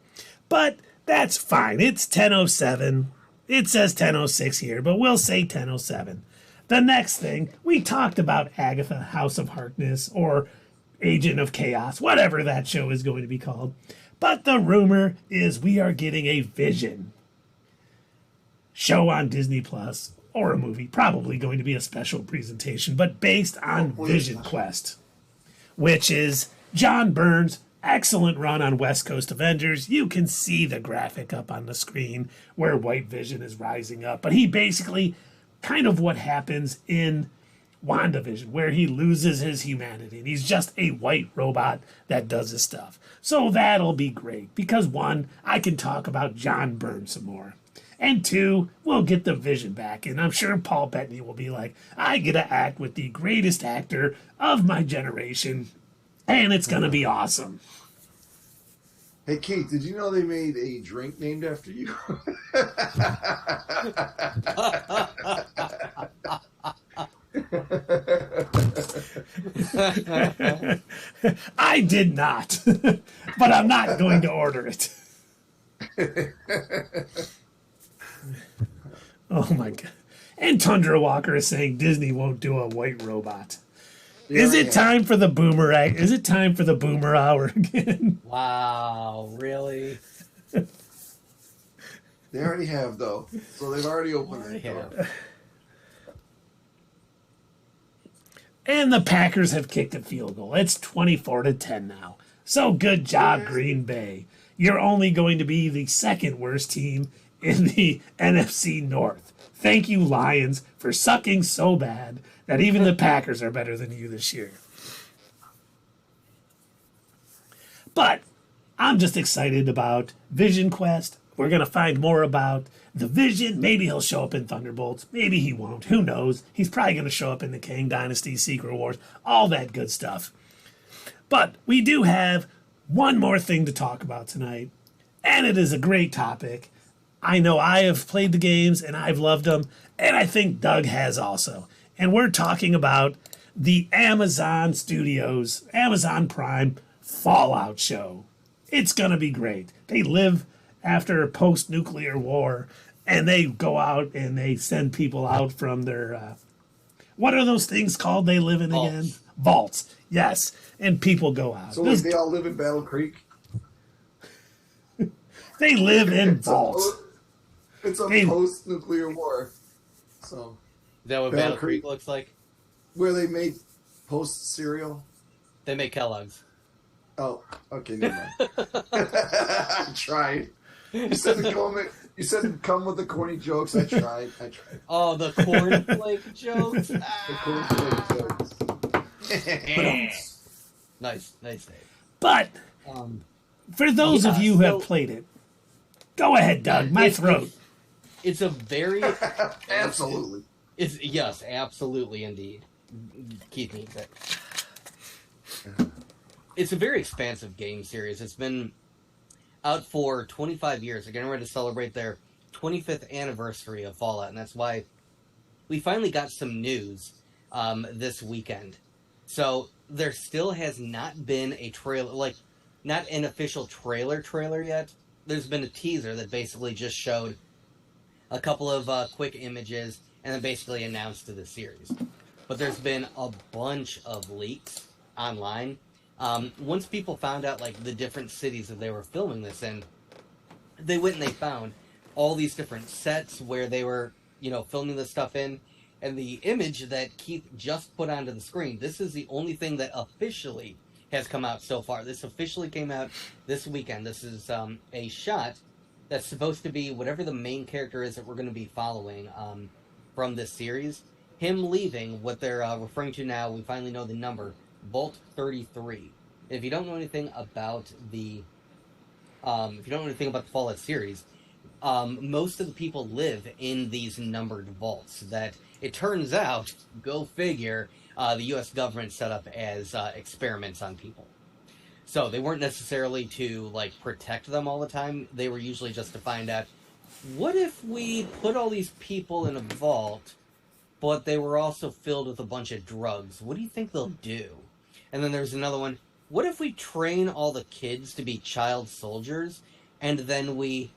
But that's fine. It's 10:07. It says 10:06 here, but we'll say 10:07. The next thing, we talked about Agatha, House of Harkness, or Agent of Chaos, whatever that show is going to be called. But the rumor is we are getting a Vision show on Disney Plus, or a movie, probably going to be a special presentation, but based on Vision Quest, which is John Byrne's excellent run on West Coast Avengers. You can see the graphic up on the screen where White Vision is rising up, but he basically kind of what happens in WandaVision, where he loses his humanity and he's just a white robot that does his stuff. So that'll be great because one, I can talk about John Byrne some more. And two, we'll get the Vision back. And I'm sure Paul Bettany will be like, I get to act with the greatest actor of my generation. And it's going to be awesome. Hey, Keith, did you know they made a drink named after you? I did not. But I'm not going to order it. Oh my God. And Tundra Walker is saying Disney won't do a white robot. Is it time for the boomerang? Is it time for the boomer hour again? Wow, really? They already have, though. So they've already opened the door. And the Packers have kicked a field goal. It's 24-10 now. So good job, Green Bay. You're only going to be the second worst team in the NFC North. Thank you, Lions, for sucking so bad that even the Packers are better than you this year. But I'm just excited about Vision Quest. We're going to find more about the Vision. Maybe he'll show up in Thunderbolts. Maybe he won't. Who knows? He's probably going to show up in the Kang Dynasty, Secret Wars, all that good stuff. But we do have one more thing to talk about tonight, and it is a great topic. I know I have played the games, and I've loved them, and I think Doug has also. And we're talking about the Amazon Studios, Amazon Prime Fallout show. It's going to be great. They live after post-nuclear war, and they go out and they send people out from their, what are those things called they live in again? Vaults, yes. And people go out. So they all live in Battle Creek? They live in vaults. It's a post-nuclear war. So, is that what Battle Creek looks like? Where they made post-cereal? They make Kellogg's. Oh, okay, never mind. I tried. You said come with the corny jokes. I tried. Oh, the cornflake jokes. The cornflake jokes. Nice, Dave. But for those of you who have played it, go ahead, Doug. My throat. It's a very absolutely. Yes, absolutely, indeed. Keith needs it. It's a very expansive game series. It's been out for 25 years. They're getting ready to celebrate their 25th anniversary of Fallout, and that's why we finally got some news this weekend. So there still has not been a trailer, like, not an official trailer yet. There's been a teaser that basically just showed a couple of quick images and then basically announced to the series. But there's been a bunch of leaks online. Once people found out, like, the different cities that they were filming this in, they went and they found all these different sets where they were, filming this stuff in. And the image that Keith just put onto the screen, this is the only thing that officially has come out so far. This officially came out this weekend. This is a shot that's supposed to be whatever the main character is that we're going to be following from this series. Him leaving what they're referring to now, we finally know the number, Vault 33. If you don't know anything about the Fallout series, most of the people live in these numbered vaults that, it turns out, go figure, the U.S. government set up as experiments on people. So they weren't necessarily to, like, protect them all the time. They were usually just to find out, what if we put all these people in a vault, but they were also filled with a bunch of drugs? What do you think they'll do? And then there's another one, what if we train all the kids to be child soldiers, and then we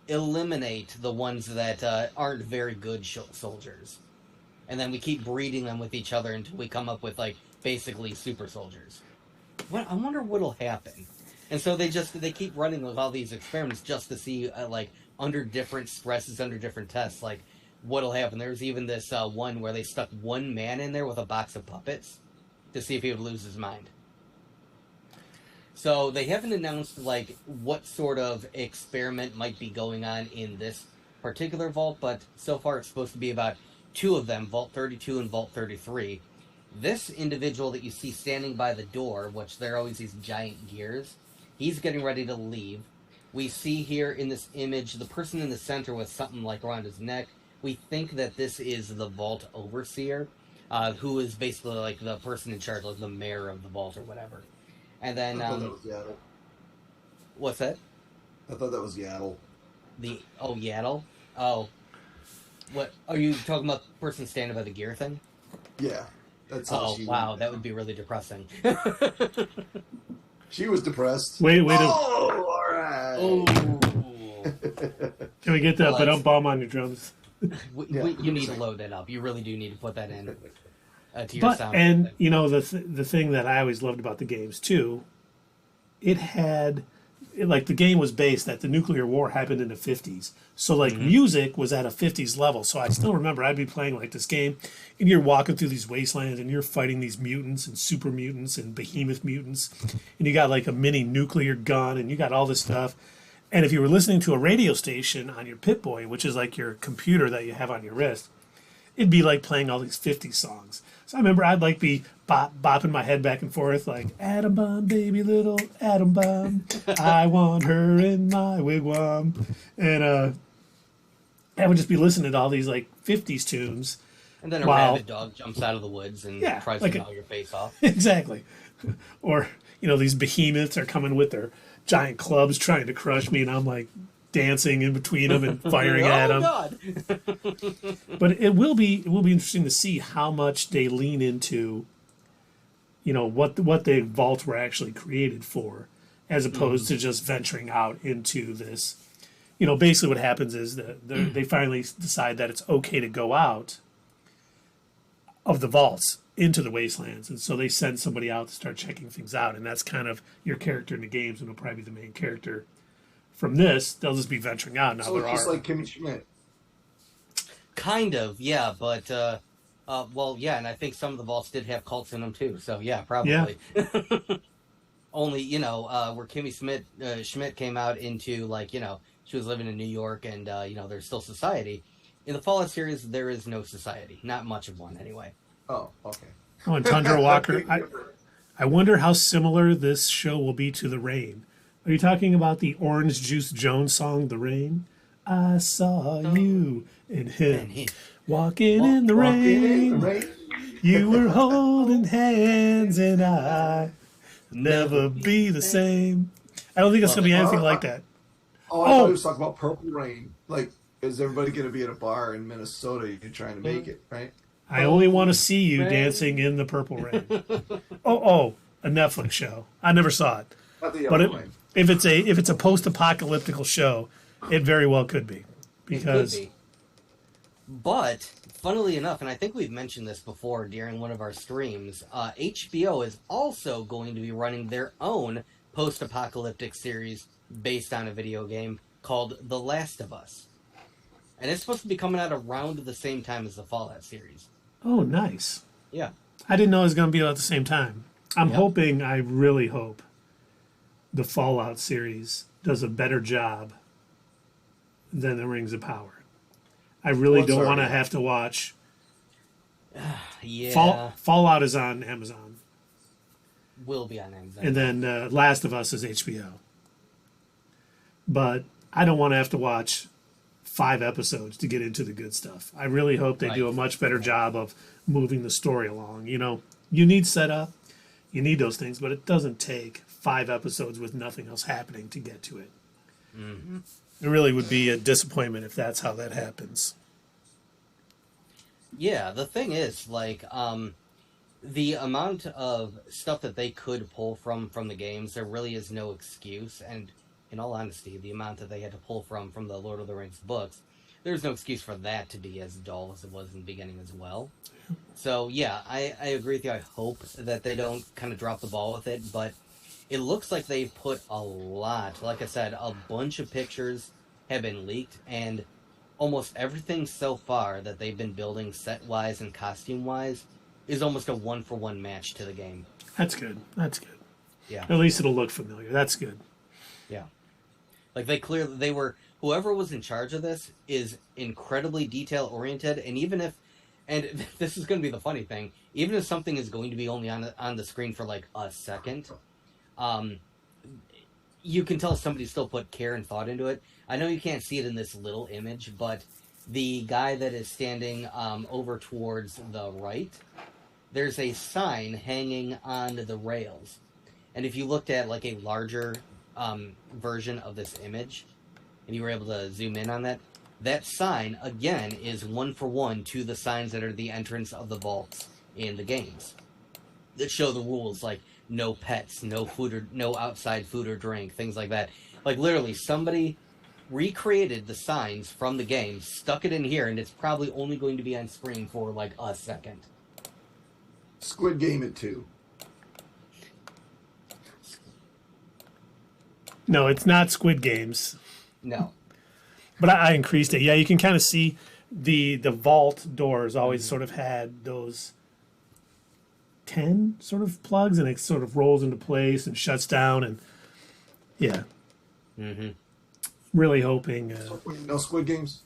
eliminate the ones that aren't very good soldiers? And then we keep breeding them with each other until we come up with, like, basically super soldiers. I wonder what'll happen. And so they keep running with all these experiments just to see, like, under different stresses, under different tests, like, what'll happen. There's even this one where they stuck one man in there with a box of puppets to see if he would lose his mind. So they haven't announced, like, what sort of experiment might be going on in this particular vault, but so far it's supposed to be about two of them, Vault 32 and Vault 33. This individual that you see standing by the door, which there are always these giant gears, he's getting ready to leave. We see here in this image the person in the center with something like around his neck. We think that this is the Vault Overseer, who is basically like the person in charge, like the mayor of the vault or whatever. And then, I thought that was Yaddle. What's that? I thought that was Yaddle. Yaddle? Oh. What, are you talking about the person standing by the gear thing? Yeah. That's how she wow, that would be really depressing. She was depressed. Wait. Oh, all right. Oh. Can we get that bomb on your drums? You need to load that up. You really do need to put that in to your sound. And, the thing that I always loved about the games, too, the game was based that the nuclear war happened in the 50s. So, music was at a 50s level. So I still remember I'd be playing, like, this game, and you're walking through these wastelands, and you're fighting these mutants and super mutants and behemoth mutants. And you got, like, a mini nuclear gun, and you got all this stuff. And if you were listening to a radio station on your Pip-Boy, which is like your computer that you have on your wrist, it'd be like playing all these 50s songs. So I remember I'd like be bopping my head back and forth like, atom bomb, baby, little atom bomb. I want her in my wigwam. And I would just be listening to all these like 50s tunes. And then a rabid dog jumps out of the woods and tries to gnaw your face off. Exactly. Or, these behemoths are coming with their giant clubs trying to crush me, and I'm like dancing in between them and firing at them. God. But it will be interesting to see how much they lean into, what the vaults were actually created for, as opposed to just venturing out into this. Basically what happens is that they finally decide that it's okay to go out of the vaults into the wastelands, and so they send somebody out to start checking things out, and that's kind of your character in the games, and it'll probably be the main character. From this, they'll just be venturing out. Now so it's just like Kimmy Schmidt. Kind of, yeah, but and I think some of the vaults did have cults in them too. So yeah, probably. Yeah. Only where Kimmy Schmidt came out into she was living in New York, and there's still society. In the Fallout series, there is no society, not much of one anyway. Oh, okay. Oh, and Tundra Walker. I wonder how similar this show will be to The Rain. Are you talking about the Orange Juice Jones song, The Rain? I saw you and him walking in the rain. You were holding hands, and I never be the same. I don't think it's going to be anything like that. I thought he was talking about Purple Rain. Like, is everybody going to be at a bar in Minnesota? You're trying to make it, right? I only want to see you dancing in the purple rain. A Netflix show. I never saw it. Not the But yellow rain. if it's a post-apocalyptic show, it very well could be. Because It could be. But, funnily enough, and I think we've mentioned this before during one of our streams, HBO is also going to be running their own post-apocalyptic series based on a video game called The Last of Us. And it's supposed to be coming out around the same time as the Fallout series. oh, nice. Yeah. I didn't know it was going to be at the same time. I really hope, the Fallout series does a better job than the Rings of Power. I really don't want to have to watch. Yeah. Fallout is on Amazon, Will be on Amazon. and then Last of Us is HBO. But I don't want to have to watch 5 episodes to get into the good stuff. I really hope they do a much better job of moving the story along. You know, you need setup, you need those things, but it doesn't take 5 episodes with nothing else happening to get to it. Mm-hmm. It really would be a disappointment if that's how that happens. Yeah, the thing is, like, the amount of stuff that they could pull from the games, there really is no excuse. And in all honesty, the amount that they had to pull from the Lord of the Rings books, there's no excuse for that to be as dull as it was in the beginning as well. So, yeah, I agree with you. I hope that they don't kind of drop the ball with it, but it looks like they've put a lot. Like I said, a bunch of pictures have been leaked, and almost everything so far that they've been building set-wise and costume-wise is almost a one-for-one match to the game. That's good. That's good. Yeah. At least it'll look familiar. That's good. Yeah. Like, whoever was in charge of this is incredibly detail-oriented, and even if, and this is going to be the funny thing, even if something is going to be only on the screen for, like, a second, you can tell somebody still put care and thought into it. I know you can't see it in this little image, but the guy that is standing over towards the right, there's a sign hanging on the rails. And if you looked at like a larger version of this image, and you were able to zoom in on that, that sign, again, is one for one to the signs that are the entrance of the vaults in the games. That show the rules, like no pets, no food, or no outside food or drink, things like that. Like, literally, somebody recreated the signs from the game, stuck it in here, and it's probably only going to be on screen for, like, a second. Squid Game at 2. No, it's not Squid Games. No. But I increased it. Yeah, you can kind of see the vault doors always sort of had those 10 sort of plugs, and it sort of rolls into place and shuts down, and yeah. Mm-hmm. Really hoping. No Squid Games?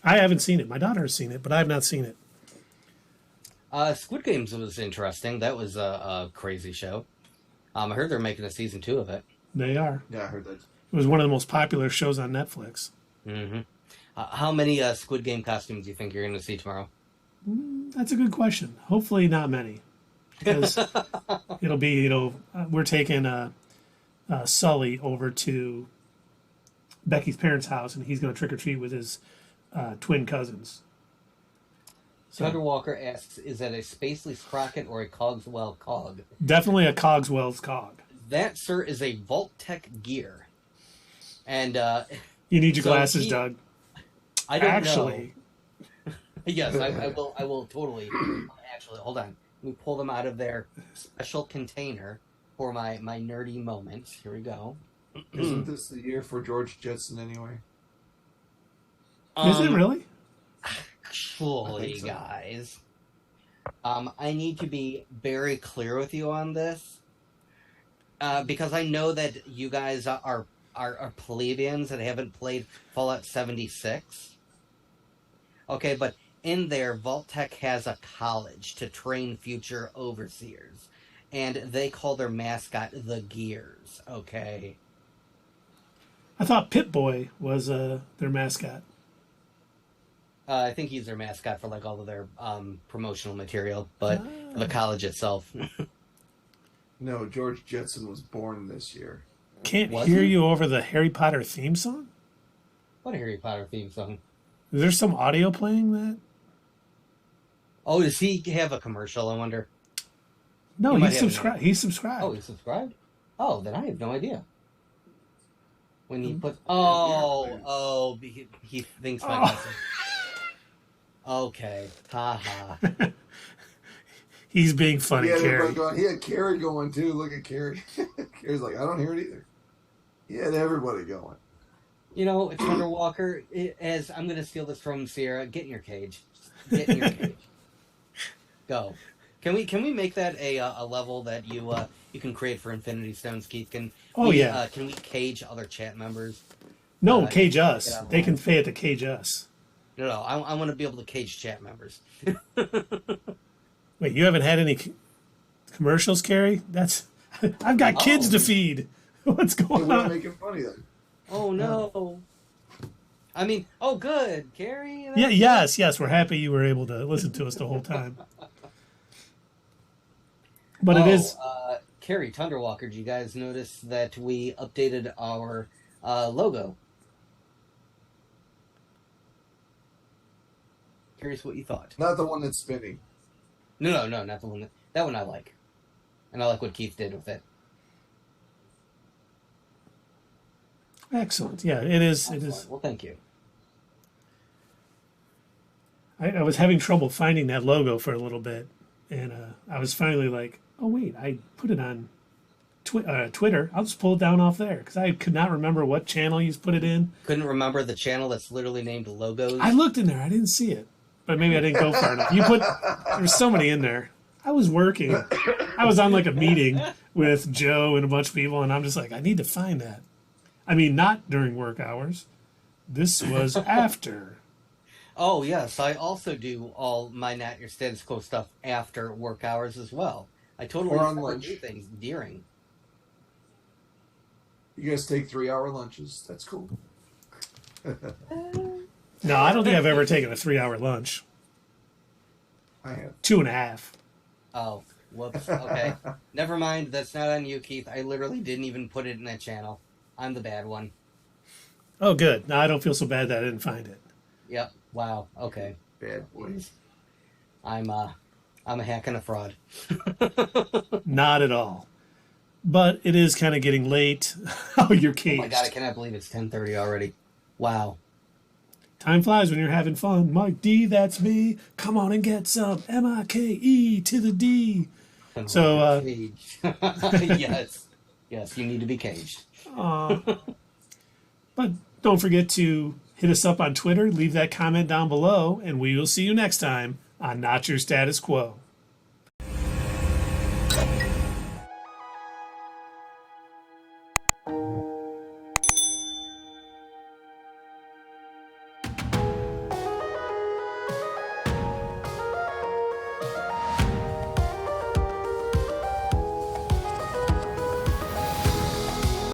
I haven't seen it. My daughter has seen it, but I have not seen it. Squid Games was interesting. That was a crazy show. I heard they're making a season 2 of it. They are. Yeah, I heard that. It was one of the most popular shows on Netflix. Mm-hmm. How many Squid Game costumes do you think you're going to see tomorrow? That's a good question. Hopefully not many. Because it'll be, we're taking Sully over to Becky's parents' house, and he's going to trick or treat with his twin cousins. So, Thunder Walker asks, is that a Spacely Sprocket or a Cogswell Cog? definitely a Cogswell's cog. That, sir, is a Vault Tech gear. And You need your so glasses, Doug. I don't Actually, know. Yes, I will totally. Actually, hold on. Let me pull them out of their special container for my nerdy moments. Here we go. Isn't this the year for George Jetson anyway? is it really? Actually, so. guys, I need to be very clear with you on this, because I know that you guys are plebeians that haven't played Fallout 76. Okay, but in there, Vault-Tec has a college to train future overseers, and they call their mascot the Gears, okay? I thought Pip-Boy was their mascot. I think he's their mascot for, like, all of their promotional material, but the college itself. No, George Jetson was born this year. Can't Was hear he? you over the Harry Potter theme song? What a Harry Potter theme song. Is there some audio playing that? Oh, does he have a commercial? I wonder. No, He might he's have subscribed. He's subscribed. Oh, he's subscribed. Oh, then I have no idea. When he puts, he thinks my message. Okay, haha. He's being funny, Carrie. He had Carrie going too. Look at Carrie. Carrie's like, I don't hear it either. He had everybody going. You know, Thunder Walker. As I'm going to steal this from Sierra. Get in your cage. Get in your cage. Go. Can we make that a level that you can create for Infinity Stones, Keith? Can we cage other chat members? No, cage us. They can pay it to cage us. No, I want to be able to cage chat members. Wait, you haven't had any commercials, Carrie? I've got kids to feed. What's going on? We're making funny then. Oh no. I mean, oh good, Carrie. Yes. We're happy you were able to listen to us the whole time. But it is. Carrie Thunderwalker, did you guys notice that we updated our logo? Curious what you thought. Not the one that's spinning. No, not the one that one I like. And I like what Keith did with it. Excellent. Yeah, it is. Excellent. It is. Well, thank you. I was having trouble finding that logo for a little bit, and I was finally like, oh wait, I put it on Twitter. I'll just pull it down off there because I could not remember what channel you put it in. Couldn't remember the channel that's literally named Logos. I looked in there. I didn't see it, but maybe I didn't go far enough. There's so many in there. I was working. I was on like a meeting with Joe and a bunch of people, and I'm just like, I need to find that. I mean, not during work hours. This was after. Oh, yes. I also do all my Not Your Status Quo stuff after work hours as well. I totally Or on lunch. do things during. You guys take 3-hour lunches. That's cool. No, I don't think I've ever taken a 3-hour lunch. I have. 2.5. Oh, whoops. Okay. Never mind. That's not on you, Keith. I literally didn't even put it in that channel. I'm the bad one. Oh, good. Now I don't feel so bad that I didn't find it. Yep. Wow. Okay. Bad boys. I'm a hack and a fraud. Not at all. But it is kind of getting late. Oh, you're caged. Oh my god, I cannot believe it's 10:30 already. Wow. Time flies when you're having fun. Mike D, that's me. Come on and get some. MIKE to the D. So, Caged. Yes. Yes, you need to be caged. But don't forget to hit us up on Twitter, leave that comment down below, and we will see you next time on Not Your Status Quo.